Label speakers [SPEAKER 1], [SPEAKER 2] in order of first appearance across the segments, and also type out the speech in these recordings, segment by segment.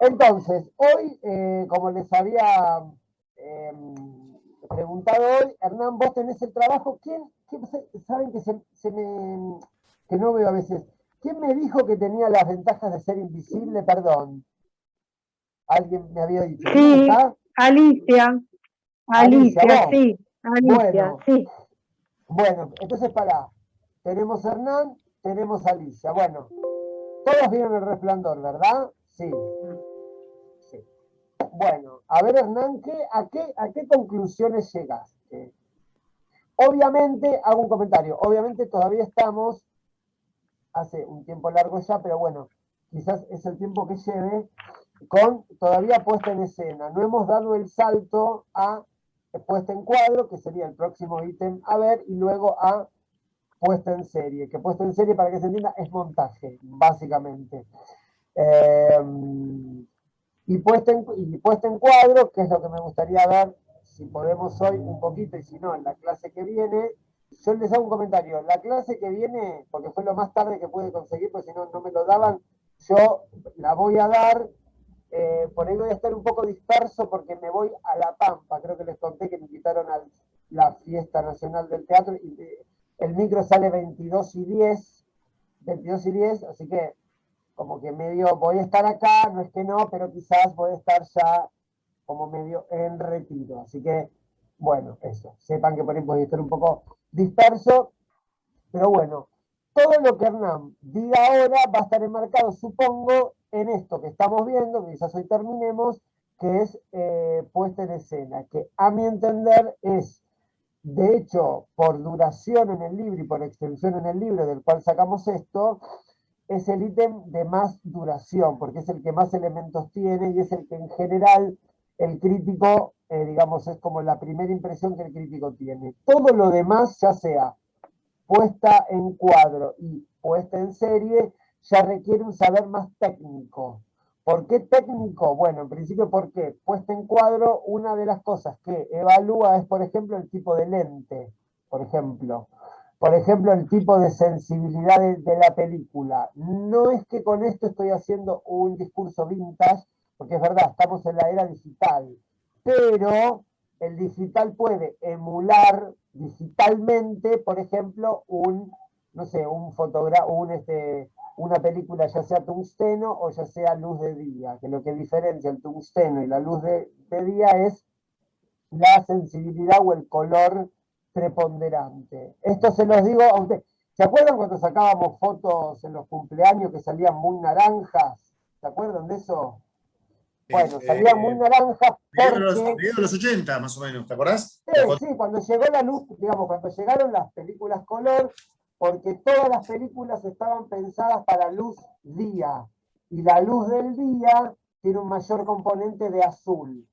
[SPEAKER 1] Entonces, hoy, como les había eh, preguntado hoy, Hernán, vos tenés el trabajo. Saben que que no veo a veces? ¿Quién me dijo que tenía las ventajas de ser invisible? Perdón. Alguien me había dicho. ¿Quién
[SPEAKER 2] Sí,
[SPEAKER 1] está?
[SPEAKER 2] Alicia,
[SPEAKER 1] Alicia, vos.
[SPEAKER 2] sí, Alicia,
[SPEAKER 1] Bueno,
[SPEAKER 2] sí.
[SPEAKER 1] bueno, entonces pará. Tenemos a Hernán, tenemos a Alicia. Bueno, todos vieron El Resplandor, ¿verdad? Sí. Sí. Bueno, a ver, Hernán, a qué conclusiones llegaste? Obviamente, hago un comentario, obviamente todavía estamos, hace un tiempo largo ya, pero bueno, quizás es el tiempo que lleve, con todavía puesta en escena. No hemos dado el salto a puesta en cuadro, que sería el próximo ítem a ver, y luego a puesta en serie, que puesta en serie, para que se entienda, es montaje, básicamente. Eh, y puesta en cuadro, que es lo que me gustaría ver, si podemos hoy un poquito, y si no, en la clase que viene. Yo les hago un comentario. La clase que viene, porque fue lo más tarde que pude conseguir, porque si no, no me lo daban, yo la voy a dar. Por ahí voy a estar un poco disperso porque me voy a La Pampa. Creo que les conté que me invitaron a la fiesta nacional del teatro y el micro sale 22:10, así que como que medio voy a estar acá, no es que no, pero quizás voy a estar ya como medio en retiro. Así que, bueno, eso. Sepan que por ahí voy a estar un poco disperso, pero bueno, todo lo que Hernán diga ahora va a estar enmarcado, supongo, en esto que estamos viendo, que quizás hoy terminemos, que es puesta en escena, que a mi entender es, de hecho, por duración en el libro y por extensión en el libro del cual sacamos esto, es el ítem de más duración, porque es el que más elementos tiene y es el que en general el crítico, digamos, es como la primera impresión que el crítico tiene. Todo lo demás, ya sea puesta en cuadro y puesta en serie, ya requiere un saber más técnico. ¿Por qué técnico? Bueno, en principio porque puesta en cuadro, una de las cosas que evalúa es, por ejemplo, el tipo de lente, por ejemplo. Por ejemplo, el tipo de sensibilidad de la película. No es que con esto estoy haciendo un discurso vintage, porque es verdad, estamos en la era digital, pero el digital puede emular digitalmente, por ejemplo, no sé, una película ya sea tungsteno o ya sea luz de día, que lo que diferencia el tungsteno y la luz de día es la sensibilidad o el color preponderante. Esto se los digo a ustedes. ¿Se acuerdan cuando sacábamos fotos en los cumpleaños que salían muy naranjas? ¿Se acuerdan de eso? Bueno, salían muy naranjas porque
[SPEAKER 3] Mediados de los 80, más o menos, ¿te acordás?
[SPEAKER 1] sí, cuando llegó la luz, digamos, cuando llegaron las películas color, porque todas las películas estaban pensadas para luz día, y la luz del día tiene un mayor componente de azul.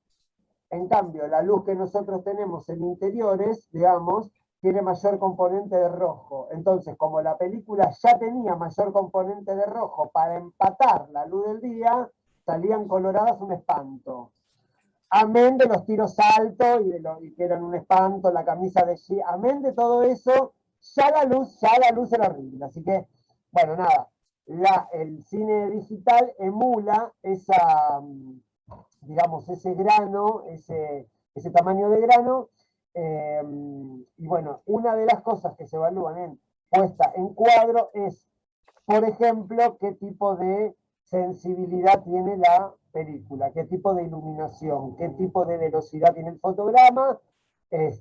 [SPEAKER 1] En cambio, la luz que nosotros tenemos en interiores, digamos, tiene mayor componente de rojo. Entonces, como la película ya tenía mayor componente de rojo para empatar la luz del día, salían coloradas un espanto. Amén de los tiros altos y que eran un espanto, la camisa de G, amén de todo eso, ya la luz era horrible. Así que, bueno, nada, el cine digital emula digamos, ese grano, ese tamaño de grano. Y bueno, una de las cosas que se evalúan en puesta en cuadro es, por ejemplo, qué tipo de sensibilidad tiene la película, qué tipo de iluminación, qué tipo de velocidad tiene el fotograma, qué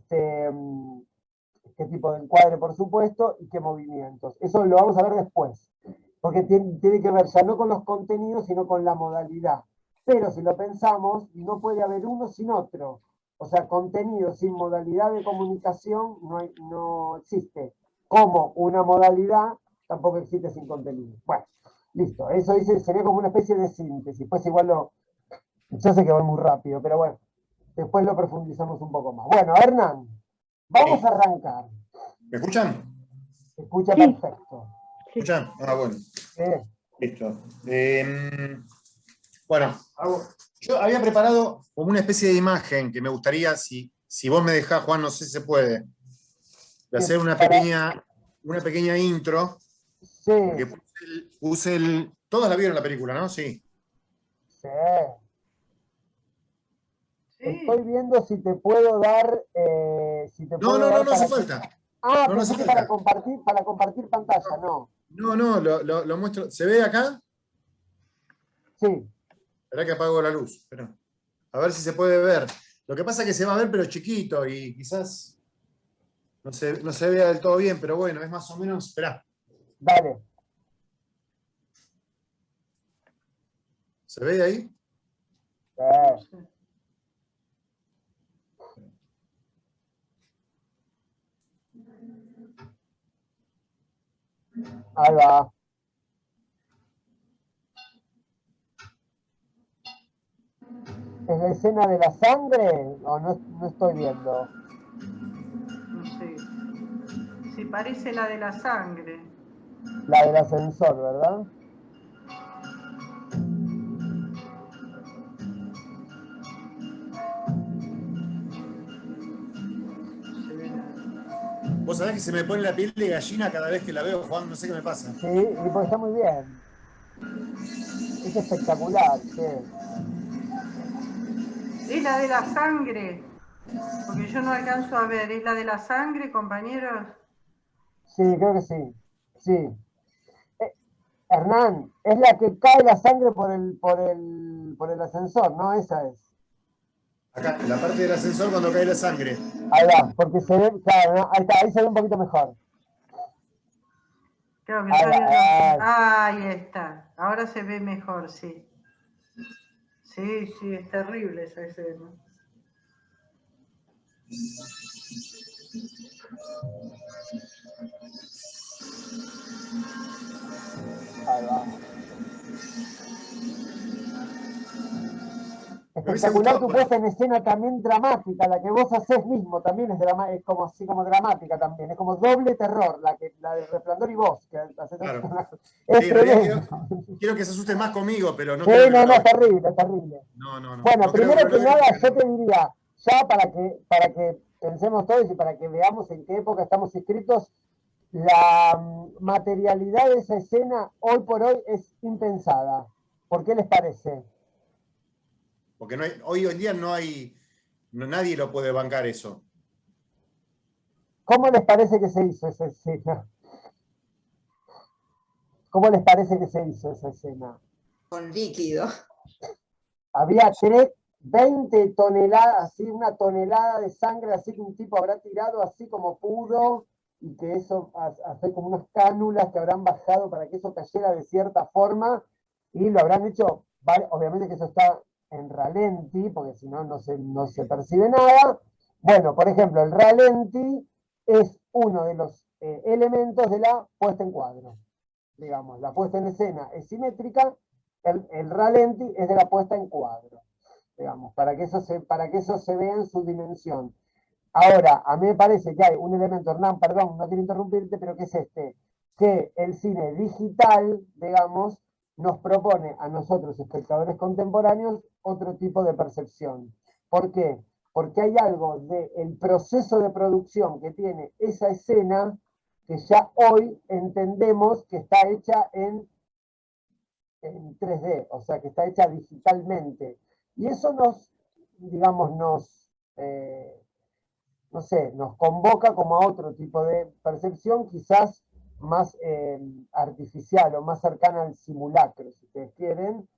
[SPEAKER 1] tipo de encuadre, por supuesto, y qué movimientos. Eso lo vamos a ver después, porque tiene que ver ya no con los contenidos, sino con la modalidad. Pero si lo pensamos, no puede haber uno sin otro. O sea, contenido sin modalidad de comunicación no existe. Como una modalidad tampoco existe sin contenido. Bueno, listo. Eso sería como una especie de síntesis. Pues igual yo sé que voy muy rápido, pero bueno, después lo profundizamos un poco más. Bueno, Hernán, vamos a arrancar.
[SPEAKER 3] ¿Me escuchan?
[SPEAKER 1] Se escucha
[SPEAKER 2] Sí.
[SPEAKER 1] perfecto.
[SPEAKER 3] ¿Me escuchan? Ah, bueno. Listo. Bueno, yo había preparado como una especie de imagen que me gustaría, si vos me dejás, Juan, no sé si se puede, de hacer una pequeña intro.
[SPEAKER 1] Sí.
[SPEAKER 3] Porque todos la vieron la película, ¿no? Sí.
[SPEAKER 1] Sí.
[SPEAKER 2] Sí.
[SPEAKER 1] Estoy viendo si te puedo dar,
[SPEAKER 3] No hace falta.
[SPEAKER 1] Ah,
[SPEAKER 3] No hace
[SPEAKER 1] pensé que
[SPEAKER 3] falta.
[SPEAKER 1] para compartir pantalla, no.
[SPEAKER 3] No, lo muestro. ¿Se ve acá?
[SPEAKER 1] Sí,
[SPEAKER 3] Esperá que apago la luz. Esperá. A ver si se puede ver. Lo que pasa es que se va a ver, pero chiquito, y quizás no se vea del todo bien, pero bueno, es más o menos. Esperá.
[SPEAKER 1] dale.
[SPEAKER 3] ¿Se ve de ahí?
[SPEAKER 1] Sí. Ahí va. ¿Es la escena de la sangre? O no estoy viendo.
[SPEAKER 2] No sé. Sí, parece la de la sangre.
[SPEAKER 1] La del ascensor, ¿verdad?
[SPEAKER 2] Se ve la...
[SPEAKER 3] Vos sabés que se me pone la piel de gallina cada vez que la veo, Juan, no sé qué me pasa.
[SPEAKER 1] Sí, y pues está muy bien. Es espectacular, sí.
[SPEAKER 2] Es la de la sangre. Porque yo no alcanzo a ver. ¿Es la de la sangre, compañeros?
[SPEAKER 1] Sí, creo que sí. Sí. Hernán, es la que cae la sangre por el ascensor, ¿no? Esa es.
[SPEAKER 3] Acá, en la parte del ascensor cuando cae la sangre.
[SPEAKER 1] Ahí va, porque se ve, claro, ¿no? Ahí está, ahí se ve un poquito mejor.
[SPEAKER 2] Creo que
[SPEAKER 1] Ahí
[SPEAKER 2] está
[SPEAKER 1] va,
[SPEAKER 2] viendo. Ahí está. Ahora se ve mejor, sí. Sí, sí, es terrible esa escena.
[SPEAKER 1] ahí va.
[SPEAKER 3] Me hubiese
[SPEAKER 1] Espectacular
[SPEAKER 3] gustado
[SPEAKER 1] tu
[SPEAKER 3] poner.
[SPEAKER 1] puesta en escena también dramática, la que vos haces mismo también es como así como dramática también, es como doble terror, la del Resplandor y vos, que haces así,
[SPEAKER 3] Claro.
[SPEAKER 1] es
[SPEAKER 3] Sí, en realidad
[SPEAKER 1] tremendo.
[SPEAKER 3] quiero que se asusten más conmigo, pero no
[SPEAKER 1] Sí,
[SPEAKER 3] creo que lo
[SPEAKER 1] no,
[SPEAKER 3] logre.
[SPEAKER 1] es terrible, es terrible.
[SPEAKER 3] No.
[SPEAKER 1] Bueno,
[SPEAKER 3] No creo que
[SPEAKER 1] primero
[SPEAKER 3] lo
[SPEAKER 1] que
[SPEAKER 3] logre
[SPEAKER 1] nada,
[SPEAKER 3] porque
[SPEAKER 1] yo te
[SPEAKER 3] no.
[SPEAKER 1] diría, ya para que pensemos todos y para que veamos en qué época estamos inscritos, la materialidad de esa escena hoy por hoy es impensada. ¿Por qué les parece?
[SPEAKER 3] Porque no hay, hoy en día no hay. Nadie lo puede bancar eso.
[SPEAKER 1] ¿Cómo les parece que se hizo esa escena? ¿Cómo les parece que se hizo esa escena?
[SPEAKER 4] Con líquido.
[SPEAKER 1] Había 20 toneladas, así, una tonelada de sangre, así que un tipo habrá tirado así como pudo, y que eso hace como unas cánulas que habrán bajado para que eso cayera de cierta forma, y lo habrán hecho, obviamente que eso está en ralenti, porque si no, no se percibe nada. Bueno, por ejemplo, el ralenti es uno de los elementos de la puesta en cuadro. Digamos, la puesta en escena es simétrica, el ralenti es de la puesta en cuadro, digamos, para que eso se vea en su dimensión. Ahora, a mí me parece que hay un elemento, Hernán, perdón, no quiero interrumpirte, pero que es que el cine digital, digamos, nos propone a nosotros, espectadores contemporáneos, otro tipo de percepción. ¿Por qué? Porque hay algo del proceso de producción que tiene esa escena que ya hoy entendemos que está hecha en 3D, o sea, que está hecha digitalmente. Y eso digamos, no sé, nos convoca como a otro tipo de percepción, quizás más artificial o más cercana al simulacro, si ustedes quieren.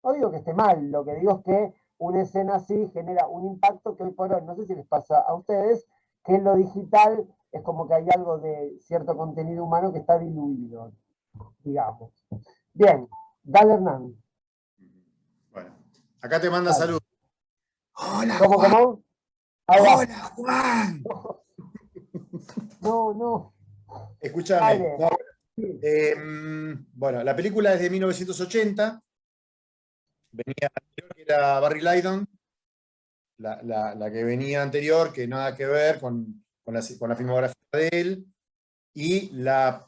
[SPEAKER 1] No digo que esté mal, lo que digo es que una escena así genera un impacto que hoy por hoy, no sé si les pasa a ustedes, que en lo digital es como que hay algo de cierto contenido humano que está diluido, digamos. Bien, dale Hernán.
[SPEAKER 3] Bueno, acá te manda
[SPEAKER 1] Dale.
[SPEAKER 3] salud. Hola,
[SPEAKER 1] ¿Cómo,
[SPEAKER 3] Juan.
[SPEAKER 1] cómo? Ahí va.
[SPEAKER 3] Hola, Juan.
[SPEAKER 1] No.
[SPEAKER 3] Escúchame.
[SPEAKER 1] Dale.
[SPEAKER 3] No,
[SPEAKER 1] Sí,
[SPEAKER 3] bueno, la película es de 1980. Venía anterior, que era Barry Lyndon. La que venía anterior, que nada que ver con la filmografía de él. Y la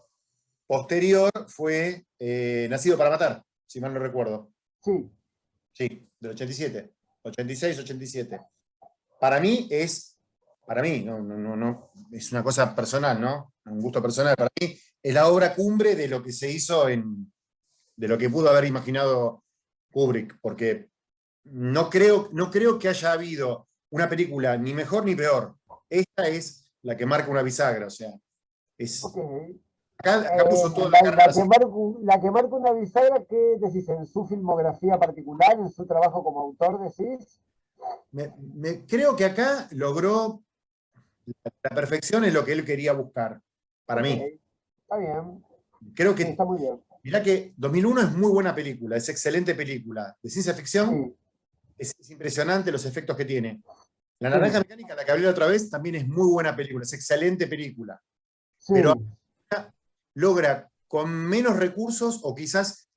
[SPEAKER 3] posterior fue Nacido para Matar, si mal no recuerdo.
[SPEAKER 1] sí.
[SPEAKER 3] Sí, del 87. 86, 87. Para mí, no, es una cosa personal, ¿no? Un gusto personal. Para mí es la obra cumbre de lo que se hizo de lo que pudo haber imaginado Kubrick, porque no creo que haya habido una película ni mejor ni peor. Esta es la que marca una bisagra, o sea,
[SPEAKER 1] Ok.
[SPEAKER 3] acá puso toda la carne.
[SPEAKER 1] La que marca una bisagra, ¿qué decís? ¿En su filmografía particular, en su trabajo como autor, decís?
[SPEAKER 3] Creo que acá logró la perfección en lo que él quería buscar, para
[SPEAKER 1] Ok,
[SPEAKER 3] mí.
[SPEAKER 1] está bien.
[SPEAKER 3] Creo
[SPEAKER 1] Sí,
[SPEAKER 3] que,
[SPEAKER 1] está muy bien.
[SPEAKER 3] mirá que 2001 es muy buena película, es excelente película. De ciencia ficción,
[SPEAKER 1] Sí,
[SPEAKER 3] es impresionante los efectos que tiene. La
[SPEAKER 1] sí,
[SPEAKER 3] Naranja Mecánica, la que hablé la otra vez, también es muy buena película, es excelente película.
[SPEAKER 1] sí,
[SPEAKER 3] Pero logra con menos recursos o quizás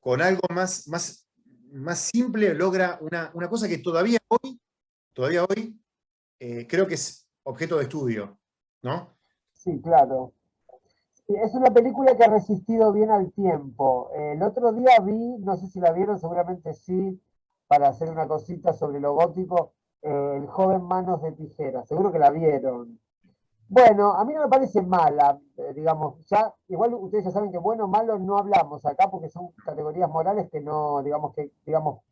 [SPEAKER 3] con algo más simple, logra una cosa que todavía hoy creo que es objeto de estudio, ¿no?
[SPEAKER 1] sí, claro. Sí, es una película que ha resistido bien al tiempo. El otro día vi, no sé si la vieron, seguramente sí, para hacer una cosita sobre lo gótico, El joven Manos de Tijera. Seguro que la vieron. Bueno, a mí no me parece mala, digamos, ya, igual ustedes ya saben que bueno o malo no hablamos acá porque son categorías morales que no, digamos,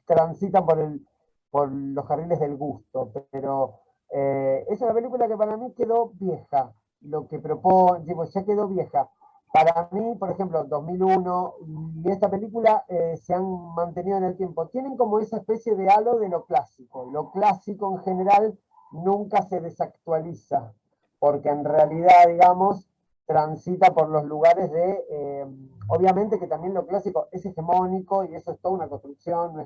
[SPEAKER 1] transitan por los carriles del gusto, pero es una película que para mí quedó vieja, lo que propone, digo, ya quedó vieja. Para mí, por ejemplo, 2001 y esta película se han mantenido en el tiempo. Tienen como esa especie de halo de lo clásico. Lo clásico en general nunca se desactualiza porque en realidad, digamos, transita por los lugares obviamente que también lo clásico es hegemónico y eso es toda una construcción, no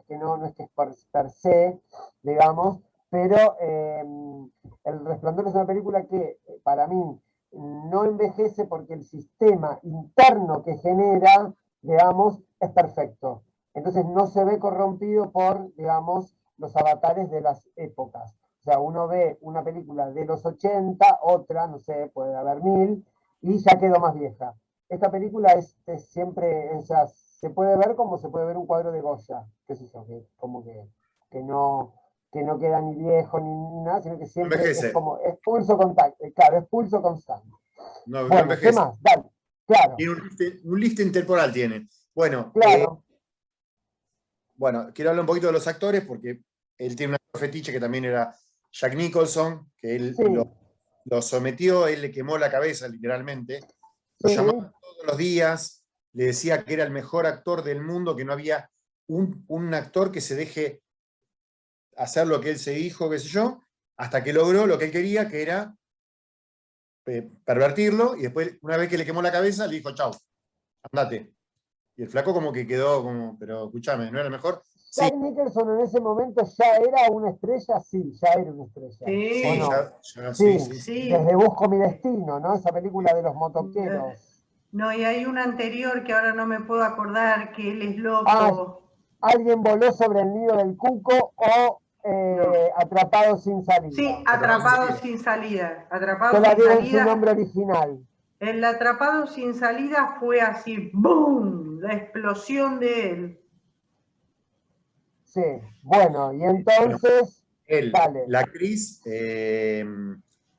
[SPEAKER 1] es que es per se, digamos, pero El Resplandor es una película que para mí no envejece porque el sistema interno que genera, digamos, es perfecto. Entonces no se ve corrompido por, digamos, los avatares de las épocas. O sea, uno ve una película de los 80, otra, no sé, puede haber 1000, y ya quedó más vieja. Esta película es siempre, o sea, se puede ver como se puede ver un cuadro de Goya, qué sé yo, que como que no, que no queda ni viejo ni nada, sino que
[SPEAKER 3] No
[SPEAKER 1] siempre es
[SPEAKER 3] envejece,
[SPEAKER 1] como, es pulso contacto, claro, es pulso constante.
[SPEAKER 3] no
[SPEAKER 1] Bueno, ¿qué
[SPEAKER 3] envejece.
[SPEAKER 1] más? Dale, claro,
[SPEAKER 3] Tiene un lifting temporal, tiene. Bueno,
[SPEAKER 1] claro,
[SPEAKER 3] quiero hablar un poquito de los actores porque él tiene un actor fetiche que también era Jack Nicholson, que él
[SPEAKER 1] sí,
[SPEAKER 3] lo sometió, él le quemó la cabeza literalmente, lo
[SPEAKER 1] sí,
[SPEAKER 3] llamaba todos los días, le decía que era el mejor actor del mundo, que no había un actor que se deje hacer lo que él se dijo, qué sé yo, hasta que logró lo que él quería, que era pervertirlo, y después, una vez que le quemó la cabeza, le dijo, chau, andate. Y el flaco como que quedó como, pero escúchame, ¿no era el mejor? Sí,
[SPEAKER 1] Jack Nicholson en ese momento ya era una estrella, sí, ya era una estrella, ¿o
[SPEAKER 3] sí,
[SPEAKER 2] Sí,
[SPEAKER 1] no?
[SPEAKER 3] sí,
[SPEAKER 1] Sí,
[SPEAKER 3] sí, sí.
[SPEAKER 2] sí.
[SPEAKER 1] desde Busco mi destino, ¿no? Esa película de los motoqueros.
[SPEAKER 2] No, y hay una anterior que ahora no me puedo acordar, que él es
[SPEAKER 1] Ah,
[SPEAKER 2] loco.
[SPEAKER 1] alguien voló sobre el nido del cuco o
[SPEAKER 2] No.
[SPEAKER 1] Atrapado sin
[SPEAKER 2] Sí,
[SPEAKER 1] salida.
[SPEAKER 3] Atrapado sin
[SPEAKER 2] Atrapado
[SPEAKER 3] salida.
[SPEAKER 2] sin salida.
[SPEAKER 1] Yo
[SPEAKER 2] Atrapado
[SPEAKER 1] la
[SPEAKER 2] sin
[SPEAKER 1] digo en su nombre
[SPEAKER 2] salida.
[SPEAKER 1] original.
[SPEAKER 2] El atrapado sin salida fue así, ¡boom! La explosión de él.
[SPEAKER 1] Sí, bueno, y
[SPEAKER 3] Bueno,
[SPEAKER 1] entonces, dale.
[SPEAKER 3] la actriz,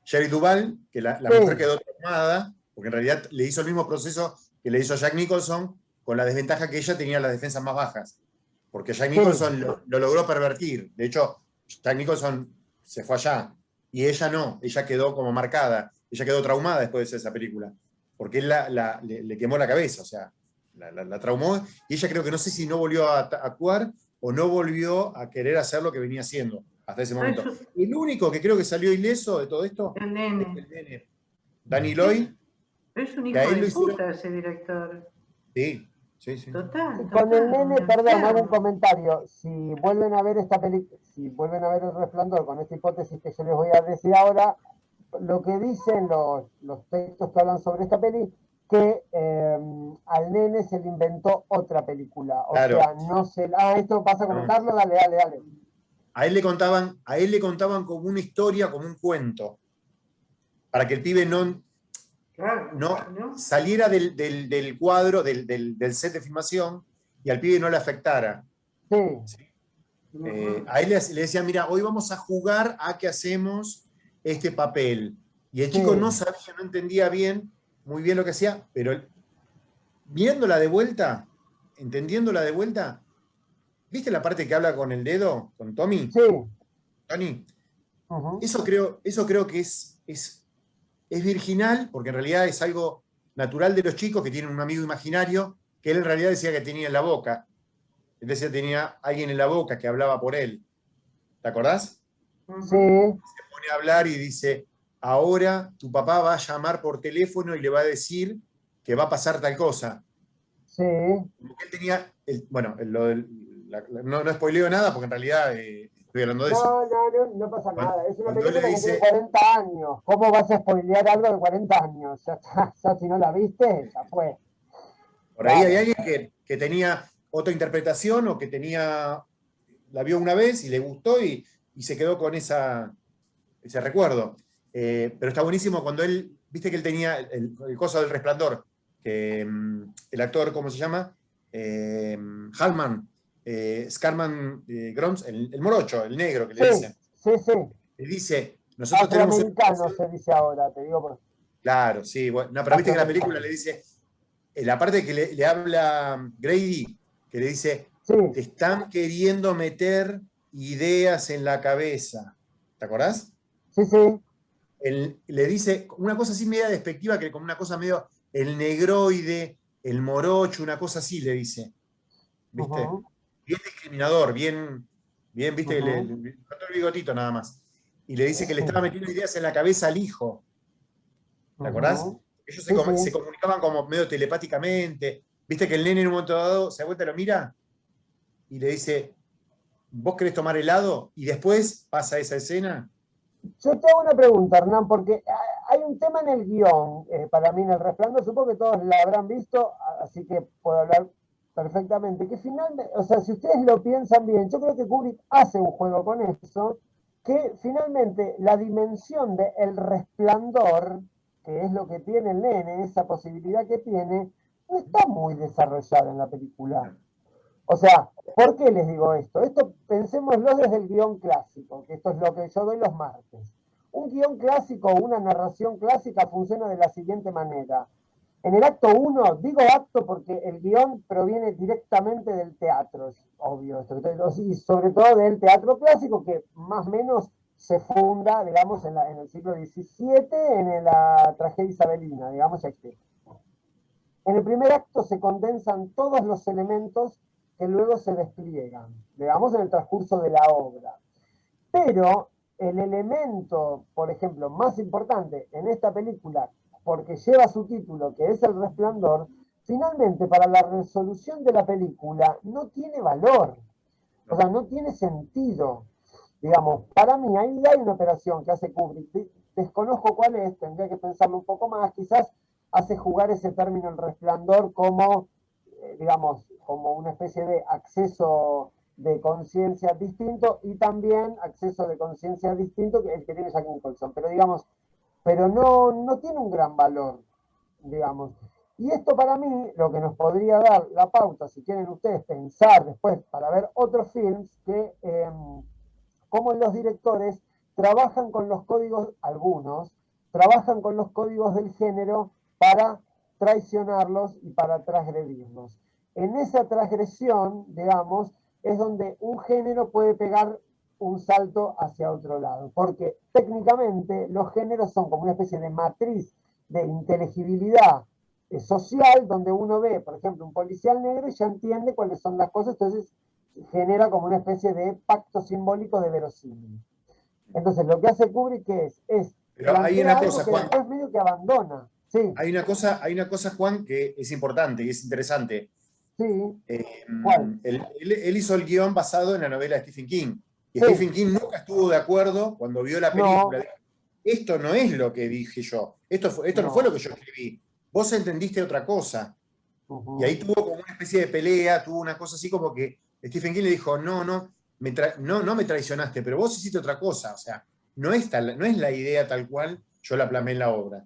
[SPEAKER 3] Shelley Duvall, que la mujer
[SPEAKER 1] Sí,
[SPEAKER 3] quedó traumada, porque en realidad le hizo el mismo proceso que le hizo Jack Nicholson, con la desventaja que ella tenía las defensas más bajas, porque Jack
[SPEAKER 1] sí,
[SPEAKER 3] Nicholson lo logró pervertir. De hecho, Jack Nicholson se fue allá, y ella no, ella quedó como marcada, ella quedó traumada después de hacer esa película, porque él le quemó la cabeza, o sea, la traumó, y ella creo que no sé si no volvió a actuar o no volvió a querer hacer lo que venía haciendo hasta ese
[SPEAKER 2] No,
[SPEAKER 3] momento. El único que creo que salió ileso de todo esto
[SPEAKER 2] el
[SPEAKER 3] es
[SPEAKER 2] nene.
[SPEAKER 3] el nene, Danny
[SPEAKER 2] Es,
[SPEAKER 3] Lloyd,
[SPEAKER 2] es un
[SPEAKER 3] que a
[SPEAKER 2] hijo
[SPEAKER 3] él
[SPEAKER 2] de
[SPEAKER 3] lo hicieron.
[SPEAKER 2] puta ese director.
[SPEAKER 3] Sí, sí, sí.
[SPEAKER 2] Total,
[SPEAKER 1] con el
[SPEAKER 2] total, un
[SPEAKER 1] nene, perdón, hago un
[SPEAKER 2] enfermo.
[SPEAKER 1] comentario. Si vuelven a ver esta película, si vuelven a ver El Resplandor con esta hipótesis que yo les voy a decir ahora, lo que dicen los textos que hablan sobre esta peli, que al nene se le inventó otra película. O
[SPEAKER 3] Claro.
[SPEAKER 1] sea, no se... Ah, esto vas a
[SPEAKER 3] No.
[SPEAKER 1] comentarlo, dale, dale, dale.
[SPEAKER 3] A él le contaban como una historia, como un cuento, para que el pibe
[SPEAKER 2] Claro,
[SPEAKER 3] no
[SPEAKER 2] ¿no?
[SPEAKER 3] saliera del cuadro, del set de filmación, y al pibe no le afectara.
[SPEAKER 1] Sí,
[SPEAKER 3] ¿Sí?
[SPEAKER 2] Ujú.
[SPEAKER 3] A él le decían, mira, hoy vamos a jugar a que hacemos este papel. Y el
[SPEAKER 1] sí,
[SPEAKER 3] chico no sabía, no entendía muy bien lo que hacía, pero viéndola de vuelta, entendiéndola de vuelta, ¿viste la parte que habla con el dedo, con Tommy?
[SPEAKER 1] Sí.
[SPEAKER 3] Tony.
[SPEAKER 1] Ujú.
[SPEAKER 3] Eso creo que es virginal, porque en realidad es algo natural de los chicos que tienen un amigo imaginario que él en realidad decía que tenía en la boca. Él decía que tenía alguien en la boca que hablaba por él. ¿Te acordás?
[SPEAKER 1] Sí,
[SPEAKER 3] Se pone a hablar y dice, ahora tu papá va a llamar por teléfono y le va a decir que va a pasar tal cosa.
[SPEAKER 1] sí.
[SPEAKER 3] Como que él tenía, bueno, no spoileo nada porque en realidad estoy hablando de eso.
[SPEAKER 1] No pasa
[SPEAKER 3] Cuando,
[SPEAKER 1] nada. Es una
[SPEAKER 3] cuando él le
[SPEAKER 1] película que tiene
[SPEAKER 3] dice,
[SPEAKER 1] 40 años. ¿Cómo vas a spoilear algo de 40 años? Ya está, ya si no la viste, ya fue.
[SPEAKER 3] por ahí hay
[SPEAKER 1] Claro.
[SPEAKER 3] alguien que tenía otra interpretación o que la vio una vez y le gustó y se quedó con ese recuerdo. Pero está buenísimo cuando él, viste que él tenía el coso del Resplandor, que el actor, ¿cómo se llama? Hallman, Scarman Grons, el morocho, el negro que le
[SPEAKER 1] Sí,
[SPEAKER 3] dicen.
[SPEAKER 1] sí.
[SPEAKER 3] Le dice, nosotros tenemos una
[SPEAKER 1] Afroamericano
[SPEAKER 3] relación.
[SPEAKER 1] se dice ahora, te digo.
[SPEAKER 3] Claro, sí, bueno, no, pero viste que la película
[SPEAKER 1] Afroamericano.
[SPEAKER 3] le dice, la parte que le habla Grady, que le dice,
[SPEAKER 1] Sí,
[SPEAKER 3] te están queriendo meter ideas en la cabeza. ¿Te acordás?
[SPEAKER 1] sí.
[SPEAKER 3] Le dice una cosa así media despectiva, que como una cosa medio el negroide, el morocho, una cosa así le dice. ¿Viste?
[SPEAKER 1] Ujú,
[SPEAKER 3] Bien discriminador, bien, viste,
[SPEAKER 1] ujú.
[SPEAKER 3] le faltó el bigotito nada más. Y le dice que le
[SPEAKER 1] Sí,
[SPEAKER 3] estaba metiendo ideas en la cabeza al hijo. ¿Te acordás?
[SPEAKER 1] ujú.
[SPEAKER 3] Ellos
[SPEAKER 1] Sí, sí.
[SPEAKER 3] se comunicaban como medio telepáticamente. Viste que el nene en un momento dado se da vuelta, lo mira y le dice, ¿vos querés tomar helado? Y después pasa esa escena.
[SPEAKER 1] Yo te hago una pregunta, Hernán, porque hay un tema en el guión, para mí en El Resplandor, supongo que todos la habrán visto, así que puedo hablar perfectamente, que finalmente, o sea, si ustedes lo piensan bien, yo creo que Kubrick hace un juego con eso, que finalmente la dimensión de El Resplandor, que es lo que tiene el nene, esa posibilidad que tiene, no está muy desarrollada en la película. O sea, ¿por qué les digo esto? Esto pensémoslo desde el guión clásico, que esto es lo que yo doy los martes. Un guión clásico o una narración clásica funciona de la siguiente manera. En el acto 1, digo acto porque el guión proviene directamente del teatro, es obvio esto, y sobre todo del teatro clásico que más o menos se funda, digamos, en el siglo XVII, en la tragedia isabelina, digamos, Shakespeare. En el primer acto se condensan todos los elementos que luego se despliegan, digamos, en el transcurso de la obra. Pero el elemento, por ejemplo, más importante en esta película, porque lleva su título, que es El Resplandor, finalmente para la resolución de la película no tiene valor, o sea,
[SPEAKER 3] No.
[SPEAKER 1] no tiene sentido. Digamos, para mí ahí hay una operación que hace Kubrick, desconozco cuál es, tendría que pensarlo un poco más, quizás hace jugar ese término El Resplandor como, digamos, como una especie de acceso de conciencia distinto y también acceso de conciencia distinto que el que tiene Jack Nicholson, pero digamos, pero no tiene un gran valor, digamos. Y esto para mí, lo que nos podría dar la pauta, si quieren ustedes pensar después para ver otros films, que cómo los directores trabajan con los códigos, algunos, trabajan con los códigos del género para traicionarlos y para transgredirlos. En esa transgresión, digamos, es donde un género puede pegar un salto hacia otro lado, porque técnicamente los géneros son como una especie de matriz de inteligibilidad social, donde uno ve, por ejemplo, un policial negro y ya entiende cuáles son las cosas, entonces genera como una especie de pacto simbólico de verosímil. Entonces, lo que hace Kubrick es
[SPEAKER 3] Pero hay
[SPEAKER 1] plantea
[SPEAKER 3] una
[SPEAKER 1] algo
[SPEAKER 3] cosa,
[SPEAKER 1] que
[SPEAKER 3] Juan,
[SPEAKER 1] después medio que abandona. Sí,
[SPEAKER 3] Juan, que es importante y es interesante.
[SPEAKER 1] sí, ¿cuál?
[SPEAKER 3] Él hizo el guión basado en la novela de Stephen King. Y
[SPEAKER 1] Sí,
[SPEAKER 3] Stephen King nunca estuvo de acuerdo cuando vio la película.
[SPEAKER 1] no,
[SPEAKER 3] Dijo, esto no es lo que dije yo. Esto no fue lo
[SPEAKER 1] no.
[SPEAKER 3] que yo escribí. Vos entendiste otra cosa. Y ahí
[SPEAKER 1] Uh-huh.
[SPEAKER 3] tuvo como una especie de pelea, tuvo una cosa así como que Stephen King le dijo, no me traicionaste, pero vos hiciste otra cosa. O sea, no es la idea tal cual yo la plasmé en la obra.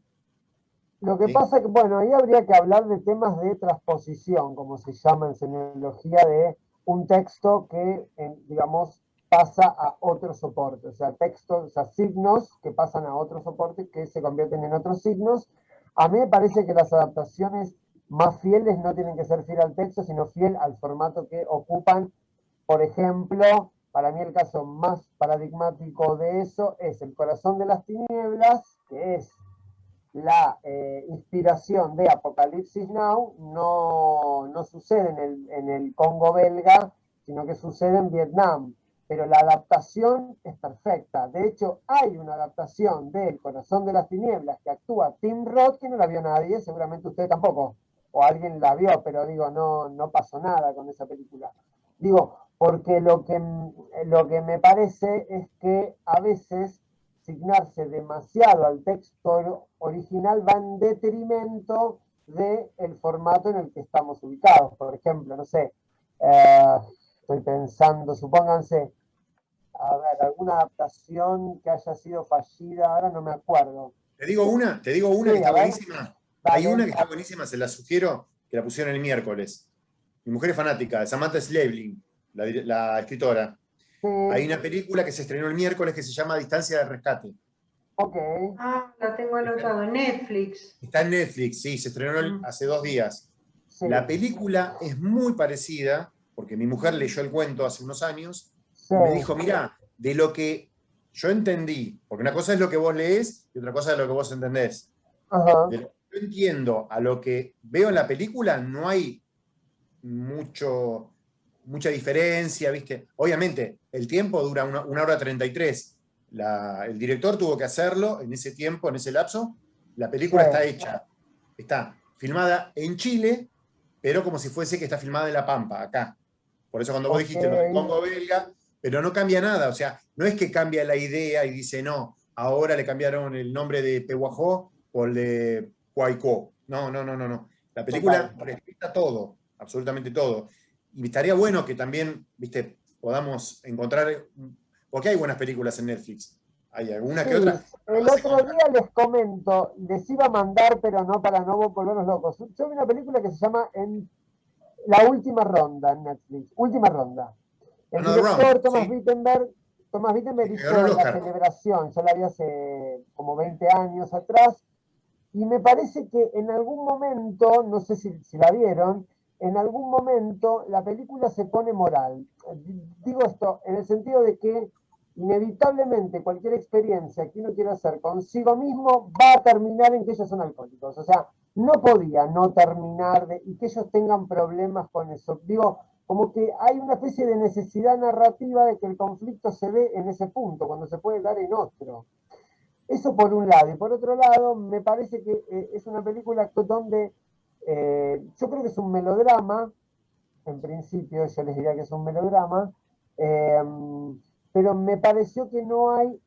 [SPEAKER 1] Lo que
[SPEAKER 3] ¿Sí?
[SPEAKER 1] pasa es que, bueno, ahí habría que hablar de temas de transposición, como se llama en semiología, de un texto que, digamos, pasa a otro soporte, o sea, textos, o sea, signos que pasan a otro soporte que se convierten en otros signos. A mí me parece que las adaptaciones más fieles no tienen que ser fiel al texto, sino fiel al formato que ocupan por ejemplo, para mí el caso más paradigmático de eso es El corazón de las tinieblas, que es la inspiración de Apocalipsis Now, no sucede en el Congo belga, sino que sucede en Vietnam. Pero la adaptación es perfecta. De hecho, hay una adaptación de El corazón de las tinieblas que actúa Tim Roth, que no la vio nadie, seguramente usted tampoco, o alguien la vio, pero digo, no pasó nada con esa película. Digo, porque lo que me parece es que a veces asignarse demasiado al texto original va en detrimento del formato en el que estamos ubicados. Por ejemplo, no sé, estoy pensando, supónganse, a ver, alguna adaptación que haya sido fallida, ahora no me acuerdo.
[SPEAKER 3] Te digo una
[SPEAKER 1] Sí,
[SPEAKER 3] que está
[SPEAKER 1] a ver,
[SPEAKER 3] buenísima. Hay
[SPEAKER 1] dale.
[SPEAKER 3] una que está buenísima, se la sugiero, que la pusieron el miércoles. Mi mujer es fanática, Samantha Schweblin, la escritora.
[SPEAKER 1] Sí,
[SPEAKER 3] Hay una película que se estrenó el miércoles que se llama Distancia de Rescate.
[SPEAKER 1] ok.
[SPEAKER 2] Ah, la tengo anotado. Netflix.
[SPEAKER 3] Está en Netflix, sí, se estrenó hace 2 días.
[SPEAKER 1] Sí,
[SPEAKER 3] La película es muy parecida, porque mi mujer leyó el cuento hace unos años,
[SPEAKER 1] sí.
[SPEAKER 3] y me dijo, mirá, de lo que yo entendí, porque una cosa es lo que vos lees y otra cosa es lo que vos entendés.
[SPEAKER 1] Ajá.
[SPEAKER 3] De lo que yo entiendo a lo que veo en la película, no hay mucha diferencia, ¿viste? Obviamente, el tiempo dura 1 hora 33. El director tuvo que hacerlo en ese tiempo, en ese lapso. La película está hecha, está filmada en Chile, pero como si fuese que está filmada en La Pampa, acá. Por eso cuando vos
[SPEAKER 1] Ok.
[SPEAKER 3] dijiste lo del Congo belga, pero no cambia nada, o sea, no es que cambia la idea y dice, no, ahora le cambiaron el nombre de Pehuajó por el de Huaycó. No. La película respeta todo, absolutamente todo. Y estaría bueno que también, viste, podamos encontrar, porque hay buenas películas en Netflix. Hay alguna que
[SPEAKER 1] Sí,
[SPEAKER 3] otra.
[SPEAKER 1] el otro día les comento, les iba a mandar, pero no para no volvernos locos. Yo vi una película que se llama La Última Ronda en Netflix, Última Ronda. El
[SPEAKER 3] Another Round,
[SPEAKER 1] director
[SPEAKER 3] sí,
[SPEAKER 1] Thomas Wittenberg
[SPEAKER 3] que ganó el
[SPEAKER 1] hizo La
[SPEAKER 3] Oscar.
[SPEAKER 1] Celebración, yo la vi hace como 20 años atrás, y me parece que en algún momento, no sé si la vieron, en algún momento la película se pone moral. Digo esto en el sentido de que inevitablemente cualquier experiencia que uno quiera hacer consigo mismo va a terminar en que ellos son alcohólicos. O sea, no podía no terminar y que ellos tengan problemas con eso. Digo, como que hay una especie de necesidad narrativa de que el conflicto se dé en ese punto, cuando se puede dar en otro. Eso por un lado. Y por otro lado, me parece que es una película donde yo creo que es un melodrama, en principio yo les diría que es un melodrama, eh, pero me pareció que no hay,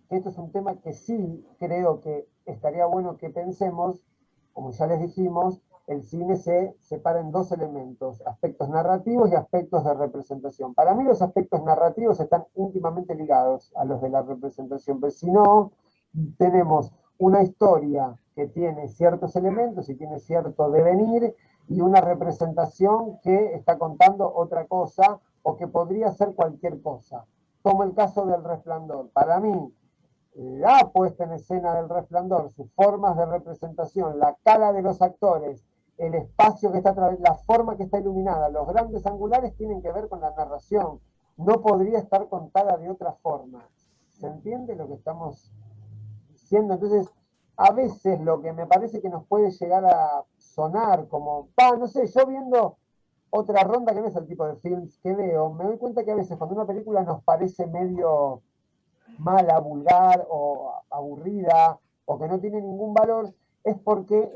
[SPEAKER 1] que esto es un tema que sí creo que estaría bueno que pensemos, como ya les dijimos, el cine se separa en dos elementos, aspectos narrativos y aspectos de representación. Para mí los aspectos narrativos están íntimamente ligados a los de la representación, pero si no, tenemos una historia que tiene ciertos elementos y tiene cierto devenir y una representación que está contando otra cosa o que podría ser cualquier cosa. Como el caso del Resplandor. Para mí, la puesta en escena del Resplandor, sus formas de representación, la cara de los actores, el espacio que está la forma que está iluminada, los grandes angulares tienen que ver con la narración. No podría estar contada de otra forma. ¿Se entiende lo que estamos diciendo? Entonces, a veces lo que me parece que nos puede llegar a sonar como, no sé, yo viendo otra ronda que no es el tipo de films que veo, me doy cuenta que a veces cuando una película nos parece medio mala, vulgar o aburrida o que no tiene ningún valor, es porque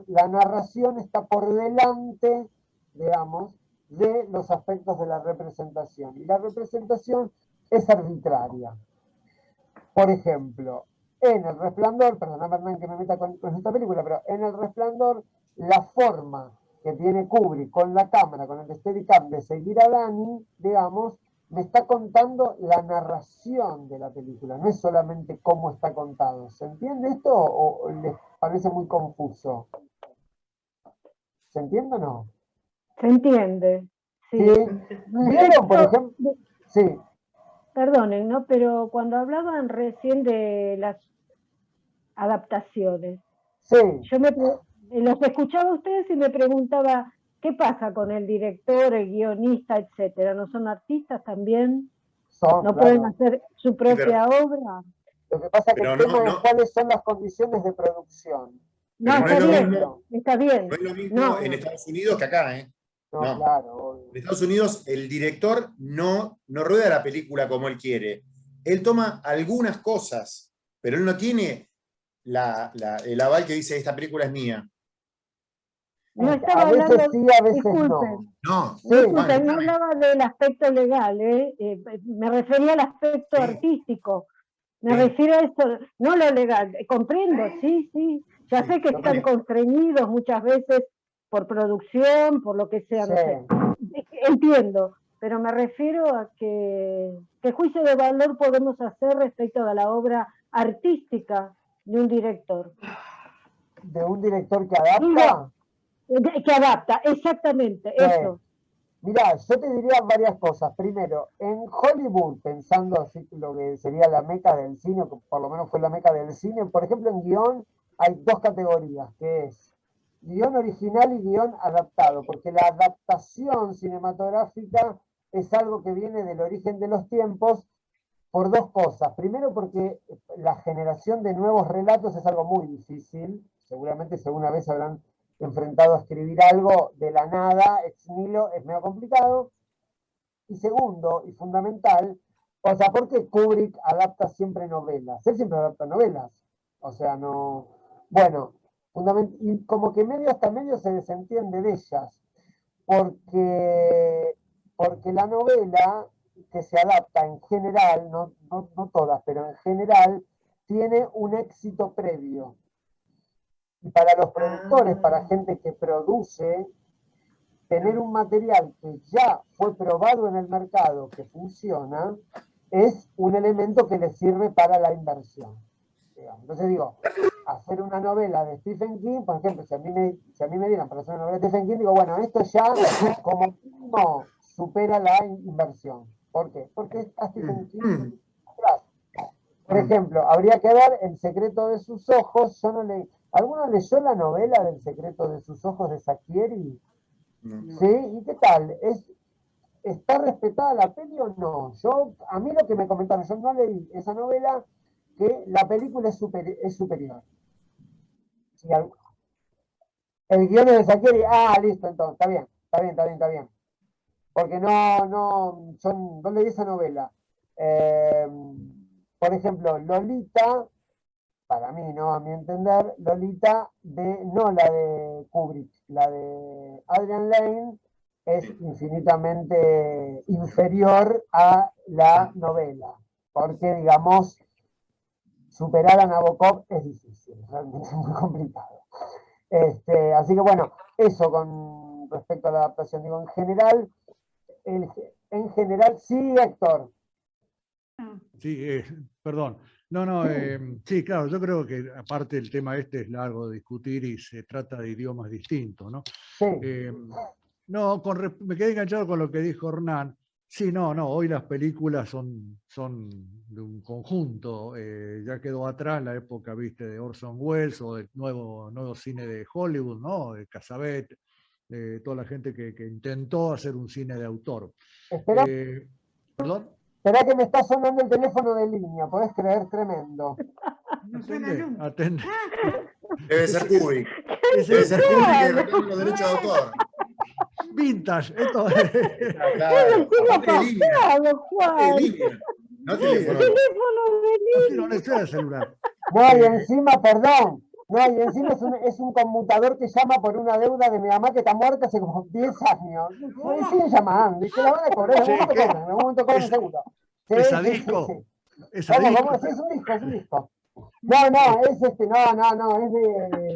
[SPEAKER 1] la narración está por delante, digamos, de los aspectos de la representación. Y la representación es arbitraria. Por ejemplo, en El Resplandor, perdóname que me meta con esta película, pero en El Resplandor, la forma que tiene Kubrick con la cámara, con el Steadicam de seguir a Dani, digamos, me está contando la narración de la película, no es solamente cómo está contado. ¿Se entiende esto o les parece muy confuso? ¿Se entiende o no?
[SPEAKER 4] Se entiende,
[SPEAKER 1] ¿Sí?
[SPEAKER 4] sí.
[SPEAKER 1] ¿Vieron, por ejemplo? Sí.
[SPEAKER 4] Perdonen, ¿no? Pero cuando hablaban recién de las adaptaciones,
[SPEAKER 1] Sí.
[SPEAKER 4] yo los escuchaba a ustedes y me preguntaba, ¿qué pasa con el director, el guionista, etcétera? ¿No son artistas también?
[SPEAKER 1] Son,
[SPEAKER 4] ¿No
[SPEAKER 1] claro.
[SPEAKER 4] pueden hacer su
[SPEAKER 3] pero-
[SPEAKER 4] propia obra?
[SPEAKER 1] Lo que pasa es que
[SPEAKER 3] Pero
[SPEAKER 1] el
[SPEAKER 3] no,
[SPEAKER 1] tema es
[SPEAKER 3] no.
[SPEAKER 1] cuáles son las condiciones de producción.
[SPEAKER 4] No,
[SPEAKER 3] Pero no
[SPEAKER 4] está
[SPEAKER 3] es lo
[SPEAKER 4] bien,
[SPEAKER 3] mismo.
[SPEAKER 4] está bien.
[SPEAKER 3] No es lo mismo
[SPEAKER 4] No,
[SPEAKER 3] en
[SPEAKER 4] no.
[SPEAKER 3] Estados Unidos que acá, ¿eh?
[SPEAKER 1] No,
[SPEAKER 3] No.
[SPEAKER 1] claro, obvio.
[SPEAKER 3] En Estados Unidos el director no rueda la película como él quiere. Él toma algunas cosas, pero él no tiene el aval que dice esta película es mía.
[SPEAKER 4] No
[SPEAKER 1] A
[SPEAKER 4] estaba
[SPEAKER 1] veces
[SPEAKER 4] hablando,
[SPEAKER 1] sí, a veces
[SPEAKER 4] disculpen,
[SPEAKER 1] no.
[SPEAKER 3] No,
[SPEAKER 1] Sí,
[SPEAKER 4] disculpen,
[SPEAKER 3] Juan,
[SPEAKER 4] no
[SPEAKER 3] escúchame.
[SPEAKER 4] hablaba del aspecto legal, me refería al aspecto
[SPEAKER 3] Sí.
[SPEAKER 4] artístico. Me
[SPEAKER 3] Sí.
[SPEAKER 4] refiero a esto, no lo legal, comprendo, sí, sí. Ya
[SPEAKER 3] Sí,
[SPEAKER 4] sé que
[SPEAKER 3] lo
[SPEAKER 4] están
[SPEAKER 3] que-
[SPEAKER 4] constreñidos muchas veces por producción, por lo que sea, no
[SPEAKER 1] Sí.
[SPEAKER 4] sé. Entiendo, pero me refiero a qué juicio de valor podemos hacer respecto de la obra artística de un director.
[SPEAKER 1] De un director que adapta.
[SPEAKER 4] Que adapta, exactamente,
[SPEAKER 1] Sí.
[SPEAKER 4] eso.
[SPEAKER 1] Mirá, yo te diría varias cosas. Primero, en Hollywood, pensando así lo que sería la meca del cine, que por lo menos fue la meca del cine, por ejemplo, en guión hay dos categorías, que es guión original y guión adaptado, porque la adaptación cinematográfica es algo que viene del origen de los tiempos por dos cosas. Primero, porque la generación de nuevos relatos es algo muy difícil. Seguramente si alguna vez habrán enfrentado a escribir algo de la nada, ex nihilo, es medio complicado. Y segundo, y fundamental, o sea, porque Kubrick adapta siempre novelas. Él siempre adapta novelas. O sea, no. Bueno, y como que medio hasta medio se desentiende de ellas. Porque la novela que se adapta en general, no todas, pero en general, tiene un éxito previo. Y para los productores, para gente que produce, tener un material que ya fue probado en el mercado, que funciona, es un elemento que les sirve para la inversión. Entonces digo, hacer una novela de Stephen King, por ejemplo, si a mí me dieran para hacer una novela de Stephen King, digo, bueno, esto ya como mínimo supera la inversión. ¿Por qué? Porque está Stephen King atrás. Por ejemplo, habría que ver El secreto de sus ojos. Yo no leí. ¿Alguno leyó la novela del secreto de sus ojos de Sacchieri?
[SPEAKER 3] No.
[SPEAKER 1] ¿Sí? ¿Y qué tal? ¿Está respetada la peli o no? A mí lo que me comentaron, yo no leí esa novela, que la película es superior. Sí, el guion es de Sacchieri, listo, entonces, está bien. Porque no leí esa novela. Por ejemplo, Lolita, para mí, ¿no? A mi entender, Lolita, no la de Kubrick, la de Adrian Lane, es infinitamente inferior a la novela. Porque, digamos, superar a Nabokov es difícil, realmente es muy complicado. Así que bueno, eso con respecto a la adaptación. Digo, en general, sí, Héctor.
[SPEAKER 5] Sí, perdón. No, sí, claro, yo creo que aparte el tema este es largo de discutir y se trata de idiomas distintos, ¿no?
[SPEAKER 1] Sí,
[SPEAKER 5] No, me quedé enganchado con lo que dijo Hernán. Sí, no, hoy las películas son de un conjunto. Ya quedó atrás la época, viste, de Orson Welles o del nuevo cine de Hollywood, ¿no? De Cassavetes, de toda la gente que intentó hacer un cine de autor.
[SPEAKER 1] espera,
[SPEAKER 5] ¿Perdón?
[SPEAKER 1] espera que me está sonando el teléfono de línea, podés creer, tremendo.
[SPEAKER 5] Atende.
[SPEAKER 3] Debe ser Kubrick.
[SPEAKER 5] Es
[SPEAKER 3] Debe
[SPEAKER 5] el
[SPEAKER 3] ser Kubrick que reclama los derechos de autor.
[SPEAKER 5] vintage. Esto
[SPEAKER 3] Claro. Aparte de línea.
[SPEAKER 4] Pasado,
[SPEAKER 3] Aparte de
[SPEAKER 4] Juan.
[SPEAKER 3] línea. No
[SPEAKER 5] Sí,
[SPEAKER 3] teléfono.
[SPEAKER 4] Teléfono de
[SPEAKER 5] no
[SPEAKER 4] línea.
[SPEAKER 5] necesita el celular.
[SPEAKER 1] No, y encima, perdón, no, y encima es un conmutador que llama por una deuda de mi mamá que está muerta hace como 10 años. Y siguen llamando, y que la van a cobrar, en algún momento
[SPEAKER 5] ¿qué?
[SPEAKER 1] cobran, en algún momento cobran seguro. Sí,
[SPEAKER 5] ¿Es a
[SPEAKER 1] sí,
[SPEAKER 5] disco?
[SPEAKER 1] sí.
[SPEAKER 5] ¿Es a
[SPEAKER 1] ¿Cómo,
[SPEAKER 5] disco?
[SPEAKER 1] cómo? Sí, es un disco. No, es es de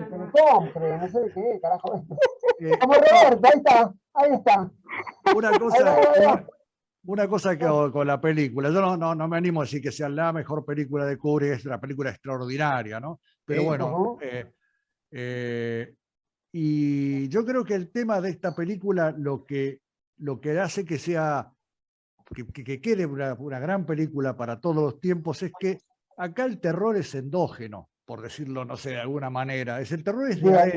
[SPEAKER 1] Telecom, creo, no sé de qué, carajo. Como Roberto, ahí está.
[SPEAKER 5] Una cosa,
[SPEAKER 1] Ahí va.
[SPEAKER 5] una cosa que con la película, yo no me animo a decir que sea la mejor película de Kubrick, es una película extraordinaria, ¿no? Pero
[SPEAKER 3] Sí.
[SPEAKER 5] bueno, y yo creo que el tema de esta película, lo que hace que sea, que quede una gran película para todos los tiempos, es que acá el terror es endógeno, por decirlo, no sé, de alguna manera. El terror es
[SPEAKER 1] Bien,
[SPEAKER 5] de...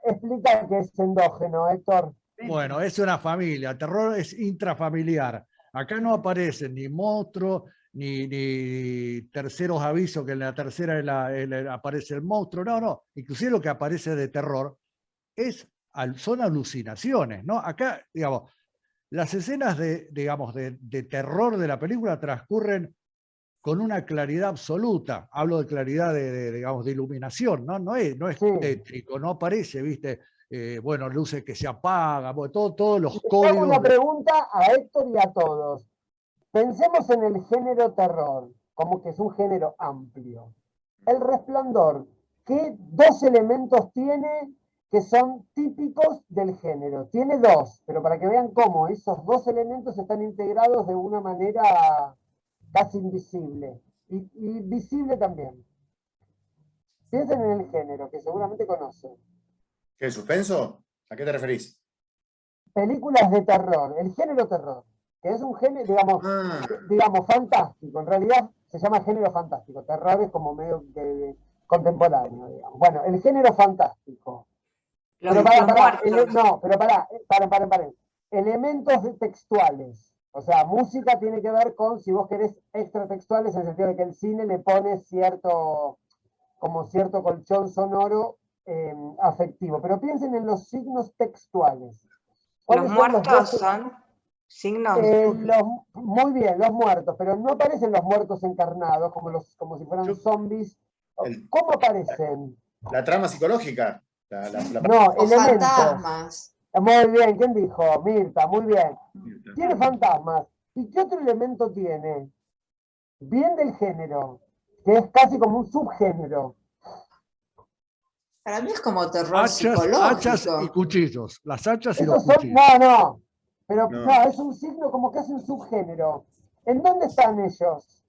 [SPEAKER 1] explica qué es endógeno, Héctor.
[SPEAKER 5] Bueno, es una familia, terror es intrafamiliar. Acá no aparecen ni monstruos, ni terceros avisos, que en la tercera aparece el monstruo. No, no. Inclusive lo que aparece de terror son alucinaciones, ¿no? Acá, digamos, las escenas de terror de la película transcurren con una claridad absoluta. Hablo de claridad digamos, de iluminación, ¿no? No es
[SPEAKER 1] Sí.
[SPEAKER 5] tétrico, no aparece, ¿viste? Bueno, luces que se apagan, bueno, todos los
[SPEAKER 1] Les hago
[SPEAKER 5] códigos.
[SPEAKER 1] una pregunta a Héctor y a todos. Pensemos en el género terror, como que es un género amplio. El Resplandor, ¿qué dos elementos tiene que son típicos del género? Tiene dos, pero para que vean cómo esos dos elementos están integrados de una manera casi invisible y visible también. Piensen en el género, que seguramente conocen.
[SPEAKER 3] ¿Qué, suspenso? ¿A qué te referís?
[SPEAKER 1] Películas de terror, el género terror, que es un género, digamos, fantástico. En realidad se llama género fantástico. Terror es como medio contemporáneo, digamos. Bueno, el género fantástico. Pero paren. Elementos textuales. O sea, música tiene que ver con, si vos querés, extratextuales, en el sentido de que el cine le pone cierto colchón sonoro afectivo. Pero piensen en los signos textuales.
[SPEAKER 6] Los muertos son signos.
[SPEAKER 1] Muy bien, los muertos, pero no aparecen los muertos encarnados, como si fueran zombies. ¿Cómo aparecen?
[SPEAKER 3] La trama psicológica.
[SPEAKER 1] No,
[SPEAKER 6] O
[SPEAKER 1] elementos.
[SPEAKER 6] fantasmas.
[SPEAKER 1] Muy bien, ¿quién dijo? Mirta, muy bien. Tiene fantasmas. ¿Y qué otro elemento tiene? Bien del género, que es casi como un subgénero.
[SPEAKER 6] Para mí es como terror
[SPEAKER 5] Hachas y
[SPEAKER 6] psicológico.
[SPEAKER 5] cuchillos. Las hachas y
[SPEAKER 1] Esos
[SPEAKER 5] los cuchillos.
[SPEAKER 1] no. Pero
[SPEAKER 3] No.
[SPEAKER 1] no, es un signo como casi un subgénero. ¿En dónde están ellos?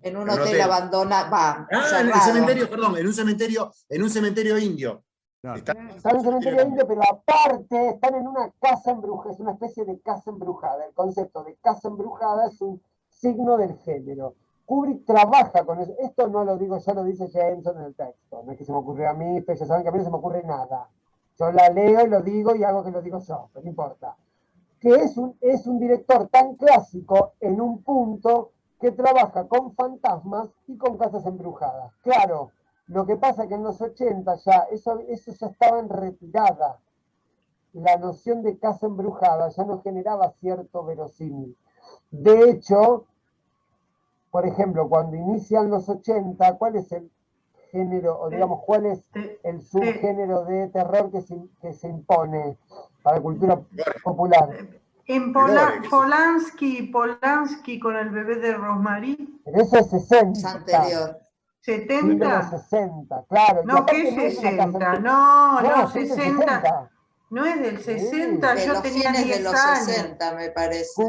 [SPEAKER 6] En un
[SPEAKER 3] En un
[SPEAKER 6] hotel
[SPEAKER 3] hotel.
[SPEAKER 6] abandonado,
[SPEAKER 3] En el
[SPEAKER 6] cerrado.
[SPEAKER 3] cementerio, perdón, en un cementerio indio.
[SPEAKER 5] Claro.
[SPEAKER 3] Está-
[SPEAKER 1] Están en el cementerio indio, pero aparte están en una casa embrujada, es una especie de casa embrujada. El concepto de casa embrujada es un signo del género. Kubrick trabaja con eso. Esto no lo digo, ya lo dice Jameson en el texto. No es que se me ocurrió a mí, ustedes ya saben que a mí no se me ocurre nada. Yo la leo y lo digo y hago que lo digo yo, pero no importa. Que es un director tan clásico en un punto que trabaja con fantasmas y con casas embrujadas. Claro, lo que pasa es que en los 80 ya eso ya estaba en retirada. La noción de casa embrujada ya no generaba cierto verosímil. De hecho, por ejemplo, cuando inician los 80, ¿cuál es el género, o digamos, cuál es el subgénero de terror que se impone para la cultura popular?
[SPEAKER 2] En Polanski con el bebé de Rosemary.
[SPEAKER 1] Pero eso es 60.
[SPEAKER 6] Es anterior.
[SPEAKER 1] Fin de los 60, claro.
[SPEAKER 2] No, ¿qué 60? No, los 60. No es del 60,
[SPEAKER 6] De
[SPEAKER 2] yo
[SPEAKER 6] los
[SPEAKER 2] tenía
[SPEAKER 6] fines
[SPEAKER 2] 10
[SPEAKER 6] de los
[SPEAKER 2] años.
[SPEAKER 6] 60, me parece.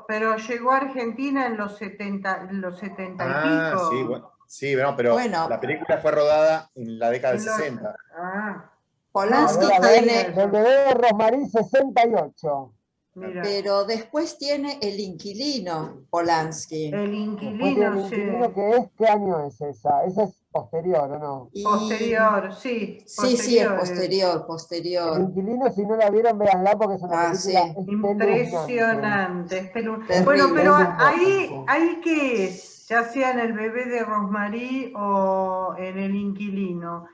[SPEAKER 2] Pero llegó a Argentina en los 70 y pico.
[SPEAKER 3] Sí, bueno, sí, pero
[SPEAKER 6] Bueno,
[SPEAKER 3] la película fue rodada en la década del 60.
[SPEAKER 6] Polanski
[SPEAKER 1] tiene... El bebé de Rosemary 68.
[SPEAKER 2] Mira.
[SPEAKER 6] Pero después tiene El Inquilino, Polanski.
[SPEAKER 2] El Inquilino, sí.
[SPEAKER 1] ¿Qué año es esa? Esa es posterior, ¿o no?
[SPEAKER 2] Posterior, sí.
[SPEAKER 6] Sí, es posterior.
[SPEAKER 1] El Inquilino, si no la vieron, véanla porque es una película
[SPEAKER 2] impresionante.
[SPEAKER 6] Bueno,
[SPEAKER 2] pero ahí ¿qué es? Ya sea en El bebé de Rosemary o en El Inquilino.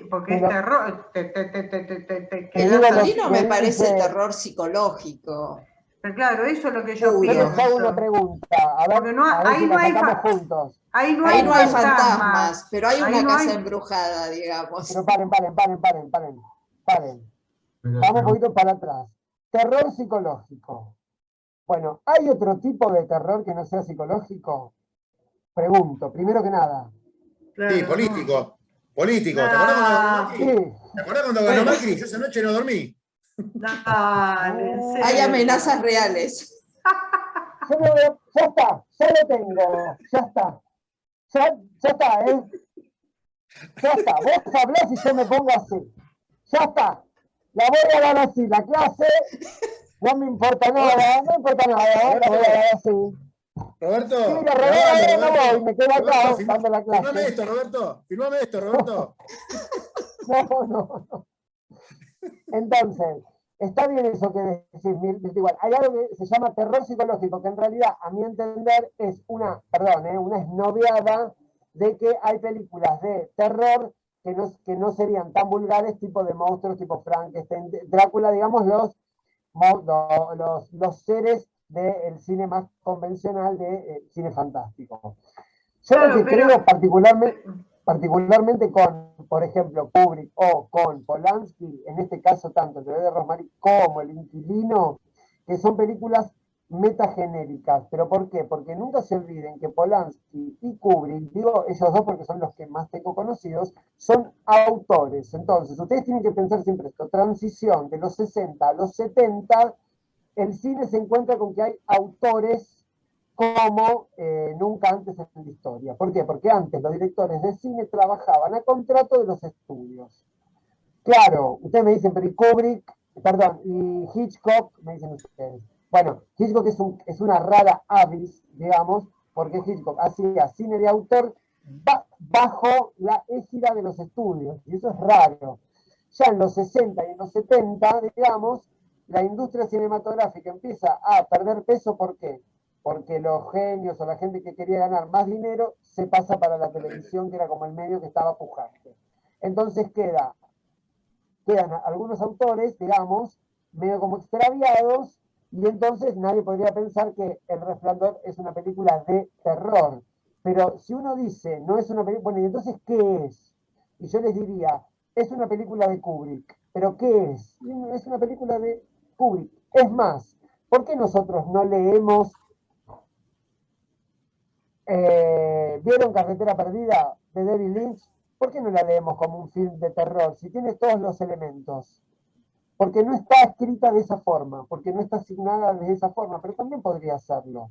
[SPEAKER 2] Porque es terror.
[SPEAKER 6] El Inquilino me parece terror psicológico.
[SPEAKER 2] Pero claro, eso es lo que yo pienso.
[SPEAKER 1] Yo les hago una pregunta. A ver,
[SPEAKER 2] ahí no hay
[SPEAKER 1] juntos.
[SPEAKER 2] Ahí no hay
[SPEAKER 6] fantasmas, pero hay una casa embrujada, digamos.
[SPEAKER 1] Pero paren. Vamos un poquito para atrás. Terror psicológico. Bueno, ¿hay otro tipo de terror que no sea psicológico? Pregunto, primero que nada.
[SPEAKER 3] Claro, sí, político. ¿Te acordás cuando ganó Macri? ¿Te acordás cuando ganó Macri? Yo esa noche no dormí.
[SPEAKER 6] Hay amenazas reales.
[SPEAKER 1] Ya está, ya lo tengo, ya está. Ya está, ¿eh? Ya está, vos hablás y yo me pongo así. Ya está. La voy a dar así, la clase, no me importa nada, la voy a dar así.
[SPEAKER 3] Roberto,
[SPEAKER 1] mira, Roberto, no voy, me quedo acá dando la clase.
[SPEAKER 3] Filmame esto, Roberto.
[SPEAKER 1] No. Entonces, está bien eso que decís, igual. Hay algo que se llama terror psicológico, que en realidad, a mi entender, es una esnoviada de que hay películas de terror que no serían tan vulgares, tipo de monstruos, tipo Frankenstein, Drácula, digamos, los seres del cine más convencional, de cine fantástico. Yo
[SPEAKER 2] Claro,
[SPEAKER 1] lo que creo particularmente con, por ejemplo, Kubrick o con Polanski, en este caso tanto el bebé de Rosemary como El Inquilino, que son películas metagenéricas. ¿Pero por qué? Porque nunca se olviden que Polanski y Kubrick, digo ellos dos porque son los que más tengo conocidos, son autores. Entonces, ustedes tienen que pensar siempre esto, transición de los 60 a los 70, el cine se encuentra con que hay autores como nunca antes en la historia. ¿Por qué? Porque antes los directores de cine trabajaban a contrato de los estudios. Claro, ustedes me dicen, pero y Kubrick, perdón, y Hitchcock, me dicen ustedes. Bueno, Hitchcock es una rara avis, digamos, porque Hitchcock hacía cine de autor bajo la égida de los estudios, y eso es raro. Ya en los 60 y en los 70, digamos, la industria cinematográfica empieza a perder peso. ¿Por qué? Porque los genios o la gente que quería ganar más dinero se pasa para la televisión, que era como el medio que estaba pujante. Entonces quedan algunos autores, digamos, medio como extraviados, y entonces nadie podría pensar que El Resplandor es una película de terror. Pero si uno dice, no es una película, bueno, ¿y entonces qué es? Y yo les diría, es una película de Kubrick. ¿Pero qué es? Es una película de Kubrick. Es más, ¿por qué nosotros no leemos ¿vieron Carretera Perdida de David Lynch? ¿Por qué no la leemos como un film de terror si tiene todos los elementos? Porque no está escrita de esa forma, porque no está asignada de esa forma, pero también podría hacerlo.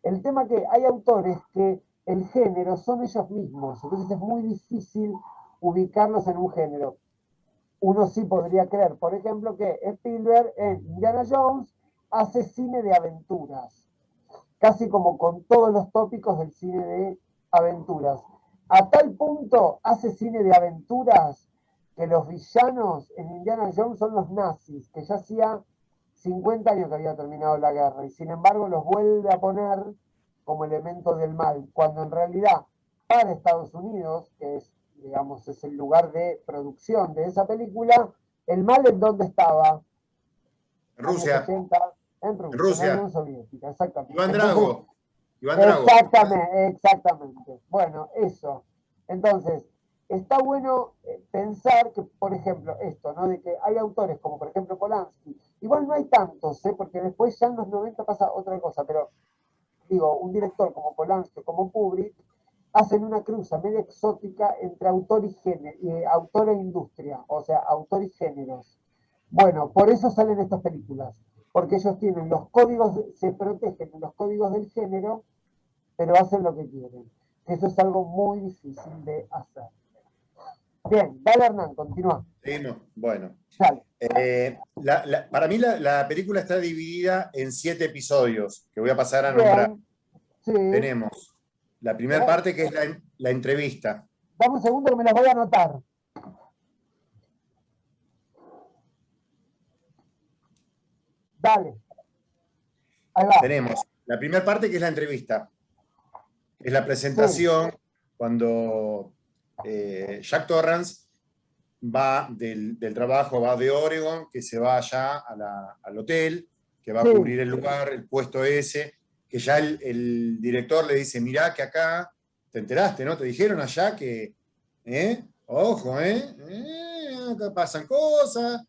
[SPEAKER 1] El tema que hay autores que el género son ellos mismos, entonces es muy difícil ubicarlos en un género. Uno sí podría creer, por ejemplo, que Spielberg en Indiana Jones hace cine de aventuras, casi como con todos los tópicos del cine de aventuras. A tal punto hace cine de aventuras que los villanos en Indiana Jones son los nazis, que ya hacía 50 años que había terminado la guerra, y sin embargo los vuelve a poner como elementos del mal, cuando en realidad para Estados Unidos, que es, digamos, es el lugar de producción de esa película, el mal en dónde estaba,
[SPEAKER 3] En
[SPEAKER 1] años
[SPEAKER 3] Rusia.
[SPEAKER 1] 80, en
[SPEAKER 3] En
[SPEAKER 1] Rusia, en la
[SPEAKER 3] Rusia.
[SPEAKER 1] Unión Soviética, exactamente.
[SPEAKER 3] Iván
[SPEAKER 1] Entonces,
[SPEAKER 3] Drago. Iván Drago.
[SPEAKER 1] exactamente. Bueno, eso. Entonces, está bueno pensar que, por ejemplo, esto, ¿no? De que hay autores como, por ejemplo, Polanski. Igual no hay tantos, porque después ya en los 90 pasa otra cosa, pero digo, un director como Polanski, como Kubrick, hacen una cruza media exótica entre autor y autor e industria, o sea, autor y géneros. Bueno, por eso salen estas películas, porque ellos tienen los códigos, se protegen en los códigos del género, pero hacen lo que quieren. Eso es algo muy difícil de hacer. Bien, dale Hernán, continúa.
[SPEAKER 3] Seguimos. Bueno.
[SPEAKER 1] Dale.
[SPEAKER 3] Para mí la película está dividida en 7 episodios, que voy a pasar a
[SPEAKER 1] Bien,
[SPEAKER 3] nombrar.
[SPEAKER 1] sí.
[SPEAKER 3] Tenemos la primera parte, que es la entrevista.
[SPEAKER 1] Dame un segundo que me las voy a anotar. Dale. Ahí va.
[SPEAKER 3] Tenemos la primera parte, que es la entrevista. Es la presentación, cuando Jack Torrance va del trabajo, va de Oregon, que se va allá al hotel, que va a cubrir el lugar, el puesto ese, que ya el director le dice, mirá que acá, te enteraste, ¿no? Te dijeron allá que, ojo, acá pasan cosas,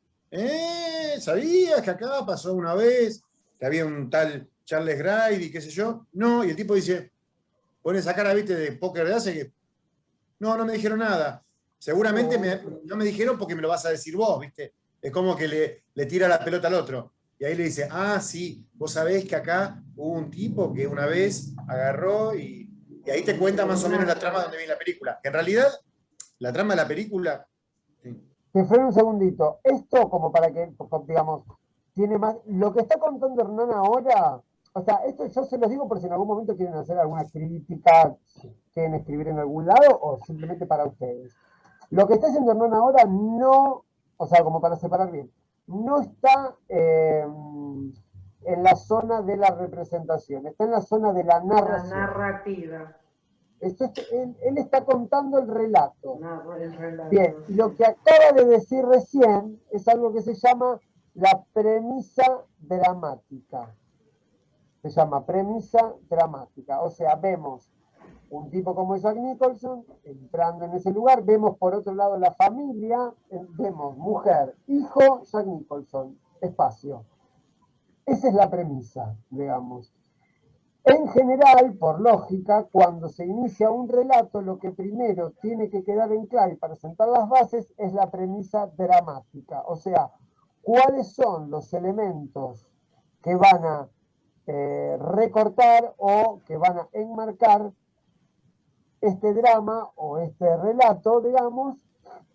[SPEAKER 3] ¿sabías que acá pasó una vez, que había un tal Charles Grady, qué sé yo? No, y el tipo dice, pone esa cara, viste, de póker de hace que, no me dijeron nada. Seguramente no me dijeron porque me lo vas a decir vos, ¿viste? Es como que le tira la pelota al otro. Y ahí le dice, sí, vos sabés que acá hubo un tipo que una vez agarró y ahí te cuenta más o menos la trama donde viene la película. Que en realidad, la trama de la película...
[SPEAKER 1] Te freno un segundito. Esto como para que, digamos, tiene más... Lo que está contando Hernán ahora, o sea, esto yo se los digo por si en algún momento quieren hacer alguna crítica, quieren escribir en algún lado, o simplemente para ustedes. Lo que está haciendo Hernán ahora no o sea, como para separar bien, no está en la zona de la representación, está en la zona de la
[SPEAKER 2] La
[SPEAKER 1] narración.
[SPEAKER 2] narrativa.
[SPEAKER 1] Él está contando el relato.
[SPEAKER 2] El relato.
[SPEAKER 1] Bien, y lo que acaba de decir recién es algo que se llama la premisa dramática. Se llama premisa dramática. O sea, vemos un tipo como Jack Nicholson entrando en ese lugar, vemos por otro lado la familia, vemos mujer, hijo, Jack Nicholson, espacio. Esa es la premisa, digamos. En general, por lógica, cuando se inicia un relato, lo que primero tiene que quedar en claro y para sentar las bases es la premisa dramática. O sea, cuáles son los elementos que van a recortar o que van a enmarcar este drama o este relato, digamos,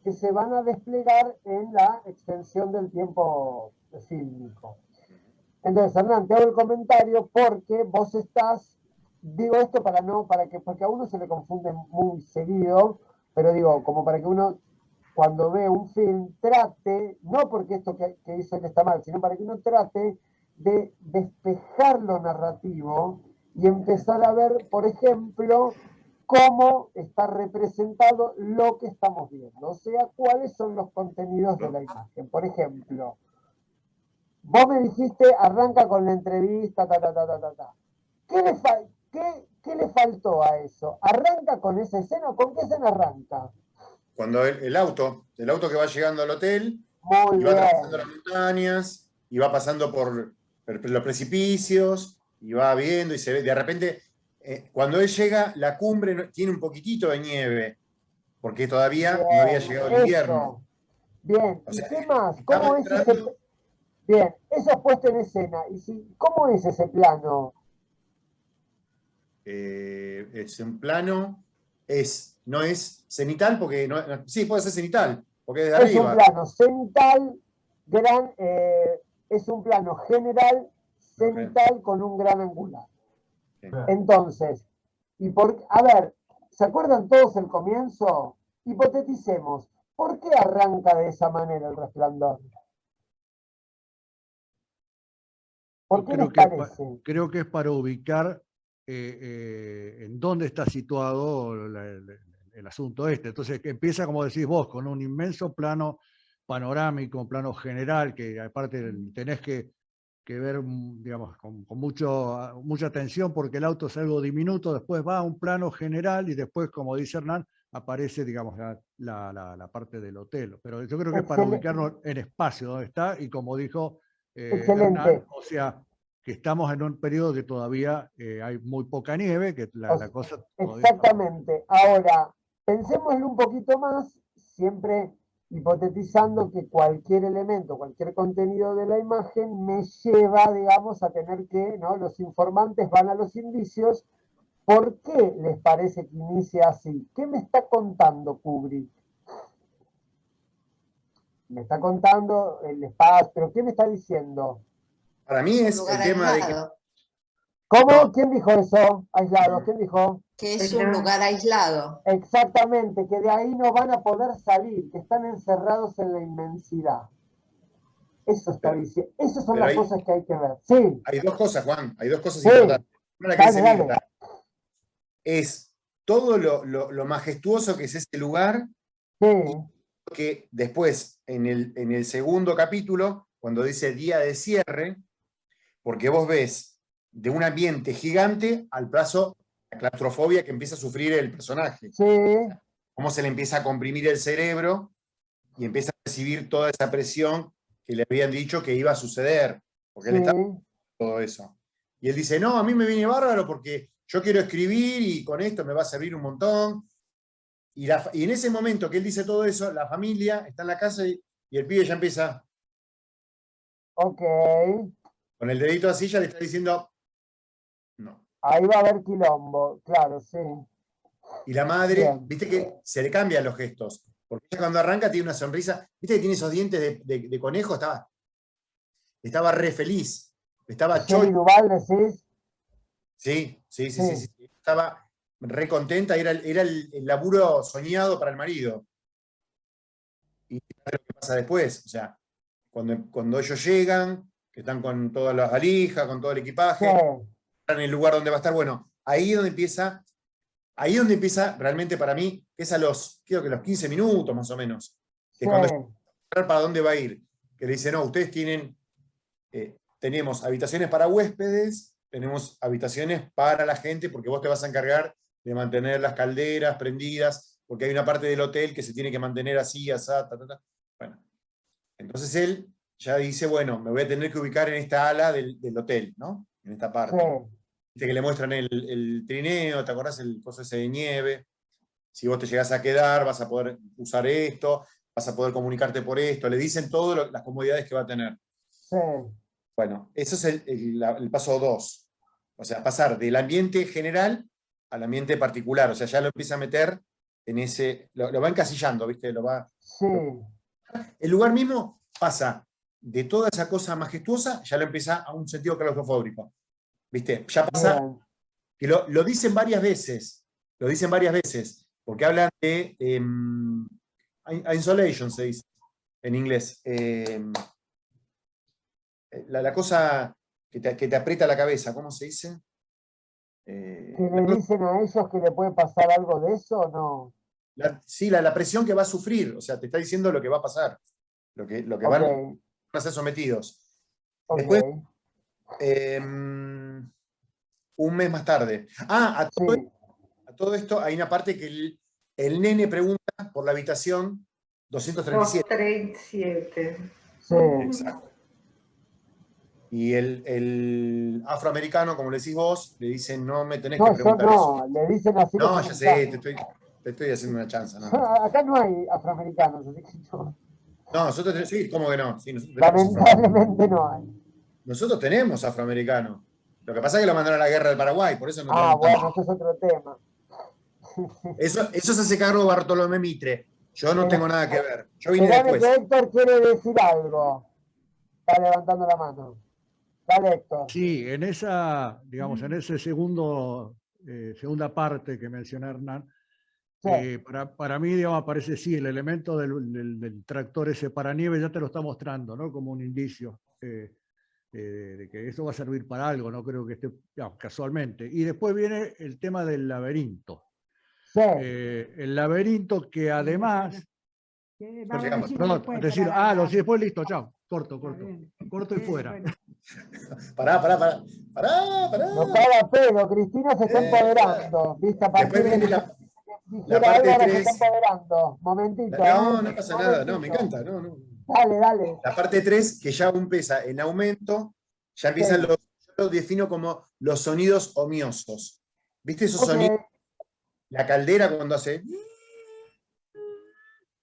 [SPEAKER 1] que se van a desplegar en la extensión del tiempo fílmico. Entonces, Hernán, te hago el comentario porque vos estás, digo esto porque a uno se le confunde muy seguido, pero digo, como para que uno, cuando ve un film, trate, no porque esto que hizo él está mal, sino para que uno trate de despejar lo narrativo y empezar a ver, por ejemplo, cómo está representado lo que estamos viendo, o sea, cuáles son los contenidos de la imagen. Por ejemplo, vos me dijiste, arranca con la entrevista, ¿Qué le faltó a eso? ¿Arranca con esa escena o con qué escena arranca?
[SPEAKER 3] Cuando el auto que va llegando al hotel,
[SPEAKER 1] Muy
[SPEAKER 3] y va
[SPEAKER 1] bien.
[SPEAKER 3] atravesando las montañas, y va pasando por los precipicios, y va viendo, y se ve, de repente, cuando él llega, la cumbre tiene un poquitito de nieve, porque todavía no había llegado el invierno.
[SPEAKER 1] Bien,
[SPEAKER 3] O
[SPEAKER 1] ¿y
[SPEAKER 3] sea,
[SPEAKER 1] qué más?
[SPEAKER 3] estaba
[SPEAKER 1] ¿Cómo es ese?
[SPEAKER 3] entrando,
[SPEAKER 1] Bien, eso es puesto en escena. ¿Cómo es ese plano?
[SPEAKER 3] es un plano, no es cenital, porque sí, puede ser cenital, porque es de
[SPEAKER 1] Es un
[SPEAKER 3] arriba.
[SPEAKER 1] plano cenital, es un plano general, cenital con un gran angular.
[SPEAKER 3] Sí.
[SPEAKER 1] Entonces, a ver, ¿se acuerdan todos el comienzo? Hipoteticemos, ¿por qué arranca de esa manera El Resplandor? ¿Por qué les parece?
[SPEAKER 5] Creo que es para ubicar en dónde está situado el asunto este. Entonces empieza, como decís vos, con un inmenso plano panorámico, un plano general, que aparte tenés que ver, digamos, con mucha atención porque el auto es algo diminuto, después va a un plano general y después, como dice Hernán, aparece, digamos, la parte del hotel. Pero yo creo que es para ubicarlo en espacio donde está y como dijo Hernán, o sea, que estamos en un periodo que todavía hay muy poca nieve, que la cosa todavía
[SPEAKER 1] exactamente. Ahora, pensémoslo un poquito más, siempre hipotetizando que cualquier elemento, cualquier contenido de la imagen me lleva, digamos, a tener que, ¿no? Los informantes van a los indicios. ¿Por qué les parece que inicia así? ¿Qué me está contando Kubrick? Me está contando el espacio, pero ¿qué me está diciendo?
[SPEAKER 3] Para mí es el tema aislado.
[SPEAKER 6] De que...
[SPEAKER 1] ¿Cómo?
[SPEAKER 3] No.
[SPEAKER 1] ¿Quién dijo eso? Aislado. ¿Quién dijo?
[SPEAKER 6] Que es un lugar aislado.
[SPEAKER 1] Exactamente, que de ahí no van a poder salir, que están encerrados en la inmensidad. Eso está diciendo. Esas son las cosas que hay que ver. Sí.
[SPEAKER 3] Hay dos cosas, Juan, hay dos cosas
[SPEAKER 1] sí.
[SPEAKER 3] importantes. Una que
[SPEAKER 1] Dale.
[SPEAKER 3] es todo lo majestuoso que es ese lugar,
[SPEAKER 1] sí.
[SPEAKER 3] Y que después, en el segundo capítulo, cuando dice día de cierre, porque vos ves de un ambiente gigante al plazo, la claustrofobia que empieza a sufrir el personaje.
[SPEAKER 1] Sí.
[SPEAKER 3] Cómo se le empieza a comprimir el cerebro y empieza a recibir toda esa presión que le habían dicho que iba a suceder, porque él estaba todo eso. Y él dice, no, a mí me viene bárbaro porque yo quiero escribir y con esto me va a servir un montón. Y en ese momento que él dice todo eso, la familia está en la casa y el pibe ya empieza.
[SPEAKER 1] Ok.
[SPEAKER 3] Con el dedito así ya le está diciendo, no.
[SPEAKER 1] Ahí va a haber quilombo, claro, sí.
[SPEAKER 3] Y la madre, viste que se le cambian los gestos. Porque ella cuando arranca tiene una sonrisa, viste que tiene esos dientes de conejo, estaba re feliz. Estaba
[SPEAKER 1] Shelley Duvall, ¿decís?
[SPEAKER 3] Sí. Estaba re contenta, era el laburo soñado para el marido. y fíjate lo que pasa después. O sea, cuando ellos llegan, que están con todas las valijas, con todo el equipaje,
[SPEAKER 1] Sí,
[SPEAKER 3] están en el lugar donde va a estar, bueno, ahí es donde empieza realmente para mí, que es creo que los 15 minutos más o menos, que
[SPEAKER 1] sí,
[SPEAKER 3] es cuando para dónde va a ir, que le dice, no, ustedes tenemos habitaciones para huéspedes, tenemos habitaciones para la gente, porque vos te vas a encargar de mantener las calderas prendidas, porque hay una parte del hotel que se tiene que mantener así, asá, ta, ta, ta. Bueno, entonces él ya dice, bueno, me voy a tener que ubicar en esta ala del hotel, ¿no? En esta parte.
[SPEAKER 1] sí,
[SPEAKER 3] Viste que le muestran el trineo, ¿te acordás el coso ese de nieve? Si vos te llegás a quedar, vas a poder usar esto, vas a poder comunicarte por esto, le dicen todas las comodidades que va a tener.
[SPEAKER 1] sí,
[SPEAKER 3] Bueno, eso es el paso 2. O sea, pasar del ambiente general al ambiente particular. O sea, ya lo empieza a meter en ese, lo va encasillando, ¿viste?
[SPEAKER 1] sí,
[SPEAKER 3] El lugar mismo pasa de toda esa cosa majestuosa, ya lo empieza a un sentido claustrofóbico. ¿Viste? Ya pasa,
[SPEAKER 1] bien,
[SPEAKER 3] que lo dicen varias veces, porque hablan de insolation, se dice en inglés. La cosa que te aprieta la cabeza, ¿cómo se dice?
[SPEAKER 1] ¿que le dicen a ellos que le puede pasar algo de eso o no?
[SPEAKER 3] Sí, la presión que va a sufrir, o sea, te está diciendo lo que va a pasar, lo que
[SPEAKER 1] Ok,
[SPEAKER 3] van a ser sometidos.
[SPEAKER 1] ok,
[SPEAKER 3] Después, un mes más tarde. A
[SPEAKER 1] sí,
[SPEAKER 3] todo esto hay una parte que el nene pregunta por la habitación 237.
[SPEAKER 2] 237.
[SPEAKER 1] sí.
[SPEAKER 3] Exacto. Y el afroamericano, como le decís vos, le dice, no me tenés que
[SPEAKER 1] No, yo
[SPEAKER 3] preguntar eso.
[SPEAKER 1] no, le dicen así los
[SPEAKER 3] No, ya sé,
[SPEAKER 1] americanos.
[SPEAKER 3] te estoy haciendo una chanza. No, no.
[SPEAKER 1] Acá no hay afroamericanos, así que no.
[SPEAKER 3] No, nosotros tenemos, sí, ¿cómo que no? Sí, nosotros
[SPEAKER 1] Lamentablemente no hay.
[SPEAKER 3] nosotros tenemos afroamericanos. Lo que pasa es que lo mandaron a la guerra del Paraguay, por eso no
[SPEAKER 1] Ah,
[SPEAKER 3] tenemos tanto.
[SPEAKER 1] bueno, ese es otro tema.
[SPEAKER 3] Eso se hace cargo Bartolomé Mitre. Yo no tengo nada que ver. Yo vine
[SPEAKER 1] Espérame que
[SPEAKER 3] después.
[SPEAKER 1] Héctor quiere decir algo. Está levantando la mano. Dale, Héctor.
[SPEAKER 5] Sí, en esa, digamos, en ese segunda parte que menciona Hernán,
[SPEAKER 1] Sí,
[SPEAKER 5] para mí, digamos, aparece sí, el elemento del tractor ese para nieve ya te lo está mostrando, ¿no? Como un indicio de que eso va a servir para algo, no creo que esté, digamos, casualmente. Y después viene el tema del laberinto.
[SPEAKER 1] sí.
[SPEAKER 5] El laberinto que además...
[SPEAKER 3] Llegamos.
[SPEAKER 5] Perdón, decir, después listo, chao, corto y fuera.
[SPEAKER 3] Pará.
[SPEAKER 1] No caga pelo, Cristina se está empoderando. ¿Viste? A
[SPEAKER 3] Después
[SPEAKER 1] partir de
[SPEAKER 3] viene
[SPEAKER 1] que
[SPEAKER 3] la
[SPEAKER 1] dijera
[SPEAKER 3] parte
[SPEAKER 1] Álvaro se está
[SPEAKER 3] 3.
[SPEAKER 1] empoderando. Momentito,
[SPEAKER 3] No pasa nada, no, me
[SPEAKER 1] momentito.
[SPEAKER 3] encanta. No.
[SPEAKER 1] Dale.
[SPEAKER 3] La parte 3, que ya empieza en aumento, ya empiezan
[SPEAKER 1] Sí.
[SPEAKER 3] yo los defino como los sonidos homiosos. ¿Viste esos
[SPEAKER 1] Ok,
[SPEAKER 3] sonidos? La caldera cuando hace...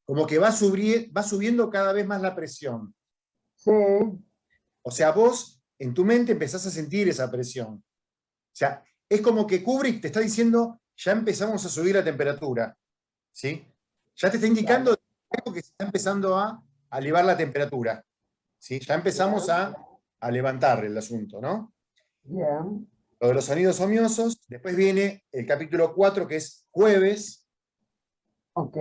[SPEAKER 3] Como que va subiendo cada vez más la presión.
[SPEAKER 1] sí,
[SPEAKER 3] O sea, vos en tu mente empezás a sentir esa presión. O sea, es como que Kubrick te está diciendo, ya empezamos a subir la temperatura. ¿Sí? Ya te está indicando que se está empezando a elevar la temperatura. ¿Sí? Ya empezamos a levantar el asunto, ¿no?
[SPEAKER 1] bien,
[SPEAKER 3] Lo de los sonidos homiosos. Después viene el capítulo 4, que es jueves.
[SPEAKER 1] ok.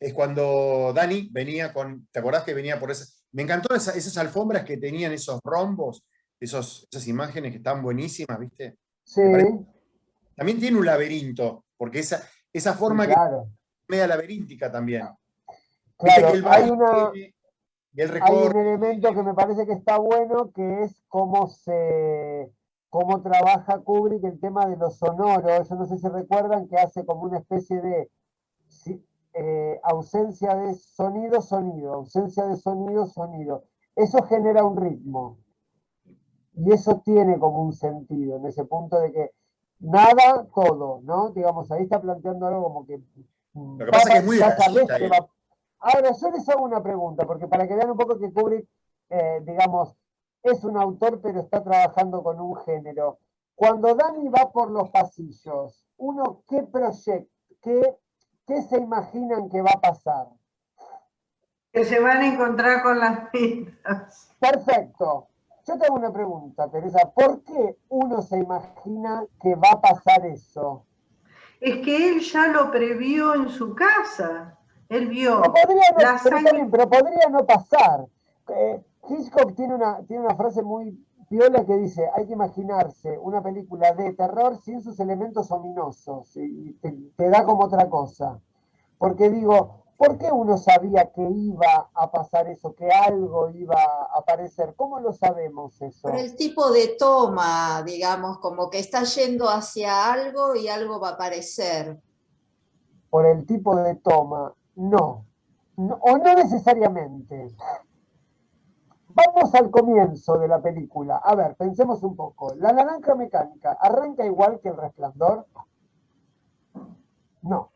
[SPEAKER 3] Es cuando Dani venía con, ¿te acordás que venía por esas? Me encantó esas alfombras que tenían esos rombos, esas imágenes que están buenísimas, ¿viste?
[SPEAKER 1] Sí,
[SPEAKER 3] También tiene un laberinto, porque esa forma que
[SPEAKER 1] claro.
[SPEAKER 3] es media laberíntica también. Viste que
[SPEAKER 1] Claro,
[SPEAKER 3] él va y el
[SPEAKER 1] hay
[SPEAKER 3] recorte.
[SPEAKER 1] un elemento que me parece que está bueno, que es cómo trabaja Kubrick el tema de lo sonoro. Yo no sé si recuerdan que hace como una especie de ausencia de sonido, ausencia de sonido, sonido. Eso genera un ritmo. Y eso tiene como un sentido, en ese punto de que nada, todo, ¿no? Digamos, ahí está planteando algo como que
[SPEAKER 3] Lo que pasa es que es muy
[SPEAKER 1] ya sabés
[SPEAKER 3] detallista
[SPEAKER 1] que
[SPEAKER 3] él.
[SPEAKER 1] va. Ahora, yo les hago una pregunta, porque para que vean un poco que Kubrick, digamos, es un autor, pero está trabajando con un género. Cuando Dani va por los pasillos, uno, ¿qué proyecta? ¿Qué se imaginan que va a pasar?
[SPEAKER 2] Que se van a encontrar con las pistas.
[SPEAKER 1] Perfecto. Yo te hago una pregunta, Teresa. ¿Por qué uno se imagina que va a pasar eso?
[SPEAKER 2] Es que él ya lo previó en su casa. Él vio
[SPEAKER 1] Pero podría no,
[SPEAKER 2] la
[SPEAKER 1] pero está bien,
[SPEAKER 2] sangre.
[SPEAKER 1] pero podría no pasar. Hitchcock tiene una frase muy piola que dice, hay que imaginarse una película de terror sin sus elementos ominosos, y te da como otra cosa. Porque digo, ¿por qué uno sabía que iba a pasar eso, que algo iba a aparecer? ¿Cómo lo sabemos
[SPEAKER 6] Por
[SPEAKER 1] eso?
[SPEAKER 6] el tipo de toma, digamos, como que está yendo hacia algo y algo va a aparecer.
[SPEAKER 1] Por el tipo de toma. No. O no necesariamente. Vamos al comienzo de la película. A ver, pensemos un poco. La naranja mecánica, ¿arranca igual que El Resplandor? No.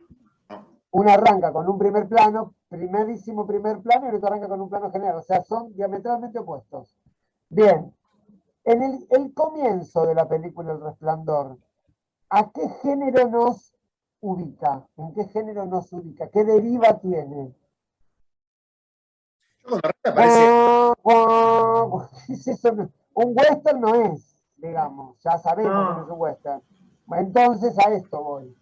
[SPEAKER 1] Una arranca con un primer plano, primerísimo primer plano, y el otro arranca con un plano general. O sea, son diametralmente opuestos. Bien, en el comienzo de la película El Resplandor, ¿a qué género nos ubica? ¿En qué género nos ubica? ¿Qué deriva tiene?
[SPEAKER 3] Yo cuando arranca aparece.
[SPEAKER 1] Eso un western no es, digamos, ya sabemos que no es un western. Entonces a esto voy.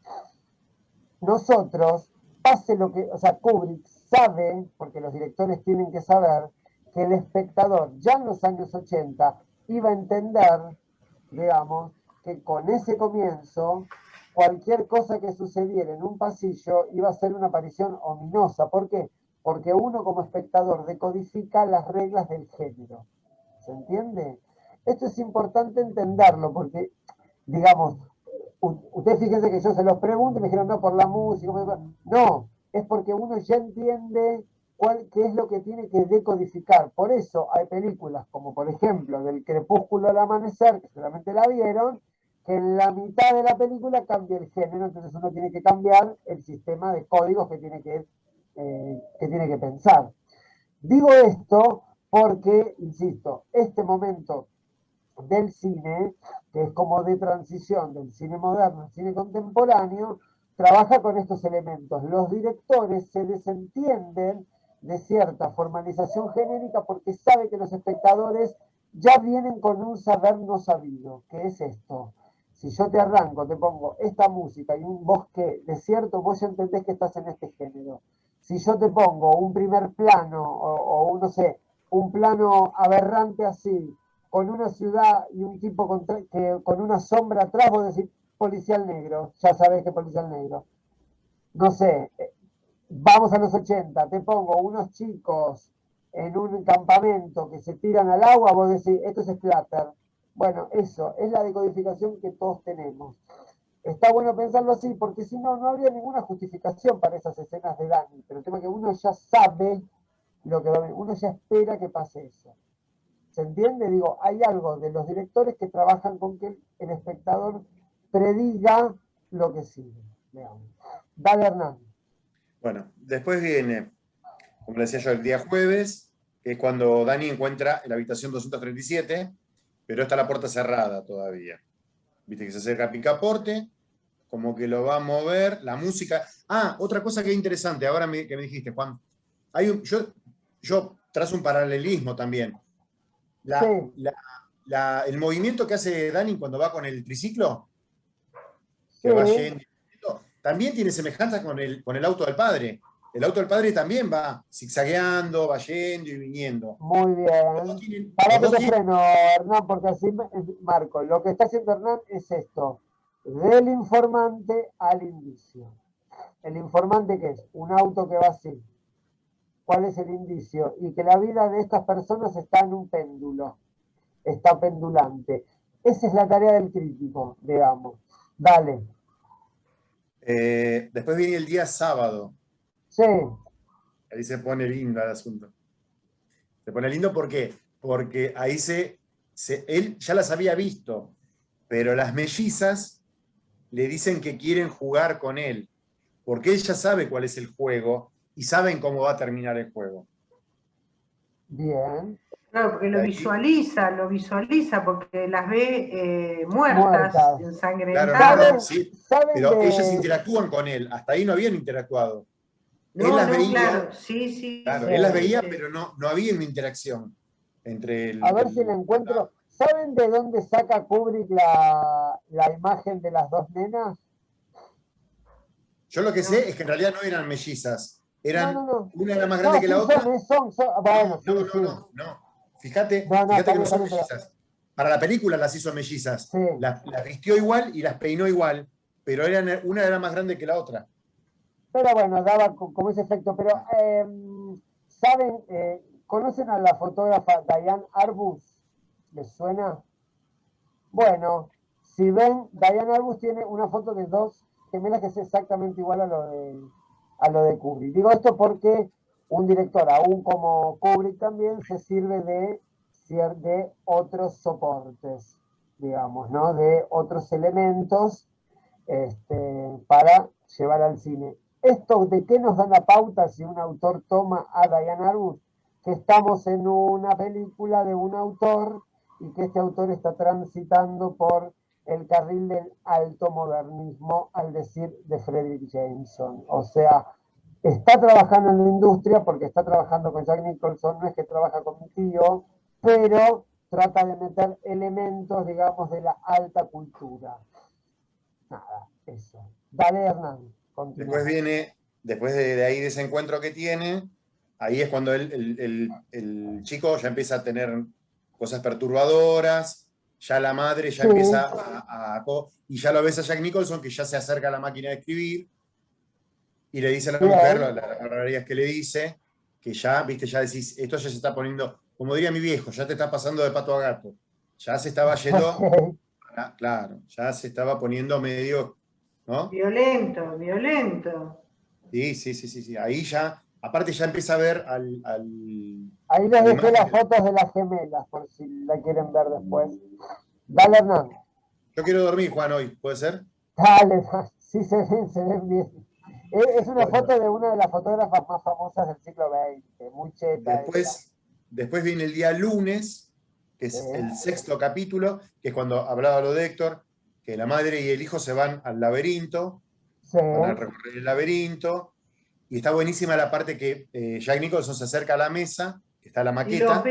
[SPEAKER 1] Nosotros, pase lo que, o sea, Kubrick sabe, porque los directores tienen que saber, que el espectador ya en los años 80 iba a entender, digamos, que con ese comienzo, cualquier cosa que sucediera en un pasillo iba a ser una aparición ominosa. ¿Por qué? Porque uno como espectador decodifica las reglas del género. ¿Se entiende? Esto es importante entenderlo porque, digamos, ustedes fíjense que yo se los pregunto y me dijeron, no, por la música. No, es porque uno ya entiende qué es lo que tiene que decodificar. Por eso hay películas como, por ejemplo, Del Crepúsculo al Amanecer, que seguramente la vieron, que en la mitad de la película cambia el género, entonces uno tiene que cambiar el sistema de códigos que tiene que pensar. Digo esto porque, insisto, este momento del cine, que es como de transición del cine moderno al cine contemporáneo, trabaja con estos elementos. Los directores se desentienden de cierta formalización genérica porque sabe que los espectadores ya vienen con un saber no sabido, que es esto. Si yo te arranco, te pongo esta música y un bosque desierto, vos ya entendés que estás en este género. Si yo te pongo un primer plano o no sé, un plano aberrante así, con una ciudad y un tipo con una sombra atrás, vos decís policial negro, ya sabés que policial negro. No sé, vamos a los 80, te pongo unos chicos en un campamento que se tiran al agua, vos decís, esto es splatter. Bueno, eso es la decodificación que todos tenemos. Está bueno pensarlo así, porque si no, no habría ninguna justificación para esas escenas de Dani. Pero el tema es que uno ya sabe lo que va a venir, uno ya espera que pase eso. ¿Se entiende? Digo, hay algo de los directores que trabajan con que el espectador prediga lo que sigue. Veamos. Dale, Hernán.
[SPEAKER 3] Bueno, después viene, como le decía yo, el día jueves, que es cuando Dani encuentra la habitación 237, pero está la puerta cerrada todavía. Viste que se acerca a Picaporte, como que lo va a mover, la música. Ah, otra cosa que es interesante, ahora que me dijiste, Juan. Yo trazo un paralelismo también.
[SPEAKER 1] Sí,
[SPEAKER 3] El movimiento que hace Dani cuando va con el triciclo, que va
[SPEAKER 1] sí,
[SPEAKER 3] yendo, también tiene semejanza con el auto del padre. El auto del padre también va zigzagueando, va yendo y viniendo.
[SPEAKER 1] muy
[SPEAKER 3] Los dos
[SPEAKER 1] bien.
[SPEAKER 3] tienen,
[SPEAKER 1] Para
[SPEAKER 3] los
[SPEAKER 1] que
[SPEAKER 3] dos
[SPEAKER 1] te
[SPEAKER 3] tienen-
[SPEAKER 1] freno, Hernán, porque así marco. Lo que está haciendo Hernán es esto: del informante al indicio. ¿El informante qué es? Un auto que va así. ¿Cuál es el indicio? Y que la vida de estas personas está en un péndulo, está pendulante. Esa es la tarea del crítico, digamos. Dale.
[SPEAKER 3] después viene el día sábado.
[SPEAKER 1] Sí,
[SPEAKER 3] Ahí se pone lindo el asunto. Se pone lindo ¿por qué? Porque ahí él ya las había visto, pero las mellizas le dicen que quieren jugar con él, porque él ya sabe cuál es el juego y saben cómo va a terminar el juego.
[SPEAKER 1] bien.
[SPEAKER 2] Claro, porque lo visualiza, porque las ve muertas,
[SPEAKER 1] Muertas.
[SPEAKER 3] Claro,
[SPEAKER 2] ensangrentadas.
[SPEAKER 3] sí,
[SPEAKER 1] ¿Saben
[SPEAKER 3] pero ellas
[SPEAKER 1] de...?
[SPEAKER 3] interactúan con él, hasta ahí no habían interactuado. Él
[SPEAKER 2] No,
[SPEAKER 3] las
[SPEAKER 2] no,
[SPEAKER 3] veía,
[SPEAKER 2] claro, sí,
[SPEAKER 3] claro, él las
[SPEAKER 1] Sí.
[SPEAKER 3] veía, pero no había una interacción entre
[SPEAKER 1] A ver si la encuentro. ¿Saben de dónde saca Kubrick la imagen de las dos nenas?
[SPEAKER 3] Yo lo que
[SPEAKER 2] No.
[SPEAKER 3] sé es que en realidad no eran mellizas, eran,
[SPEAKER 1] No.
[SPEAKER 3] una era más grande que la
[SPEAKER 1] sí
[SPEAKER 3] otra.
[SPEAKER 1] Bueno,
[SPEAKER 3] No. Fíjate,
[SPEAKER 1] No,
[SPEAKER 3] fíjate que no
[SPEAKER 1] está
[SPEAKER 3] son
[SPEAKER 1] bien, pero-
[SPEAKER 3] mellizas. Para la película las hizo mellizas.
[SPEAKER 1] Sí.
[SPEAKER 3] Las vistió igual y las peinó igual, pero una era más grande que la otra.
[SPEAKER 1] Pero bueno, daba como ese efecto. Pero, ¿saben? ¿Conocen a la fotógrafa Diane Arbus? ¿Les suena? Bueno, si ven, Diane Arbus tiene una foto de dos gemelas que es exactamente igual a lo de Kubrick. Digo esto porque un director, aún como Kubrick también, se sirve de otros soportes, digamos, ¿no? De otros elementos para llevar al cine. ¿Esto de qué nos da la pauta si un autor toma a Diane Arbus? Que estamos en una película de un autor y que este autor está transitando por el carril del alto modernismo, al decir de Fredric Jameson. O sea, está trabajando en la industria porque está trabajando con Jack Nicholson, no es que trabaja con mi tío, pero trata de meter elementos, digamos, de la alta cultura. Nada, eso. Dale, Hernán, continúa.
[SPEAKER 3] Después de ahí de ese encuentro que tiene, ahí es cuando el chico ya empieza a tener cosas perturbadoras, ya la madre ya
[SPEAKER 1] Sí.
[SPEAKER 3] empieza y ya lo ves a Jack Nicholson que ya se acerca a la máquina de escribir y le dice a la
[SPEAKER 1] Bien.
[SPEAKER 3] mujer, las barbaridades que le dice, que ya, viste, ya decís, esto ya se está poniendo, como diría mi viejo, ya te está pasando de pato a gato. Ya se estaba yendo,
[SPEAKER 1] Ok.
[SPEAKER 3] claro, ya se estaba poniendo medio, ¿no?
[SPEAKER 2] Violento.
[SPEAKER 3] Sí. Ahí ya, aparte ya empieza a ver
[SPEAKER 1] Ahí les
[SPEAKER 3] a la
[SPEAKER 1] dejé las
[SPEAKER 3] imagen.
[SPEAKER 1] fotos de las gemelas, por si la quieren ver después. Dale, Hernán.
[SPEAKER 3] Yo quiero dormir, Juan, hoy, ¿puede ser?
[SPEAKER 1] Dale, sí se ven bien. Es una
[SPEAKER 3] Bueno,
[SPEAKER 1] foto de una de las fotógrafas más famosas del siglo XX, muy cheta esa.
[SPEAKER 3] después viene el día lunes, que es el 6º capítulo, que es cuando hablaba lo de Héctor, que la madre y el hijo se van al laberinto,
[SPEAKER 1] Sí.
[SPEAKER 3] van a recorrer el laberinto, y está buenísima la parte que Jack Nicholson se acerca a la mesa, que está la maqueta,
[SPEAKER 2] Y los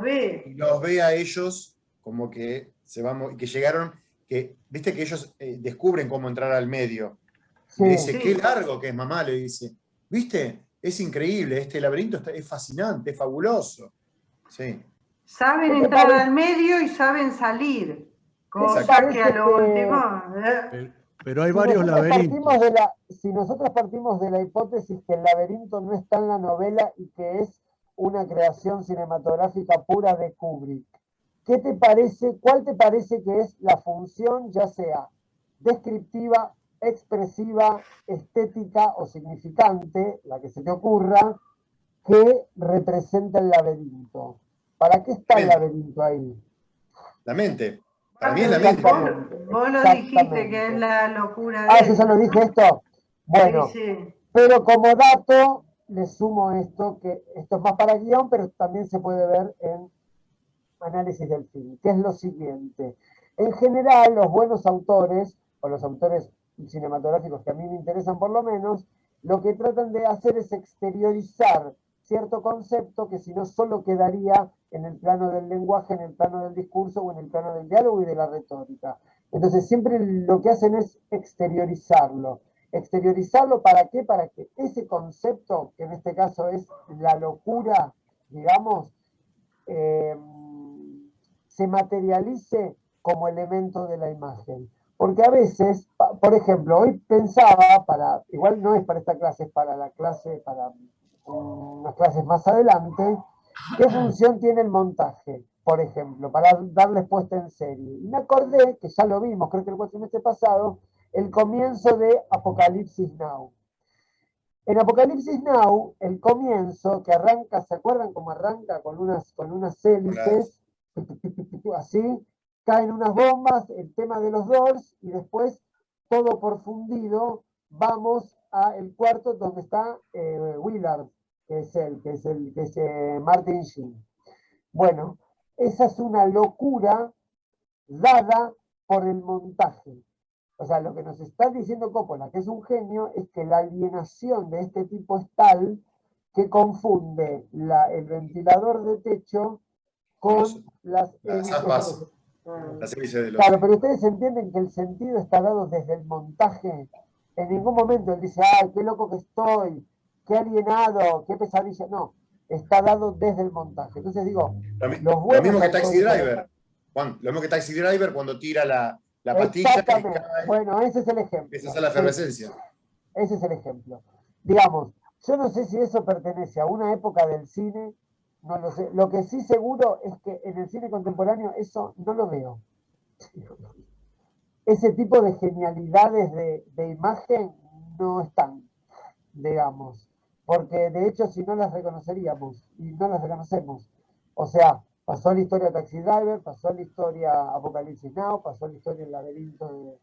[SPEAKER 2] ve.
[SPEAKER 3] y los ve a ellos como que se van, que llegaron, que viste que ellos descubren cómo entrar al medio.
[SPEAKER 1] Sí.
[SPEAKER 3] Le dice,
[SPEAKER 2] Sí.
[SPEAKER 3] qué largo que es, mamá, le dice. ¿Viste? Es increíble, este laberinto es fascinante, es fabuloso. Sí.
[SPEAKER 2] Saben
[SPEAKER 1] ¿Qué te
[SPEAKER 2] entrar
[SPEAKER 1] parece?
[SPEAKER 2] al medio y saben salir. Cosa
[SPEAKER 1] parece
[SPEAKER 2] que a lo
[SPEAKER 1] que-
[SPEAKER 2] último.
[SPEAKER 5] Pero hay
[SPEAKER 1] Si
[SPEAKER 5] varios
[SPEAKER 1] nosotros
[SPEAKER 5] laberintos.
[SPEAKER 1] si nosotros partimos de la hipótesis que el laberinto no está en la novela y que es una creación cinematográfica pura de Kubrick, ¿qué te parece? ¿Cuál te parece que es la función, ya sea descriptiva, expresiva, estética o significante, la que se te ocurra, que representa el laberinto? ¿Para qué está el laberinto ahí?
[SPEAKER 3] La mente. Para
[SPEAKER 2] Ah,
[SPEAKER 3] mí es la
[SPEAKER 2] pero
[SPEAKER 3] mente.
[SPEAKER 2] vos lo dijiste que es la locura de
[SPEAKER 1] Yo ya lo dije esto. Bueno,
[SPEAKER 2] Sí.
[SPEAKER 1] pero como dato, le sumo esto, que esto es más para guión, pero también se puede ver en análisis del film, que es lo siguiente. En general, los buenos autores, o los autores cinematográficos que a mí me interesan por lo menos, lo que tratan de hacer es exteriorizar cierto concepto que si no solo quedaría en el plano del lenguaje, en el plano del discurso o en el plano del diálogo y de la retórica. Entonces siempre lo que hacen es exteriorizarlo. ¿Exteriorizarlo para qué? Para que ese concepto, que en este caso es la locura, digamos, se materialice como elemento de la imagen. Porque a veces, por ejemplo, hoy pensaba, igual no es para esta clase, es para la clase, para unas clases más adelante, ¿qué función tiene el montaje? Por ejemplo, para darles puesta en serie. Y me acordé, que ya lo vimos, creo que el cuatrimestre pasado, el comienzo de Apocalipsis Now. En Apocalipsis Now, el comienzo, que arranca, ¿se acuerdan cómo arranca? Con unas hélices, así, caen unas bombas, el tema de los Doors, y después, todo por fundido, vamos al cuarto donde está Willard, que es Martin Sheen. Bueno, esa es una locura dada por el montaje. O sea, lo que nos está diciendo Coppola, que es un genio, es que la alienación de este tipo es tal que confunde el ventilador de techo con las hélices.
[SPEAKER 3] Aspas. Las hélices de los.
[SPEAKER 1] Claro, pero ustedes entienden que el sentido está dado desde el montaje. En ningún momento él dice, ¡ay, qué loco que estoy! qué alienado, qué pesadilla. No, está dado desde el montaje. Entonces digo,
[SPEAKER 3] Lo mismo que Taxi Driver, Juan, lo mismo que Taxi Driver cuando tira la pastilla y
[SPEAKER 1] exactamente.
[SPEAKER 3] cae,
[SPEAKER 1] Bueno, ese es el ejemplo.
[SPEAKER 3] empieza a hacer la efervescencia.
[SPEAKER 1] Ese es el ejemplo. Digamos, yo no sé si eso pertenece a una época del cine, no lo sé. Lo que sí seguro es que en el cine contemporáneo eso no lo veo. Ese tipo de genialidades de imagen no están, digamos, porque de hecho si no las reconoceríamos y no las reconocemos. O sea, pasó la historia de Taxi Driver, pasó la historia Apocalipsis Now, pasó la historia El laberinto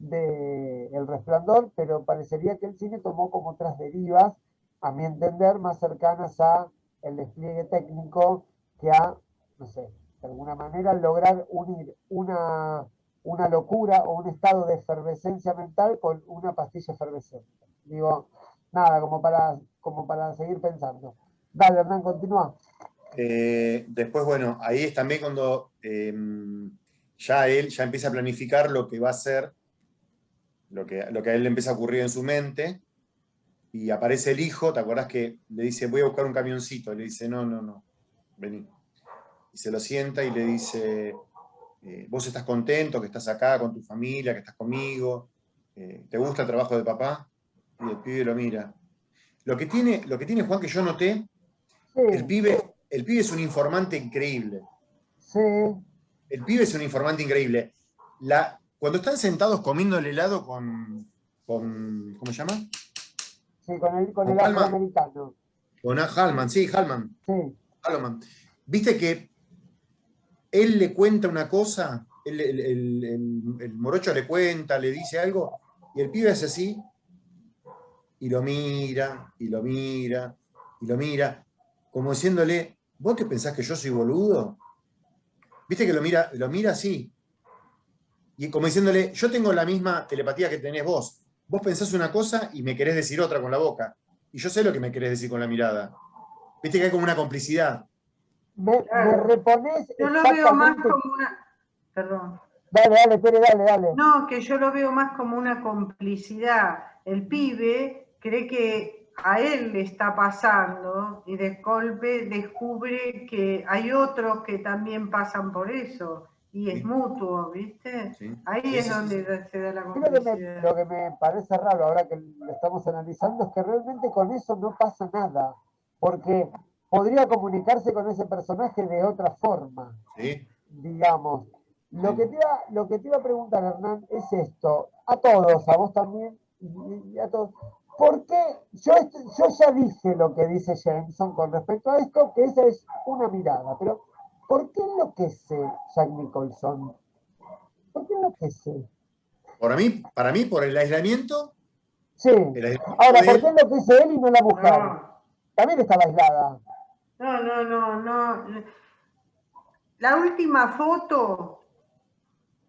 [SPEAKER 1] de El Resplandor, pero parecería que el cine tomó como otras derivas, a mi entender, más cercanas a el despliegue técnico que a, no sé, de alguna manera lograr unir una locura o un estado de efervescencia mental con una pastilla efervescente. Digo, nada, como para seguir pensando. Dale, Hernán, continúa.
[SPEAKER 3] Después, bueno, ahí es también cuando ya él ya empieza a planificar lo que va a hacer, lo que a él le empieza a ocurrir en su mente, y aparece el hijo, ¿te acordás que le dice, voy a buscar un camioncito? Y le dice, no, vení. Y se lo sienta y le dice, vos estás contento, que estás acá con tu familia, que estás conmigo, ¿te gusta el trabajo de papá? Y el pibe lo mira. Lo que tiene Juan, que yo noté,
[SPEAKER 1] Sí,
[SPEAKER 3] el pibe es un informante increíble.
[SPEAKER 1] sí,
[SPEAKER 3] El pibe es un informante increíble. Cuando están sentados comiendo el helado con ¿cómo se llama?
[SPEAKER 1] sí, con
[SPEAKER 3] Con
[SPEAKER 1] el
[SPEAKER 3] Hallman.
[SPEAKER 1] afroamericano.
[SPEAKER 3] Con Hallman, sí, Hallman.
[SPEAKER 1] Sí,
[SPEAKER 3] Hallman. Viste que él le cuenta una cosa, el morocho le cuenta, le dice algo, y el pibe hace así, y lo mira, y lo mira, y lo mira, como diciéndole, ¿vos qué pensás que yo soy boludo? Viste que lo mira así, y como diciéndole, yo tengo la misma telepatía que tenés vos. Vos pensás una cosa y me querés decir otra con la boca. Y yo sé lo que me querés decir con la mirada. Viste que hay como una complicidad.
[SPEAKER 1] me reponés
[SPEAKER 2] Yo lo veo más
[SPEAKER 1] exactamente.
[SPEAKER 2] como una... Perdón.
[SPEAKER 1] Dale, Pere, dale.
[SPEAKER 2] No, que yo lo veo más como una complicidad. El pibe cree que a él le está pasando y de golpe descubre que hay otros que también pasan por eso y es
[SPEAKER 3] Sí.
[SPEAKER 2] mutuo, ¿viste?
[SPEAKER 3] Sí.
[SPEAKER 2] Ahí
[SPEAKER 3] Sí,
[SPEAKER 2] es
[SPEAKER 3] sí,
[SPEAKER 2] donde
[SPEAKER 3] sí.
[SPEAKER 2] se da la
[SPEAKER 1] Lo
[SPEAKER 2] complicidad.
[SPEAKER 1] que me parece raro ahora que lo estamos analizando es que realmente con eso no pasa nada, porque podría comunicarse con ese personaje de otra forma,
[SPEAKER 3] Sí.
[SPEAKER 1] digamos. Lo
[SPEAKER 3] Sí.
[SPEAKER 1] que te iba a preguntar, Hernán, es esto, a todos, a vos también, y a todos. ¿Por qué? Yo ya dije lo que dice Jameson con respecto a esto, que esa es una mirada, pero ¿por qué enloquece Jack Nicholson? ¿Por qué enloquece?
[SPEAKER 3] Para mí, por
[SPEAKER 1] Sí.
[SPEAKER 3] el aislamiento
[SPEAKER 1] Ahora,
[SPEAKER 3] de
[SPEAKER 1] ¿por qué
[SPEAKER 3] él.
[SPEAKER 1] enloquece él y no la mujer?
[SPEAKER 2] No,
[SPEAKER 1] También estaba aislada.
[SPEAKER 2] no. La última foto,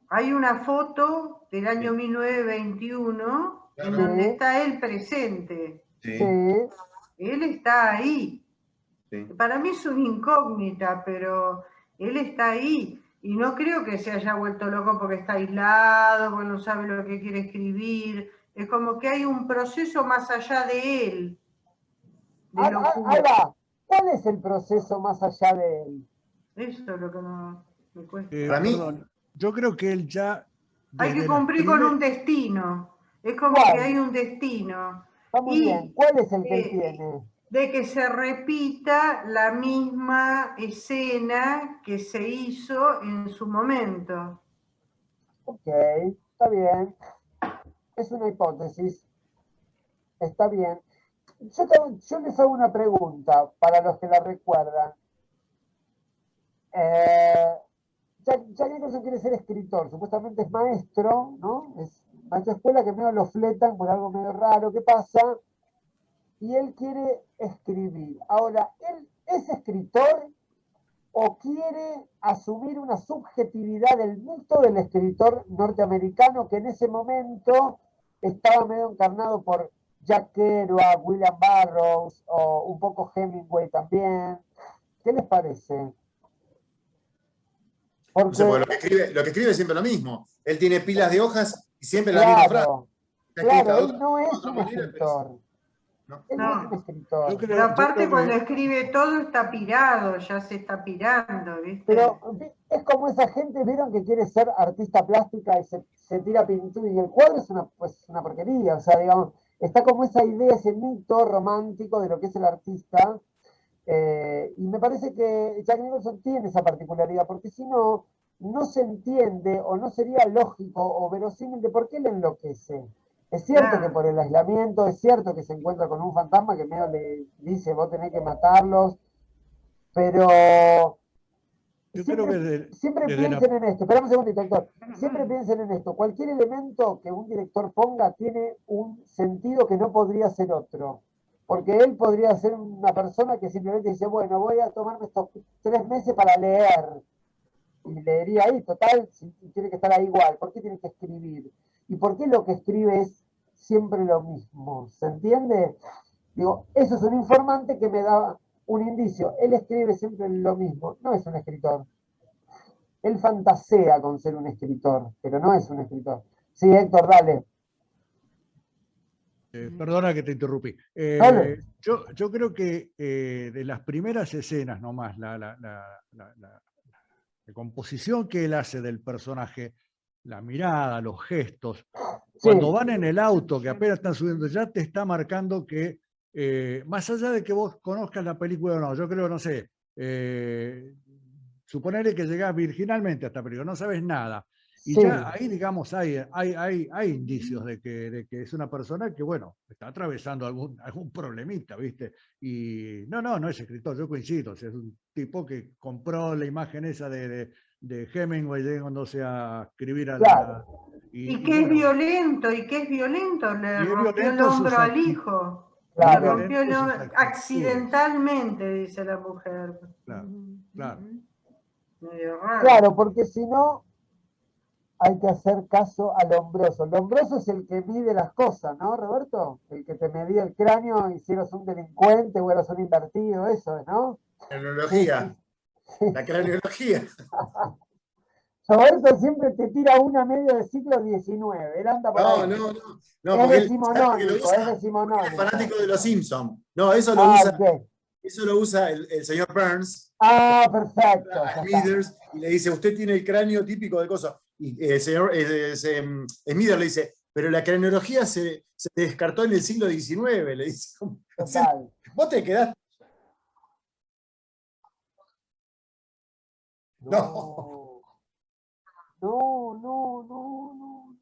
[SPEAKER 2] hay una foto del año
[SPEAKER 3] Sí.
[SPEAKER 2] 1921 en
[SPEAKER 3] Claro.
[SPEAKER 2] donde
[SPEAKER 1] Sí,
[SPEAKER 2] está él presente.
[SPEAKER 1] sí.
[SPEAKER 3] Sí.
[SPEAKER 2] Él está ahí.
[SPEAKER 3] Sí.
[SPEAKER 2] Para mí es una incógnita, pero él está ahí. Y no creo que se haya vuelto loco porque está aislado, porque no sabe lo que quiere escribir. Es como que hay un proceso más allá de él, de
[SPEAKER 1] Ahí
[SPEAKER 2] locura.
[SPEAKER 1] va. ¿Cuál es el proceso más allá de él?
[SPEAKER 2] Eso es lo que no me cuesta.
[SPEAKER 3] Para mí,
[SPEAKER 5] Perdón, yo creo que él ya
[SPEAKER 2] Hay que
[SPEAKER 5] desde las
[SPEAKER 2] cumplir con un
[SPEAKER 5] primeras...
[SPEAKER 2] destino. Es como que hay
[SPEAKER 1] ¿Cuál?
[SPEAKER 2] un destino.
[SPEAKER 1] Está muy bien.
[SPEAKER 2] Y
[SPEAKER 1] ¿Cuál es el que él
[SPEAKER 2] eh,
[SPEAKER 1] tiene?
[SPEAKER 2] de que se repita la misma escena que se hizo en su momento.
[SPEAKER 1] Ok, está bien. Es una hipótesis. Está bien. Yo les hago una pregunta para los que la recuerdan. Jack Nicholson quiere ser escritor, supuestamente es maestro, ¿no? Es maestro de escuela que medio lo fletan por algo medio raro que pasa, y él quiere escribir. Ahora, ¿él es escritor o quiere asumir una subjetividad del mito del escritor norteamericano que en ese momento estaba medio encarnado por Jack Kerouac, William Burroughs o un poco Hemingway también? ¿Qué les parece?
[SPEAKER 3] no sé,
[SPEAKER 1] Porque,
[SPEAKER 3] porque lo que escribe es siempre lo mismo. Él tiene pilas de hojas y siempre la misma frase.
[SPEAKER 1] claro,
[SPEAKER 3] Está escrita
[SPEAKER 1] claro,
[SPEAKER 3] de
[SPEAKER 1] él no
[SPEAKER 3] de
[SPEAKER 1] es
[SPEAKER 3] otra
[SPEAKER 1] un
[SPEAKER 3] manera, pero es.
[SPEAKER 1] escritor.
[SPEAKER 3] No.
[SPEAKER 1] Él
[SPEAKER 2] No.
[SPEAKER 1] no es un escritor.
[SPEAKER 5] Yo creo-
[SPEAKER 2] Pero aparte
[SPEAKER 5] creo que-
[SPEAKER 2] cuando escribe todo está pirado, ya se está pirando, ¿viste?
[SPEAKER 1] Pero es como esa gente, vieron que quiere ser artista plástica y se tira pintura y el cuadro es una porquería. O sea, digamos, está como esa idea, ese mito romántico de lo que es el artista. Y me parece que Jack Nicholson tiene esa particularidad, porque si no, no se entiende o no sería lógico o verosímil de por qué le enloquece. Es cierto
[SPEAKER 2] Claro.
[SPEAKER 1] que por el aislamiento, es cierto que se encuentra con un fantasma que medio le dice, vos tenés que matarlos, pero
[SPEAKER 5] Yo creo que
[SPEAKER 1] siempre
[SPEAKER 5] desde la...
[SPEAKER 1] piensen en esto, esperamos un segundito, doctor. Siempre piensen en esto. Cualquier elemento que un director ponga tiene un sentido que no podría ser otro. Porque él podría ser una persona que simplemente dice, bueno, voy a tomarme estos 3 meses para leer. Y leería ahí, total, si tiene que estar ahí igual. ¿Por qué tiene que escribir? ¿Y por qué lo que escribe es siempre lo mismo? ¿Se entiende? Digo, eso es un informante que me da un indicio. Él escribe siempre lo mismo. No es un escritor. Él fantasea con ser un escritor, pero no es un escritor. Sí, Héctor, dale.
[SPEAKER 5] Perdona que te interrumpí.
[SPEAKER 1] Dale.
[SPEAKER 5] Yo creo que de las primeras escenas nomás, la composición que él hace del personaje, la mirada, los gestos, cuando
[SPEAKER 1] Sí,
[SPEAKER 5] van en el auto, que apenas están subiendo, ya te está marcando que, más allá de que vos conozcas la película o no, yo creo, no sé, suponerle que llegás virginalmente a esta película, no sabes nada. Y
[SPEAKER 1] sí,
[SPEAKER 5] ya ahí, digamos, hay indicios de que es una persona que, bueno, está atravesando algún problemita, ¿viste? Y no es escritor, yo coincido, o sea, es un tipo que compró la imagen esa de Hemingway llegándose a escribir a
[SPEAKER 1] claro.
[SPEAKER 2] Y que es
[SPEAKER 5] bueno,
[SPEAKER 2] violento, y que es violento, le
[SPEAKER 5] y es
[SPEAKER 2] rompió el
[SPEAKER 5] violento en sus
[SPEAKER 2] hombro al
[SPEAKER 5] actitudes.
[SPEAKER 2] hijo. Le
[SPEAKER 1] Claro.
[SPEAKER 2] rompió
[SPEAKER 5] Violento en sus actitudes.
[SPEAKER 2] accidentalmente, dice la mujer.
[SPEAKER 5] Claro, claro.
[SPEAKER 2] Medio raro.
[SPEAKER 1] Claro, porque si no, hay que hacer caso al hombroso. El hombroso es el que mide las cosas, ¿no, Roberto? El que te medía el cráneo y si eras un delincuente o eras un invertido, eso, ¿no?
[SPEAKER 3] Cronología, la cronología.
[SPEAKER 1] Roberto siempre te tira una medio del siglo XIX. Él anda por
[SPEAKER 3] No,
[SPEAKER 1] ahí.
[SPEAKER 3] no, no. No,
[SPEAKER 1] Es
[SPEAKER 3] porque él, ¿sabes por qué lo
[SPEAKER 1] decimonónico, es
[SPEAKER 3] usa? Porque él es
[SPEAKER 1] decimonónico.
[SPEAKER 3] fanático de los Simpsons. No, eso lo
[SPEAKER 1] Ah,
[SPEAKER 3] usa,
[SPEAKER 1] ok.
[SPEAKER 3] eso lo usa el señor Burns
[SPEAKER 1] Ah, perfecto.
[SPEAKER 3] a
[SPEAKER 1] Ya está.
[SPEAKER 3] Smithers y le dice, usted tiene el cráneo típico de cosas. Y el señor Smithers le dice, pero la cronología se descartó en el siglo XIX, le dice. O sea,
[SPEAKER 1] Total.
[SPEAKER 3] vos te quedás.
[SPEAKER 1] No. No.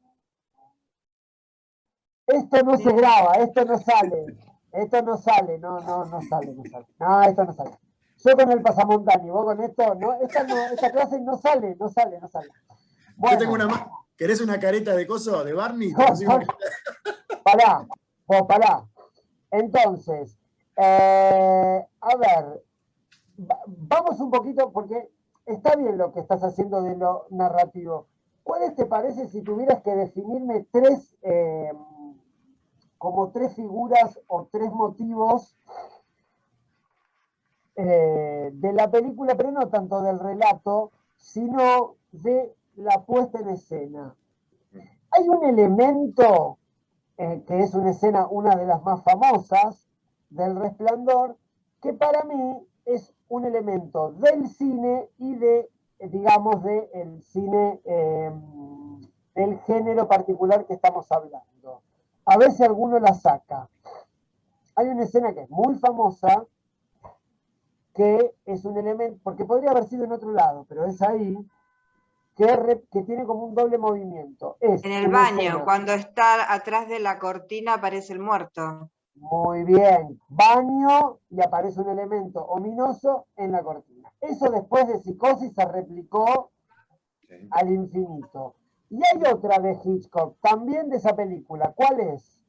[SPEAKER 1] Esto no se graba, esto no sale. Esto no sale, no sale. No, esto no sale. Yo con el pasamontaña, vos con esto, no, esta clase no sale.
[SPEAKER 3] Yo tengo
[SPEAKER 1] Bueno,
[SPEAKER 3] una más. ¿Querés una careta de coso de Barney? Te
[SPEAKER 1] no,
[SPEAKER 3] consigo una careta.
[SPEAKER 1] pará. Entonces, a ver, vamos un poquito, porque está bien lo que estás haciendo de lo narrativo. ¿Cuáles te parece si tuvieras que definirme como tres figuras o tres motivos de la película, pero no tanto del relato, sino de la puesta en escena? Hay un elemento que es una escena, una de las más famosas del Resplandor, que para mí es un elemento del cine y digamos, del cine del género particular que estamos hablando. A ver si alguno la saca. Hay una escena que es muy famosa, que es un elemento, porque podría haber sido en otro lado, pero es ahí, que tiene como un doble movimiento. Es
[SPEAKER 7] En el
[SPEAKER 1] una
[SPEAKER 7] baño,
[SPEAKER 1] escena,
[SPEAKER 7] cuando está atrás de la cortina aparece el muerto.
[SPEAKER 1] muy bien, baño y aparece un elemento ominoso en la cortina. Eso después de Psicosis se replicó al infinito. Y hay otra de Hitchcock, también de esa película. ¿Cuál es?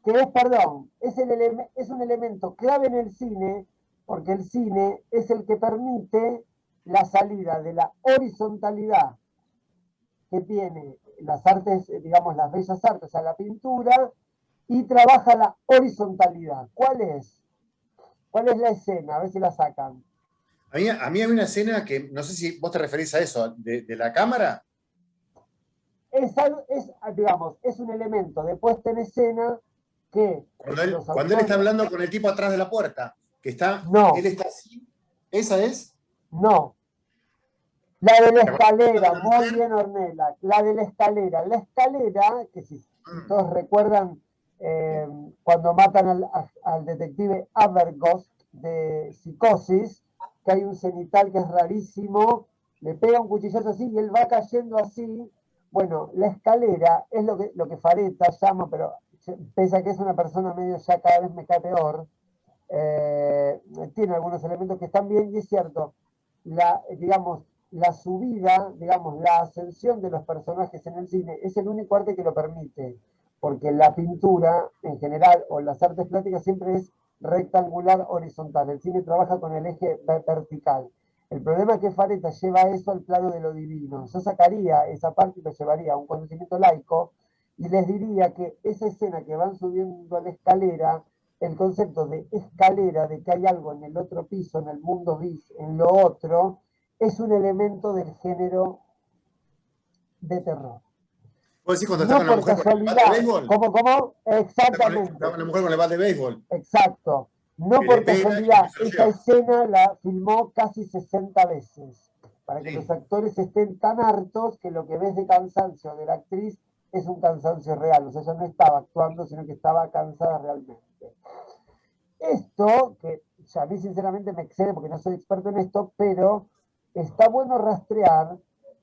[SPEAKER 1] Que es, perdón, es un elemento clave en el cine, porque el cine es el que permite la salida de la horizontalidad que tiene las artes, digamos, las bellas artes, o sea, la pintura, y trabaja la horizontalidad. ¿Cuál es? ¿Cuál es la escena? A ver si la sacan.
[SPEAKER 3] A mí hay una escena que, no sé si vos te referís a eso, de la cámara.
[SPEAKER 1] Digamos, es un elemento de puesta en escena que
[SPEAKER 3] Cuando él
[SPEAKER 1] los
[SPEAKER 3] está
[SPEAKER 1] autores...
[SPEAKER 3] hablando con el tipo atrás de la puerta, que está,
[SPEAKER 1] No.
[SPEAKER 3] él está así. ¿Esa es?
[SPEAKER 1] No, la de la
[SPEAKER 3] ¿Te acordás de
[SPEAKER 1] escalera,
[SPEAKER 3] la
[SPEAKER 1] muy
[SPEAKER 3] mujer?
[SPEAKER 1] bien Ornella, la de la escalera, que si todos recuerdan cuando matan al detective Abergost de Psicosis, que hay un cenital que es rarísimo, le pega un cuchillazo así y él va cayendo así. Bueno, la escalera es lo que Fareta llama, pero pese a que es una persona medio ya cada vez me cae peor, tiene algunos elementos que están bien, y es cierto, digamos, la subida, digamos, la ascensión de los personajes en el cine es el único arte que lo permite, porque la pintura en general o las artes plásticas siempre es rectangular horizontal, el cine trabaja con el eje vertical. El problema es que Fareta lleva eso al plano de lo divino. Yo sacaría esa parte y lo llevaría a un conocimiento laico y les diría que esa escena que van subiendo a la escalera, el concepto de escalera, de que hay algo en el otro piso, en el mundo bis, en lo otro, es un elemento del género de terror.
[SPEAKER 3] ¿Vos decís cuando está
[SPEAKER 1] No
[SPEAKER 3] con la
[SPEAKER 1] por
[SPEAKER 3] mujer con el bat de
[SPEAKER 1] casualidad.
[SPEAKER 3] béisbol?
[SPEAKER 1] ¿Cómo?
[SPEAKER 3] Está
[SPEAKER 1] Exactamente.
[SPEAKER 3] con la mujer con el bat de béisbol.
[SPEAKER 1] Exacto. No
[SPEAKER 3] Que le
[SPEAKER 1] por
[SPEAKER 3] pega y
[SPEAKER 1] casualidad.
[SPEAKER 3] se lo
[SPEAKER 1] Esa
[SPEAKER 3] lleva.
[SPEAKER 1] escena la filmó casi 60 veces. Para que
[SPEAKER 3] Sí.
[SPEAKER 1] los actores estén tan hartos que lo que ves de cansancio de la actriz es un cansancio real. O sea, ella no estaba actuando, sino que estaba cansada realmente. Esto, que a mí sinceramente me excede porque no soy experto en esto, pero está bueno rastrear,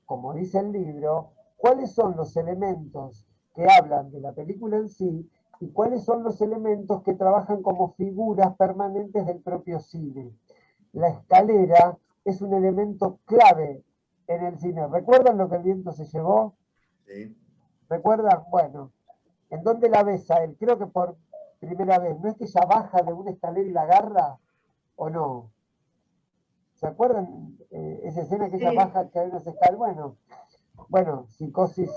[SPEAKER 1] como dice el libro, cuáles son los elementos que hablan de la película en sí y cuáles son los elementos que trabajan como figuras permanentes del propio cine. La escalera es un elemento clave en el cine. ¿Recuerdan lo que el viento se llevó?
[SPEAKER 3] Sí.
[SPEAKER 1] ¿Recuerdan? Bueno, ¿en dónde la ves a él? Creo que por primera vez. ¿No es que ella baja de una escalera y la agarra? ¿O no? ¿Se acuerdan esa escena que ella
[SPEAKER 2] Sí.
[SPEAKER 1] baja, que hay unas escaleras? Bueno, Psicosis,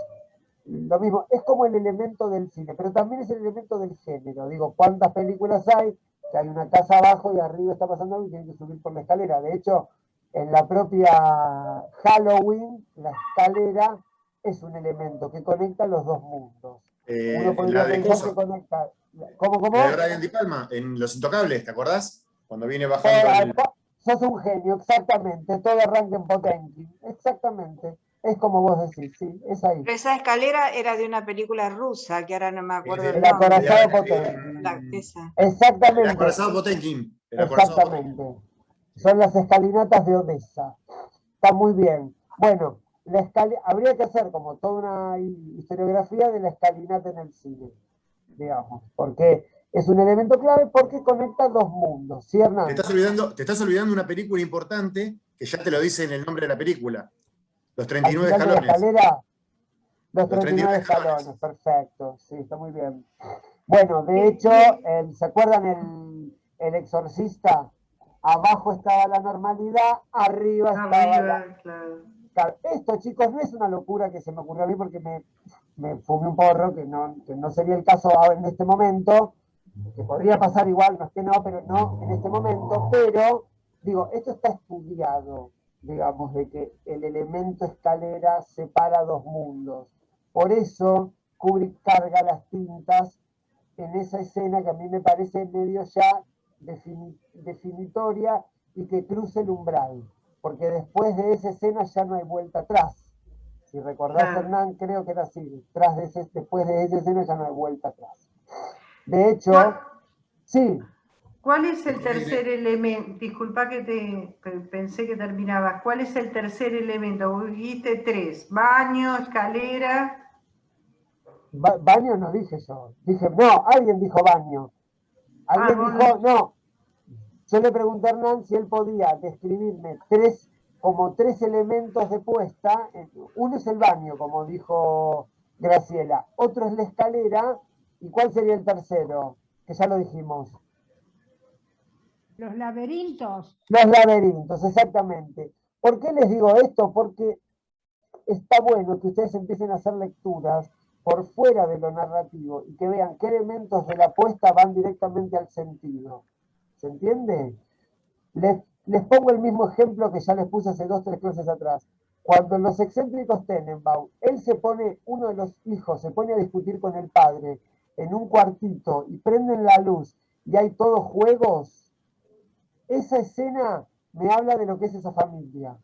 [SPEAKER 1] lo mismo. Es como el elemento del cine, pero también es el elemento del género. Digo, ¿cuántas películas hay? Que hay una casa abajo y arriba está pasando algo y tienen que subir por la escalera. De hecho, en la propia Halloween, la escalera es un elemento que conecta los dos mundos. Uno podría
[SPEAKER 3] La de
[SPEAKER 1] pensar que
[SPEAKER 3] Coso,
[SPEAKER 1] conecta. ¿Cómo?
[SPEAKER 3] la de Brian De Palma, en Los Intocables, ¿te acordás? Cuando viene bajando el.
[SPEAKER 1] Sos un genio, exactamente. Todo arranca en Potemkin. Exactamente. Es como vos decís, sí, es ahí.
[SPEAKER 7] Pero esa escalera era de una película rusa, que ahora no me acuerdo el
[SPEAKER 1] El
[SPEAKER 7] nombre.
[SPEAKER 1] acorazado Potemkin.
[SPEAKER 7] Esa.
[SPEAKER 3] El
[SPEAKER 1] Exactamente.
[SPEAKER 3] acorazado Potemkin. El acorazado Potemkin.
[SPEAKER 1] Exactamente. Son las escalinatas de Odessa. Está muy bien. Bueno, habría que hacer como toda una historiografía de la escalinata en el cine, digamos, porque es un elemento clave porque conecta dos mundos. ¿Sí, Hernán?
[SPEAKER 3] Te estás olvidando una película importante que ya te lo dice en el nombre de la película. Los
[SPEAKER 1] Al
[SPEAKER 3] 39
[SPEAKER 1] final de la
[SPEAKER 3] escalones.
[SPEAKER 1] escalera, los
[SPEAKER 3] Los
[SPEAKER 1] 39
[SPEAKER 3] 39
[SPEAKER 1] escalones. Perfecto, sí, está muy bien. Bueno, de hecho, ¿se acuerdan el exorcista? Abajo estaba la normalidad, arriba estaba la...
[SPEAKER 2] Arriba, claro.
[SPEAKER 1] Claro, esto, chicos, no es una locura que se me ocurrió a mí porque me fumé un porro, que no sería el caso ahora en este momento, que podría pasar igual, no es que no, pero no en este momento, pero digo, esto está estudiado, digamos, de que el elemento escalera separa dos mundos. Por eso Kubrick carga las tintas en esa escena que a mí me parece medio ya definitoria y que cruza el umbral, porque después de esa escena ya no hay vuelta atrás. Si recordás,
[SPEAKER 2] Claro.
[SPEAKER 1] Hernán, creo que era así, después de esa escena ya no hay vuelta atrás. De hecho, sí.
[SPEAKER 2] ¿Cuál es el tercer elemento? Disculpa que pensé que terminabas. ¿Cuál es el tercer elemento? Vos dijiste 3. Baño, escalera.
[SPEAKER 1] Baño no dije yo. No, alguien dijo baño. Alguien dijo, no. Yo le pregunté a Hernán si él podía describirme como tres elementos de puesta. Uno es el baño, como dijo Graciela. Otro es la escalera. ¿Y cuál sería el tercero? Que ya lo dijimos.
[SPEAKER 4] Los laberintos.
[SPEAKER 1] Los laberintos, exactamente. ¿Por qué les digo esto? Porque está bueno que ustedes empiecen a hacer lecturas por fuera de lo narrativo y que vean qué elementos de la puesta van directamente al sentido. ¿Se entiende? Les pongo el mismo ejemplo que ya les puse hace 2 o 3 clases atrás. Cuando en Los excéntricos Tenenbaum, uno de los hijos se pone a discutir con el padre en un cuartito y prenden la luz y hay todos juegos, esa escena me habla de lo que es esa familia,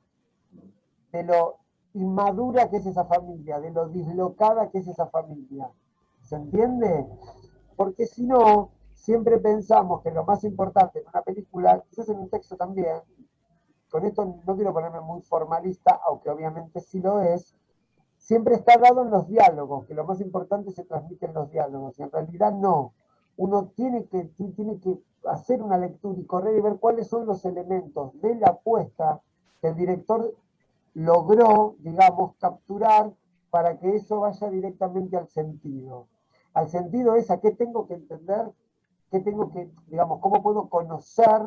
[SPEAKER 1] de lo inmadura que es esa familia, de lo dislocada que es esa familia. ¿Se entiende? Porque si no, siempre pensamos que lo más importante en una película, quizás en un texto también, con esto no quiero ponerme muy formalista, aunque obviamente sí lo es, siempre está dado en los diálogos, que lo más importante se transmite en los diálogos, y en realidad no. Uno tiene que hacer una lectura y correr y ver cuáles son los elementos de la apuesta que el director logró, digamos, capturar para que eso vaya directamente al sentido. Al sentido es a qué tengo que entender, qué tengo que, digamos, cómo puedo conocer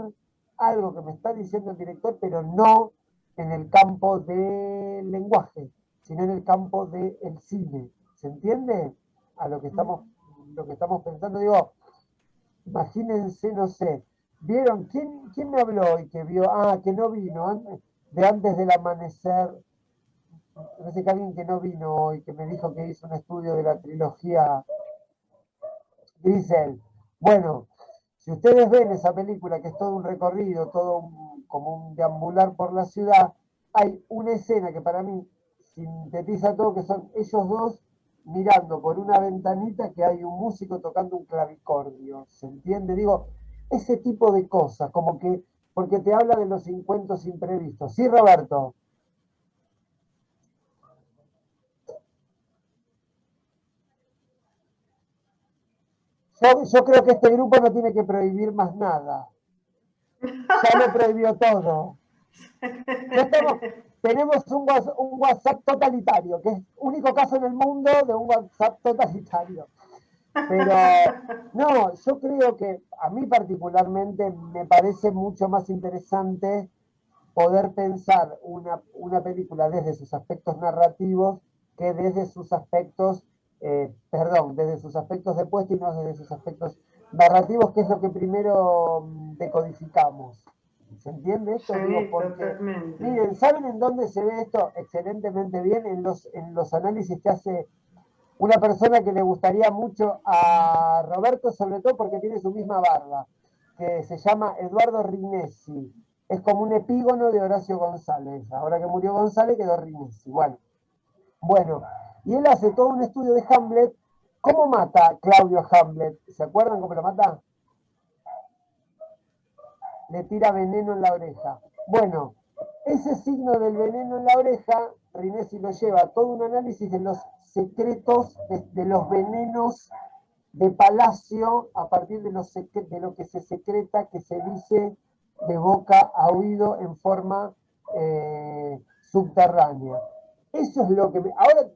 [SPEAKER 1] algo que me está diciendo el director, pero no en el campo del lenguaje, sino en el campo del cine. ¿Se entiende? A lo que estamos pensando, digo, imagínense, no sé, ¿vieron? ¿Quién me habló y que vio? Ah, que no vino, de antes del amanecer. No sé que alguien que no vino hoy, que me dijo que hizo un estudio de la trilogía Diesel. Bueno, si ustedes ven esa película, que es todo un recorrido, como un deambular por la ciudad, hay una escena que para mí sintetiza todo, que son ellos dos mirando por una ventanita que hay un músico tocando un clavicordio. ¿Se entiende? Digo, ese tipo de cosas, como que, porque te habla de los encuentros imprevistos. ¿Sí, Roberto? Yo creo que este grupo no tiene que prohibir más nada. Ya lo prohibió todo. Tenemos un WhatsApp totalitario, que es el único caso en el mundo de un WhatsApp totalitario. Pero no, yo creo que a mí particularmente me parece mucho más interesante poder pensar una película desde sus aspectos narrativos que desde sus aspectos, desde sus aspectos de puesta y no desde sus aspectos narrativos, que es lo que primero decodificamos. ¿Se entiende esto?
[SPEAKER 2] Sí,
[SPEAKER 1] Digo, porque,
[SPEAKER 2] totalmente.
[SPEAKER 1] miren, ¿saben en dónde se ve esto excelentemente bien? En los análisis que hace una persona que le gustaría mucho a Roberto, sobre todo porque tiene su misma barba, que se llama Eduardo Rinesi. Es como un epígono de Horacio González. Ahora que murió González quedó Rinesi. Bueno, y él hace todo un estudio de Hamlet. ¿Cómo mata Claudio Hamlet? ¿Se acuerdan cómo lo mata? Le tira veneno en la oreja. Bueno, ese signo del veneno en la oreja, Rinesi lo lleva a todo un análisis de los secretos, de los venenos de Palacio, a partir de lo que se secreta, que se dice de boca a oído en forma subterránea. Eso es lo que... Ahora,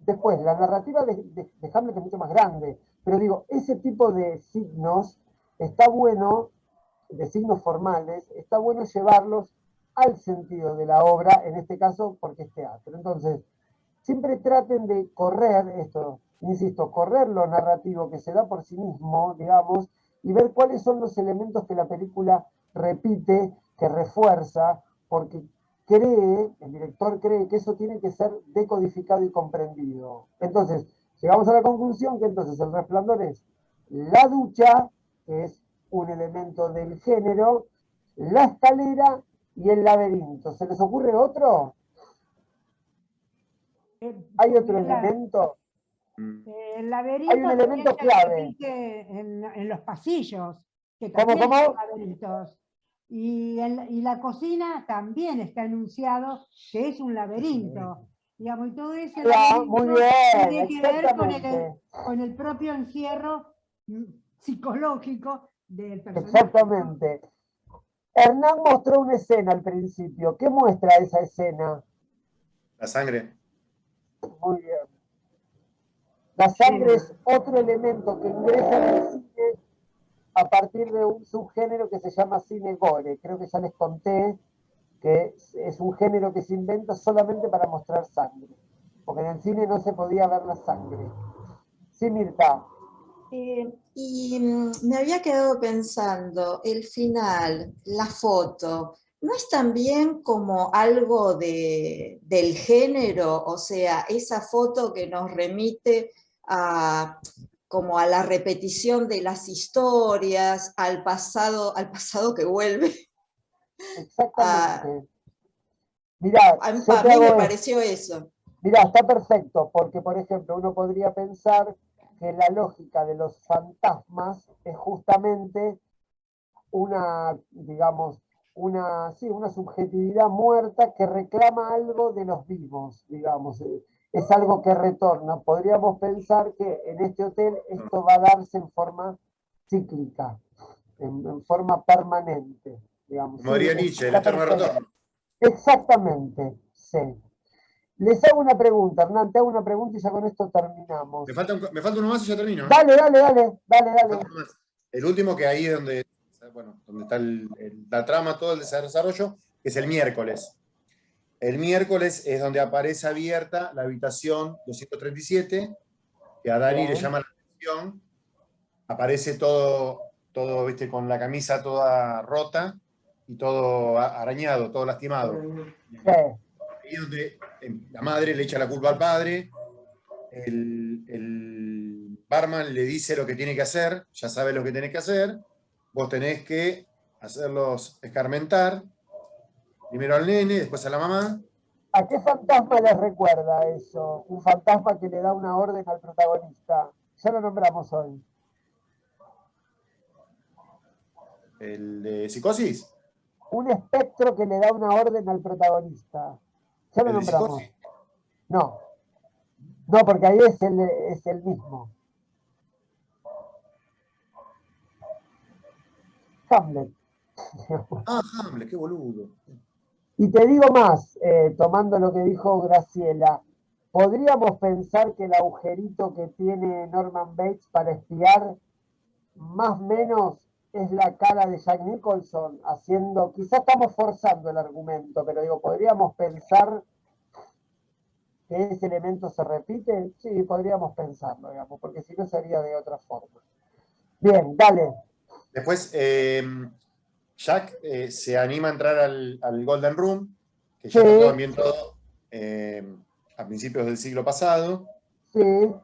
[SPEAKER 1] después, la narrativa de Hamlet es mucho más grande, pero digo, ese tipo de signos está bueno, de signos formales, está bueno llevarlos al sentido de la obra, en este caso porque es teatro. Entonces, siempre traten de correr esto, insisto, correr lo narrativo que se da por sí mismo, digamos, y ver cuáles son los elementos que la película repite, que refuerza, porque el director cree que eso tiene que ser decodificado y comprendido. Entonces, llegamos a la conclusión que entonces El Resplandor es la ducha, que es un elemento del género, la escalera y el laberinto. ¿Se les ocurre otro? ¿Hay otro elemento?
[SPEAKER 8] El laberinto
[SPEAKER 1] Hay un elemento
[SPEAKER 8] también se
[SPEAKER 1] clave.
[SPEAKER 8] repite en los pasillos, que
[SPEAKER 1] ¿Cómo,
[SPEAKER 8] también
[SPEAKER 1] cómo?
[SPEAKER 8] son laberintos. Y la cocina también está enunciado que es un laberinto. Digamos, y todo ese
[SPEAKER 1] Muy
[SPEAKER 8] laberinto
[SPEAKER 1] bien,
[SPEAKER 8] tiene que ver
[SPEAKER 1] exactamente.
[SPEAKER 8] con el propio encierro psicológico del personaje.
[SPEAKER 1] Exactamente. Hernán mostró una escena al principio. ¿Qué muestra esa escena?
[SPEAKER 3] La sangre.
[SPEAKER 1] Muy bien. La sangre es otro elemento que ingresa en el cine a partir de un subgénero que se llama cine gore. Creo que ya les conté que es un género que se inventa solamente para mostrar sangre. Porque en el cine no se podía ver la sangre. Sí, Mirta.
[SPEAKER 6] Y me había quedado pensando, el final, la foto, ¿no es también como algo del género? O sea, esa foto que nos remite a como a la repetición de las historias, al pasado que vuelve.
[SPEAKER 1] Exactamente. Mirá,
[SPEAKER 6] A
[SPEAKER 1] yo
[SPEAKER 6] mí
[SPEAKER 1] te
[SPEAKER 6] me
[SPEAKER 1] hago
[SPEAKER 6] pareció eso.
[SPEAKER 1] Mirá, está perfecto, porque por ejemplo uno podría pensar que la lógica de los fantasmas es justamente una, digamos, sí, una subjetividad muerta que reclama algo de los vivos, digamos, es algo que retorna. Podríamos pensar que en este hotel esto va a darse en forma cíclica, en forma permanente, digamos.
[SPEAKER 3] Como diría Nietzsche, el
[SPEAKER 1] Está
[SPEAKER 3] eterno
[SPEAKER 1] perfecto.
[SPEAKER 3] retorno.
[SPEAKER 1] Exactamente, sí. Les hago una pregunta, Hernán, te hago una pregunta y ya con esto terminamos.
[SPEAKER 3] Me falta uno más y ya termino.
[SPEAKER 1] Dale, dale, dale, dale,
[SPEAKER 3] Me
[SPEAKER 1] dale.
[SPEAKER 3] falta uno más. El último que ahí es donde, bueno, donde está la trama, todo el desarrollo, que es el miércoles. El miércoles es donde aparece abierta la habitación 237, que a Dani
[SPEAKER 1] Bien.
[SPEAKER 3] le llama la atención. Aparece todo, ¿viste? Con la camisa toda rota y todo arañado, todo lastimado.
[SPEAKER 1] Sí.
[SPEAKER 3] Ahí es donde la madre le echa la culpa al padre, el barman le dice lo que tiene que hacer, ya sabe lo que tenés que hacer, vos tenés que hacerlos escarmentar, primero al nene, después a la mamá.
[SPEAKER 1] ¿A qué fantasma les recuerda eso? Un fantasma que le da una orden al protagonista. Ya lo nombramos hoy.
[SPEAKER 3] El de Psicosis.
[SPEAKER 1] Un espectro que le da una orden al protagonista. Ya lo
[SPEAKER 3] El de
[SPEAKER 1] nombramos.
[SPEAKER 3] Psicosis.
[SPEAKER 1] No. No, porque ahí es el mismo. Hamlet.
[SPEAKER 3] Ah, Hamlet, qué boludo.
[SPEAKER 1] Y te digo más, tomando lo que dijo Graciela, ¿podríamos pensar que el agujerito que tiene Norman Bates para espiar, más o menos es la cara de Jack Nicholson, haciendo, quizás estamos forzando el argumento, pero digo, ¿podríamos pensar que ese elemento se repite? Sí, podríamos pensarlo, digamos, porque si no sería de otra forma. Bien, dale.
[SPEAKER 3] Después, Jack se anima a entrar al Golden Room, que ya
[SPEAKER 1] Sí.
[SPEAKER 3] está todo ambientado a principios del siglo pasado.
[SPEAKER 1] Sí,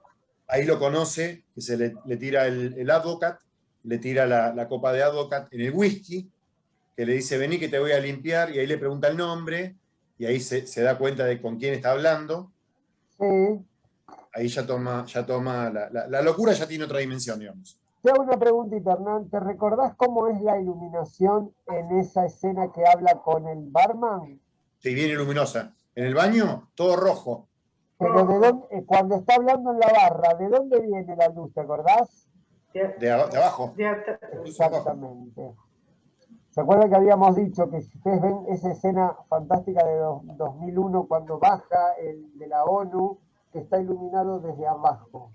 [SPEAKER 3] Ahí lo conoce, que se le tira el Advocat, le tira la copa de Advocat en el whisky, que le dice, vení que te voy a limpiar, y ahí le pregunta el nombre, y ahí se da cuenta de con quién está hablando.
[SPEAKER 1] sí.
[SPEAKER 3] Ahí ya toma la locura ya tiene otra dimensión, digamos.
[SPEAKER 1] Te hago una preguntita, Hernán. ¿Te recordás cómo es la iluminación en esa escena que habla con el barman?
[SPEAKER 3] Sí, bien luminosa. En el baño, todo rojo.
[SPEAKER 1] Pero de dónde, cuando está hablando en la barra, ¿de dónde viene la luz? ¿Te acordás?
[SPEAKER 3] De abajo.
[SPEAKER 1] Exactamente. ¿Se acuerdan que habíamos dicho que si ustedes ven esa escena fantástica de 2001 cuando baja el de la ONU, que está iluminado desde abajo?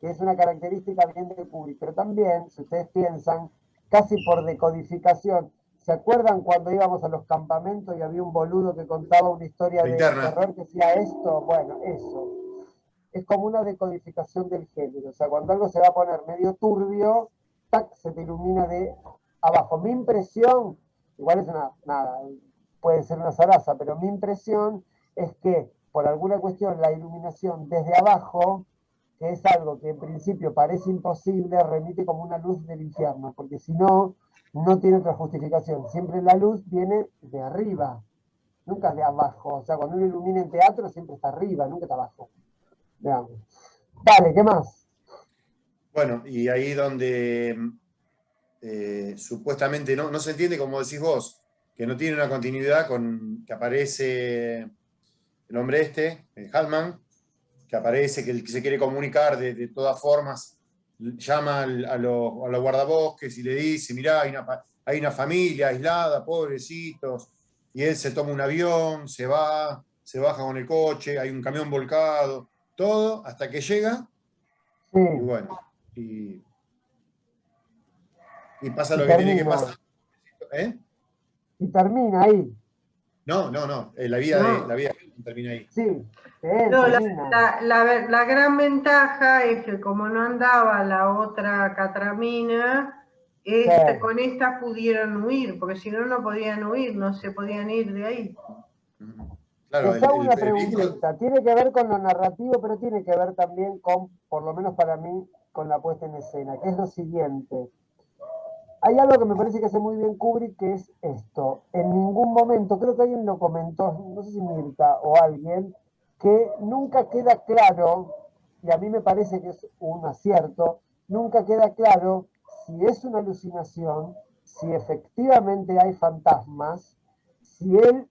[SPEAKER 1] Que es una característica bien de Kubrick, pero también, si ustedes piensan, casi por decodificación, ¿se acuerdan cuando íbamos a los campamentos y había un boludo que contaba una historia de terror que decía esto? Bueno, eso. Es como una decodificación del género, o sea, cuando algo se va a poner medio turbio, ¡tac!, se te ilumina de abajo. Mi impresión, igual es nada, puede ser una zaraza, pero mi impresión es que por alguna cuestión la iluminación desde abajo, que es algo que en principio parece imposible, remite como una luz del infierno, porque si no, no tiene otra justificación. Siempre la luz viene de arriba, nunca de abajo. O sea, cuando uno ilumina en teatro, siempre está arriba, nunca está abajo. Veamos. Dale, ¿qué más?
[SPEAKER 3] Bueno, y ahí donde supuestamente no se entiende, como decís vos, que no tiene una continuidad con que aparece el hombre Halman, que aparece, que se quiere comunicar de todas formas, llama a los guardabosques y le dice, mirá, hay una familia aislada, pobrecitos, y él se toma un avión, se baja con el coche, hay un camión volcado, todo, hasta que llega,
[SPEAKER 1] sí.
[SPEAKER 3] Y bueno, y pasa lo que
[SPEAKER 1] termina.
[SPEAKER 3] tiene que pasar.
[SPEAKER 1] Y termina ahí.
[SPEAKER 3] No, la vida termina ahí.
[SPEAKER 1] Sí,
[SPEAKER 2] no, la gran ventaja es que como no andaba la otra catramina, con esta pudieron huir, porque si no, no podían huir, no se podían ir de ahí.
[SPEAKER 3] Claro,
[SPEAKER 1] Les hago una
[SPEAKER 3] el vínculo.
[SPEAKER 1] preguntita. Tiene que ver con lo narrativo, pero tiene que ver también con, por lo menos para mí, con la puesta en escena, que es lo siguiente. Hay algo que me parece que hace muy bien Kubrick, que es esto. En ningún momento, creo que alguien lo comentó, no sé si Mirta o alguien, que nunca queda claro, y a mí me parece que es un acierto, nunca queda claro si es una alucinación, si efectivamente hay fantasmas, si él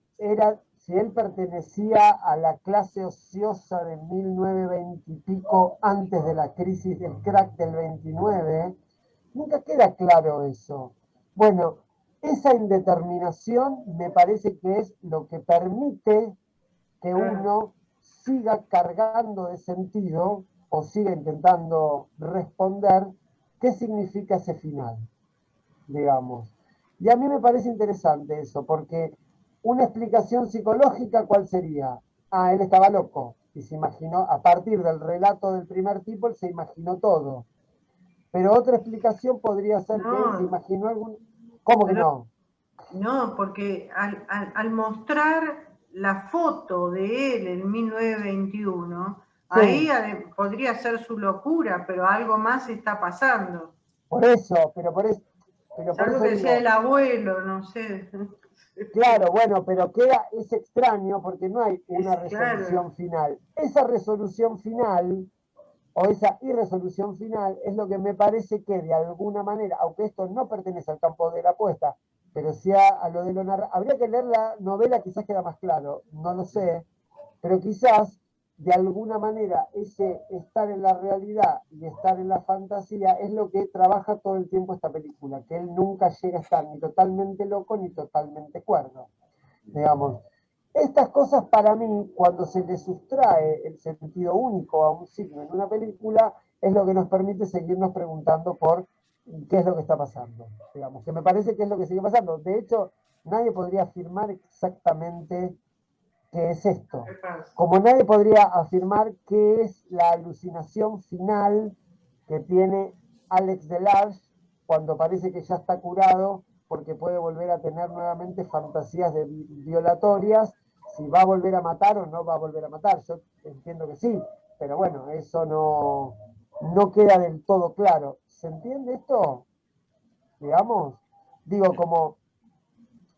[SPEAKER 1] pertenecía a la clase ociosa de 1920 y pico antes de la crisis del crack del 29. Nunca queda claro eso. Bueno, esa indeterminación me parece que es lo que permite que uno siga cargando de sentido o siga intentando responder qué significa ese final, digamos. Y a mí me parece interesante eso, porque una explicación psicológica, ¿cuál sería? Ah, él estaba loco y se imaginó, a partir del relato del primer tipo, él se imaginó todo. Pero otra explicación podría ser que él se
[SPEAKER 2] No,
[SPEAKER 1] imaginó algún... ¿Cómo que
[SPEAKER 2] pero
[SPEAKER 1] no?
[SPEAKER 2] no, porque al mostrar la foto de él en 1921,
[SPEAKER 1] Sí,
[SPEAKER 2] ahí podría ser su locura, pero algo más está pasando.
[SPEAKER 1] por eso, pero
[SPEAKER 2] Es
[SPEAKER 1] por
[SPEAKER 2] algo
[SPEAKER 1] eso
[SPEAKER 2] que decía el
[SPEAKER 1] digo,
[SPEAKER 2] abuelo, no sé.
[SPEAKER 1] claro, bueno, pero es extraño porque no hay una
[SPEAKER 2] Claro,
[SPEAKER 1] resolución final. Esa resolución final o esa irresolución final es lo que me parece que de alguna manera, aunque esto no pertenece al campo de la apuesta, pero sí a lo de lo narrativo, habría que leer la novela, quizás queda más claro, no lo sé, pero quizás de alguna manera ese estar en la realidad y estar en la fantasía es lo que trabaja todo el tiempo esta película, que él nunca llega a estar ni totalmente loco ni totalmente cuerdo, digamos. Estas cosas para mí, cuando se le sustrae el sentido único a un signo en una película, es lo que nos permite seguirnos preguntando por qué es lo que está pasando, digamos, que me parece que es lo que sigue pasando. De hecho, nadie podría afirmar exactamente qué es esto.
[SPEAKER 2] ¿qué pasa?
[SPEAKER 1] Como nadie podría afirmar qué es la alucinación final que tiene Alex Delarge cuando parece que ya está curado porque puede volver a tener nuevamente fantasías violatorias, si va a volver a matar o no va a volver a matar. Yo entiendo que sí, pero bueno, eso no queda del todo claro. ¿Se entiende esto? Digamos, digo, como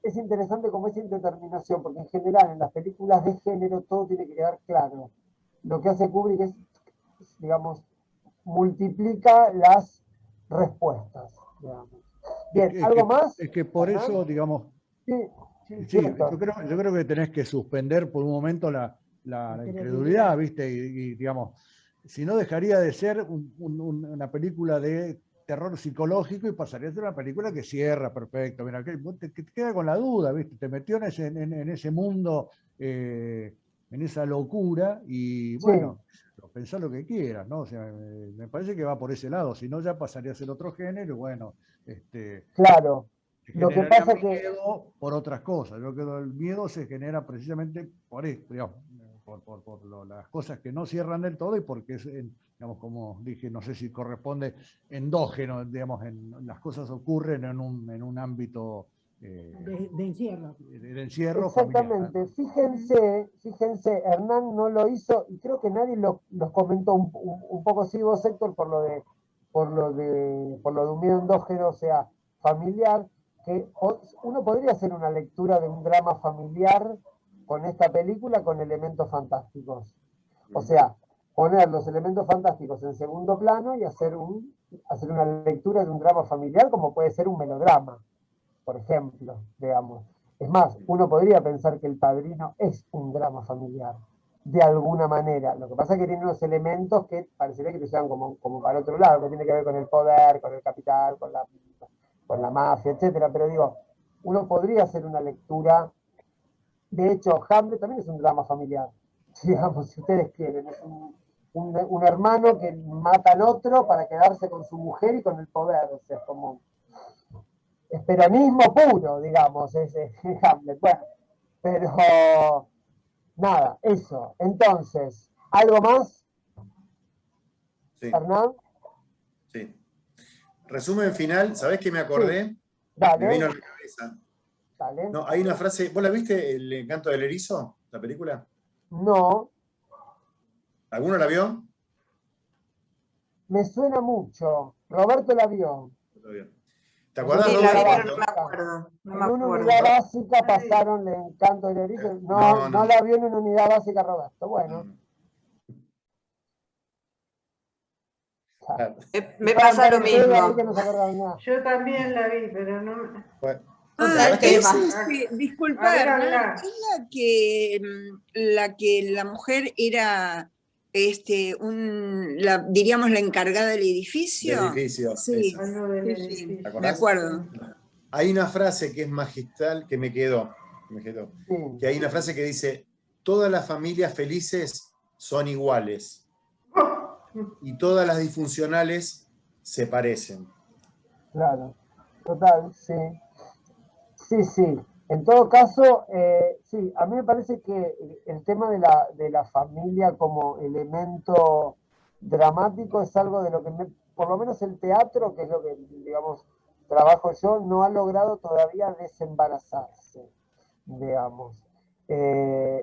[SPEAKER 1] es interesante como esa indeterminación, porque en general en las películas de género todo tiene que quedar claro. Lo que hace Kubrick es, digamos, multiplica las respuestas, digamos. Bien, ¿algo más?
[SPEAKER 5] Es que por
[SPEAKER 1] ¿Hernán?
[SPEAKER 5] eso, digamos,
[SPEAKER 1] Sí, sí,
[SPEAKER 5] sí,
[SPEAKER 1] cierto.
[SPEAKER 5] yo creo que tenés que suspender por un momento la incredulidad, ¿viste? Digamos, si no dejaría de ser una película de terror psicológico y pasaría a ser una película que cierra perfecto. Mira, que te queda con la duda, ¿viste? Te metió en ese mundo, en esa locura y
[SPEAKER 1] Sí,
[SPEAKER 5] bueno, pensá lo que quieras, ¿no? O sea, me parece que va por ese lado, si no ya pasaría a ser otro género y bueno,
[SPEAKER 1] claro.
[SPEAKER 5] se
[SPEAKER 1] Lo que
[SPEAKER 5] generaría
[SPEAKER 1] pasa que,
[SPEAKER 5] miedo por otras cosas. Yo creo que el miedo se genera precisamente por esto, digamos, las cosas que no cierran del todo y porque es, digamos, como dije, no sé si corresponde endógeno, digamos, las cosas ocurren en un ámbito
[SPEAKER 8] de encierro.
[SPEAKER 5] de encierro familiar.
[SPEAKER 1] exactamente, fíjense, Hernán no lo hizo y creo que nadie los comentó un poco, sí, vos, Héctor, por lo de un miedo endógeno, o sea, familiar, que uno podría hacer una lectura de un drama familiar con esta película con elementos fantásticos. O sea, poner los elementos fantásticos en segundo plano y hacer una lectura de un drama familiar como puede ser un melodrama, por ejemplo, digamos. Es más, uno podría pensar que El Padrino es un drama familiar, de alguna manera. Lo que pasa es que tiene unos elementos que parecería que te llevan como para otro lado, que tiene que ver con el poder, con el capital, con la mafia, etcétera. Pero digo, uno podría hacer una lectura. De hecho, Hamlet también es un drama familiar, digamos, si ustedes quieren. Es un hermano que mata al otro para quedarse con su mujer y con el poder. O sea, es como es peronismo puro, digamos, ese Hamlet. Bueno, pero nada, eso. Entonces, ¿algo más,
[SPEAKER 3] Sí,
[SPEAKER 1] Hernán?
[SPEAKER 3] sí. Resumen final, ¿sabés qué me
[SPEAKER 1] Sí,
[SPEAKER 3] acordé? Me
[SPEAKER 1] dale,
[SPEAKER 3] vino a la cabeza.
[SPEAKER 1] dale.
[SPEAKER 3] No, hay una frase, ¿vos la viste, El encanto del erizo? la película?
[SPEAKER 1] No,
[SPEAKER 3] ¿Alguno la vio?
[SPEAKER 1] me suena mucho. Roberto la vio.
[SPEAKER 3] ¿Te acordás,
[SPEAKER 7] Sí,
[SPEAKER 1] En
[SPEAKER 7] la
[SPEAKER 3] Roberto,
[SPEAKER 7] vi,
[SPEAKER 1] unidad
[SPEAKER 7] pero no
[SPEAKER 3] cuando-
[SPEAKER 7] me
[SPEAKER 1] básica.
[SPEAKER 7] acuerdo. No me
[SPEAKER 1] En una
[SPEAKER 7] acuerdo.
[SPEAKER 1] unidad básica pasaron El Encanto del Origen. No,
[SPEAKER 3] No.
[SPEAKER 1] no la vio en una unidad básica, Roberto. Bueno.
[SPEAKER 3] Claro.
[SPEAKER 7] Me
[SPEAKER 1] Estaban
[SPEAKER 7] pasa lo
[SPEAKER 1] tan en pedo ahí
[SPEAKER 7] mismo.
[SPEAKER 1] que no se acordaban nada.
[SPEAKER 2] Yo también la vi, pero no.
[SPEAKER 3] Bueno,
[SPEAKER 6] Otra
[SPEAKER 7] Ah,
[SPEAKER 6] el tema.
[SPEAKER 7] disculpa,
[SPEAKER 2] A ver,
[SPEAKER 7] Hernán,
[SPEAKER 2] habla.
[SPEAKER 7] es la que la mujer era, diríamos, la encargada del edificio.
[SPEAKER 3] del edificio.
[SPEAKER 7] Sí,
[SPEAKER 3] esa.
[SPEAKER 2] Algo del
[SPEAKER 7] sí, sí,
[SPEAKER 2] edificio.
[SPEAKER 3] ¿Te
[SPEAKER 7] me
[SPEAKER 3] acordás?
[SPEAKER 7] acuerdo.
[SPEAKER 3] Hay una frase que es magistral que me quedó.
[SPEAKER 1] Sí.
[SPEAKER 3] Que hay una frase que dice: todas las familias felices son iguales y todas las disfuncionales se parecen.
[SPEAKER 1] Claro, total, sí. Sí, sí. En todo caso, sí, a mí me parece que el tema de la familia como elemento dramático es algo de lo que, por lo menos el teatro, que es lo que, digamos, trabajo yo, no ha logrado todavía desembarazarse, digamos.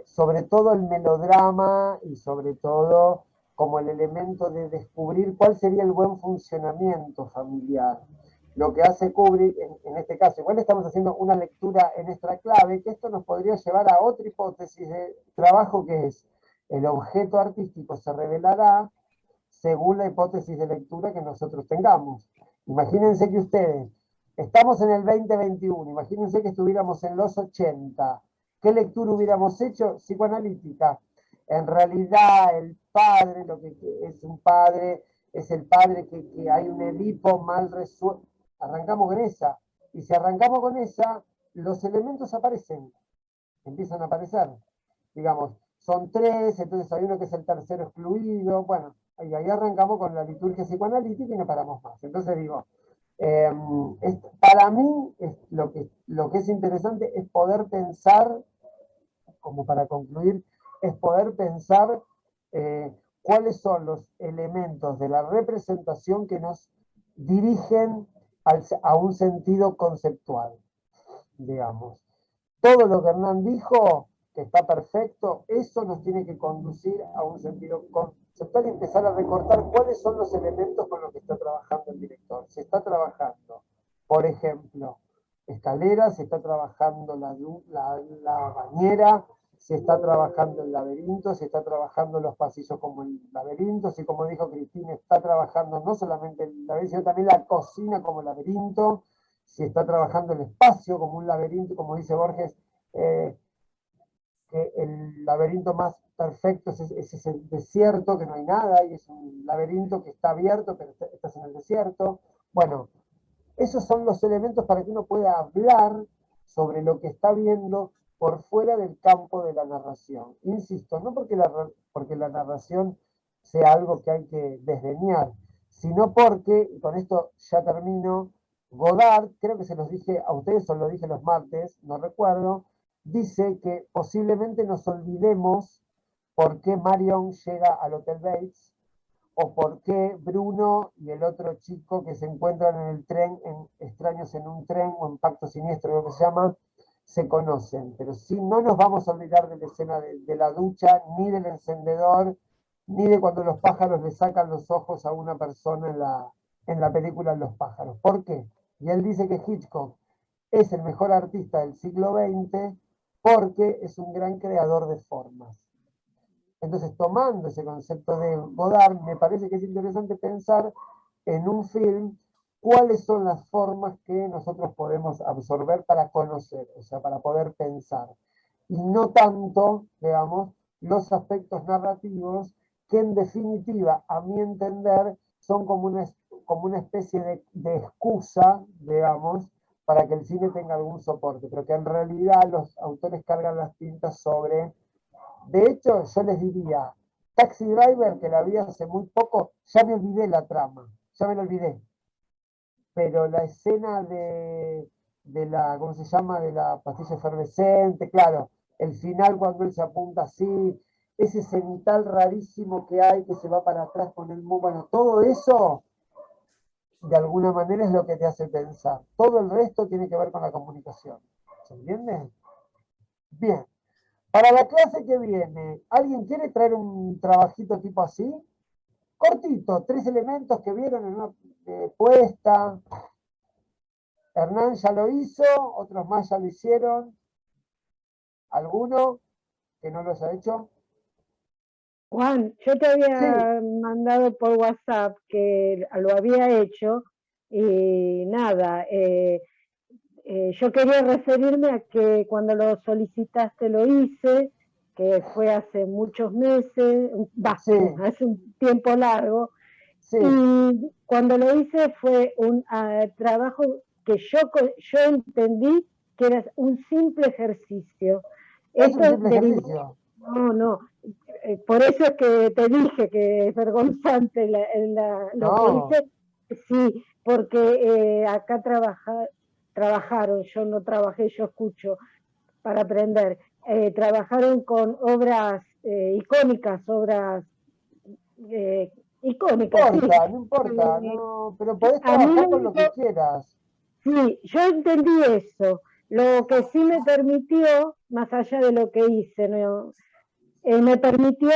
[SPEAKER 1] Sobre todo el melodrama y sobre todo como el elemento de descubrir cuál sería el buen funcionamiento familiar. Lo que hace Kubrick, en este caso, igual estamos haciendo una lectura en extra clave, que esto nos podría llevar a otra hipótesis de trabajo, que es el objeto artístico se revelará según la hipótesis de lectura que nosotros tengamos. Imagínense que ustedes, estamos en el 2021, imagínense que estuviéramos en los 80, ¿qué lectura hubiéramos hecho? Psicoanalítica. En realidad el padre, lo que es un padre, es el padre que hay un Edipo mal resuelto. Arrancamos con esa. Y si arrancamos con esa, los elementos aparecen, empiezan a aparecer. Digamos, son tres, entonces hay uno que es el tercero excluido. Bueno, y ahí arrancamos con la liturgia psicoanalítica y no paramos más. Entonces digo, para mí lo que es interesante es poder pensar, como para concluir, es poder pensar cuáles son los elementos de la representación que nos dirigen a un sentido conceptual, digamos. Todo lo que Hernán dijo, que está perfecto, eso nos tiene que conducir a un sentido conceptual y empezar a recortar cuáles son los elementos con los que está trabajando el director. Se está trabajando, por ejemplo, escaleras, se está trabajando la bañera, se está trabajando el laberinto, se está trabajando los pasillos como el laberinto, y como dijo Cristina, está trabajando no solamente el laberinto, sino también la cocina como laberinto, si está trabajando el espacio como un laberinto, como dice Borges, que el laberinto más perfecto es ese desierto, que no hay nada, y es un laberinto que está abierto, pero estás en el desierto. Bueno, esos son los elementos para que uno pueda hablar sobre lo que está viendo por fuera del campo de la narración. Insisto, no porque la narración sea algo que hay que desdeñar, sino porque, y con esto ya termino, Godard, creo que se los dije a ustedes o lo dije los martes, no recuerdo, dice que posiblemente nos olvidemos por qué Marion llega al Hotel Bates o por qué Bruno y el otro chico que se encuentran en el tren, en Extraños en un tren o en Pacto Siniestro, lo que se llama, se conocen. Pero sí, no nos vamos a olvidar de la escena de la ducha, ni del encendedor, ni de cuando los pájaros le sacan los ojos a una persona en la película Los pájaros. ¿Por qué? Y él dice que Hitchcock es el mejor artista del siglo XX porque es un gran creador de formas. Entonces, tomando ese concepto de Godard, me parece que es interesante pensar en un film cuáles son las formas que nosotros podemos absorber para conocer, o sea, para poder pensar. Y no tanto, digamos, los aspectos narrativos que en definitiva, a mi entender, son como una especie de excusa, digamos, para que el cine tenga algún soporte, pero que en realidad los autores cargan las tintas sobre. De hecho, yo les diría, Taxi Driver, que la vi hace muy poco, ya me olvidé la trama, ya me la olvidé. Pero la escena de la, ¿cómo se llama? De la pastilla efervescente, claro, el final cuando él se apunta así, ese cenital rarísimo que hay que se va para atrás con el bueno, todo eso de alguna manera es lo que te hace pensar. Todo el resto tiene que ver con la comunicación. ¿Se entiende? Bien. Para la clase que viene, ¿alguien quiere traer un trabajito tipo así? Cortito, 3 elementos que vieron en una puesta. Hernán ya lo hizo, otros más ya lo hicieron. ¿Alguno que no lo haya hecho?
[SPEAKER 4] Juan, yo te había mandado por WhatsApp que lo había hecho y nada, yo quería referirme a que cuando lo solicitaste lo hice, que fue hace muchos meses, hace un tiempo largo, y cuando lo hice fue un trabajo que yo entendí que era un simple ejercicio.
[SPEAKER 1] Es un simple ejercicio.
[SPEAKER 4] No, por eso es que te dije que es vergonzante lo que hice, sí, porque acá trabajaron, yo no trabajé, yo escucho para aprender, trabajaron con obras icónicas, obras icónicas.
[SPEAKER 1] No importa, no, pero podés trabajar con lo que quieras.
[SPEAKER 4] Sí, yo entendí eso. Lo que sí me permitió, más allá de lo que hice, ¿no? Me permitió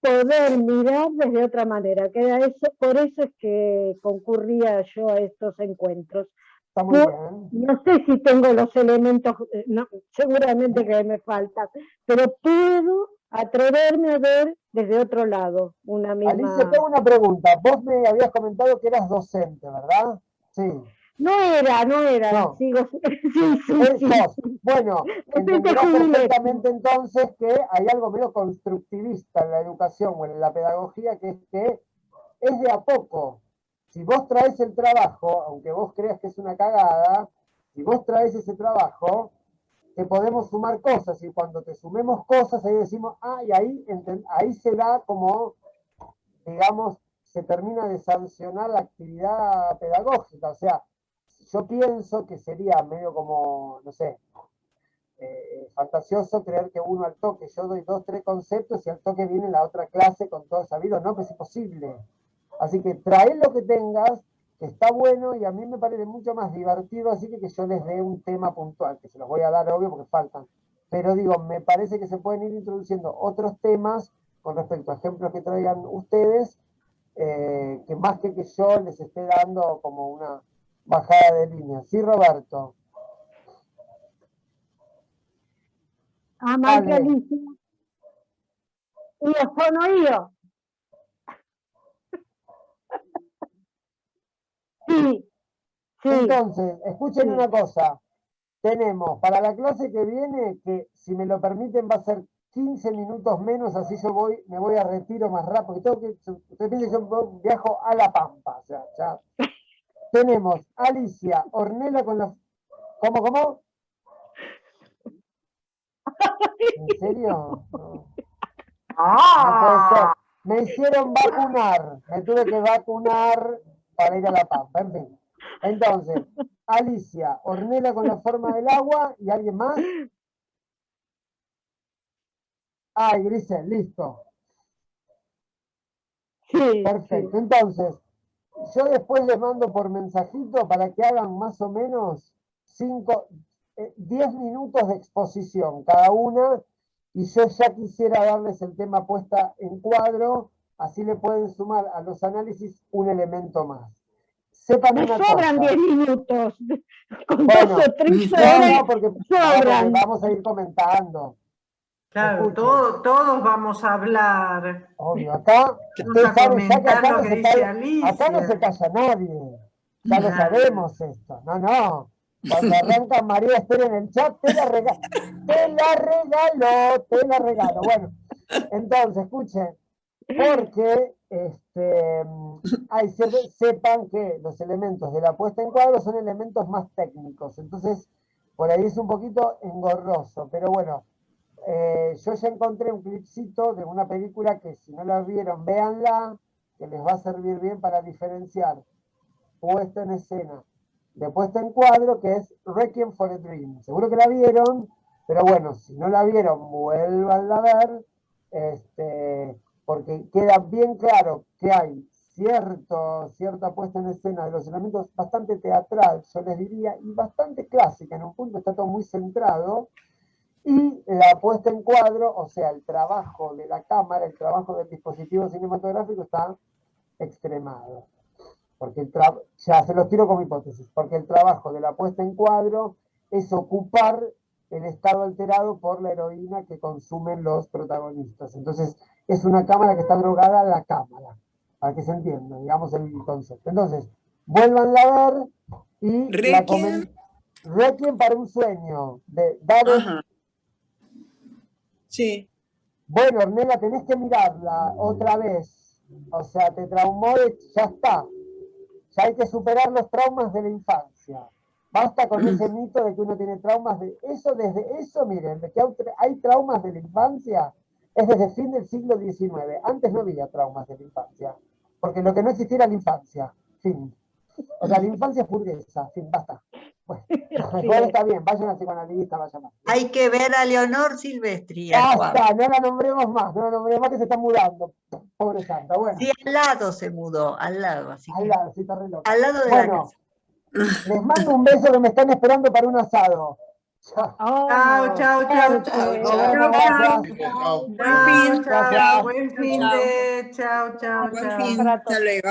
[SPEAKER 4] poder mirar desde otra manera, que era eso, por eso es que concurría yo a estos encuentros.
[SPEAKER 1] Está muy bien.
[SPEAKER 4] No sé si tengo los elementos, no, seguramente que me faltan, pero puedo atreverme a ver desde otro lado una misma...
[SPEAKER 1] Alicia, tengo una pregunta. Vos me habías comentado que eras docente, ¿verdad? Sí.
[SPEAKER 4] No era,
[SPEAKER 1] No.
[SPEAKER 4] sigo, sí.
[SPEAKER 1] Bueno, entenderás perfectamente entonces que hay algo medio constructivista en la educación o en la pedagogía, que es de a poco. Si vos traes el trabajo, aunque vos creas que es una cagada, si vos traes ese trabajo, te podemos sumar cosas, y cuando te sumemos cosas, ahí decimos, y ahí se da como, digamos, se termina de sancionar la actividad pedagógica. O sea, yo pienso que sería medio como, no sé, fantasioso creer que uno al toque, yo doy 2, 3 conceptos y al toque viene la otra clase con todo sabido, no, que es imposible. Así que trae lo que tengas, que está bueno, y a mí me parece mucho más divertido, así que yo les dé un tema puntual, que se los voy a dar obvio porque faltan. Pero digo, me parece que se pueden ir introduciendo otros temas con respecto a ejemplos que traigan ustedes, que más que yo les esté dando como una bajada de línea. Sí, Roberto.
[SPEAKER 4] Más que Alicia. Y después no iba. Sí.
[SPEAKER 1] Entonces, escuchen una cosa. Tenemos para la clase que viene, que si me lo permiten va a ser 15 minutos menos, así me voy a retiro más rápido. Ustedes piensen que yo viajo a La Pampa. O sea, ya. Tenemos Alicia, Ornella con la... ¿Cómo? ¿En serio? No puede ser. Me hicieron vacunar. Me tuve que vacunar para ir a La Pampa. En fin. Entonces, Alicia, Ornella con la forma del agua, ¿y alguien más? Grisel, listo.
[SPEAKER 4] Sí.
[SPEAKER 1] Perfecto. Entonces, yo después les mando por mensajito para que hagan más o menos 10 minutos de exposición cada una, y yo ya quisiera darles el tema puesta en cuadro, así le pueden sumar a los análisis un elemento más. Sepan una cosa.
[SPEAKER 4] Sobran 10 minutos. Con
[SPEAKER 1] bueno,
[SPEAKER 4] 2 o 3 horas.
[SPEAKER 1] no, porque vamos a ir comentando.
[SPEAKER 2] Claro, todos vamos a hablar.
[SPEAKER 1] Obvio, acá, ustedes saben ya que acá no se calla nadie. Ya lo sabemos esto. No. Cuando arranca María Esther en el chat, te la regalo. Bueno, entonces, escuchen, porque sepan que los elementos de la puesta en cuadro son elementos más técnicos. Entonces, por ahí es un poquito engorroso, pero bueno. Yo ya encontré un clipcito de una película que, si no la vieron, véanla, que les va a servir bien para diferenciar puesta en escena de puesta en cuadro, que es Requiem for a Dream. Seguro que la vieron, pero bueno, si no la vieron, vuélvanla a ver, porque queda bien claro que hay cierta puesta en escena de los elementos bastante teatral, yo les diría, y bastante clásica. En un punto está todo muy centrado. Y la puesta en cuadro, o sea, el trabajo de la cámara, el trabajo del dispositivo cinematográfico está extremado. Porque ya se los tiro como hipótesis, porque el trabajo de la puesta en cuadro es ocupar el estado alterado por la heroína que consumen los protagonistas. Entonces, es una cámara que está drogada a la cámara, para que se entienda, digamos, el concepto. Entonces, vuélvanla a ver y
[SPEAKER 9] Requiem.
[SPEAKER 1] Requiem para un sueño, de Darren.
[SPEAKER 9] Ajá. Sí.
[SPEAKER 1] Bueno, Ornella, tenés que mirarla otra vez. O sea, te traumó, ya está. Ya hay que superar los traumas de la infancia. Basta con ese mito de que uno tiene traumas de eso, desde eso, miren, de que hay traumas de la infancia, es desde el fin del siglo XIX. Antes no había traumas de la infancia, porque lo que no existía era la infancia. Fin. O sea, la infancia es burguesa. Fin, basta. Bueno, igual está bien, vayan al psicoanalista, vayan más.
[SPEAKER 10] Hay que ver a Leonor Silvestri.
[SPEAKER 1] Basta, no la nombremos más, que se está mudando. Pobre santa, bueno.
[SPEAKER 10] Sí, al lado se mudó, al lado. Así
[SPEAKER 1] al lado, sí, está re loca.
[SPEAKER 10] Al lado de la casa.
[SPEAKER 1] Les mando un beso que me están esperando para un asado.
[SPEAKER 2] Chao, chao, chao, chao.
[SPEAKER 9] Buen fin.
[SPEAKER 2] Buen fin de, chao, chao,
[SPEAKER 9] Buen
[SPEAKER 2] chao.
[SPEAKER 9] fin. Hasta luego.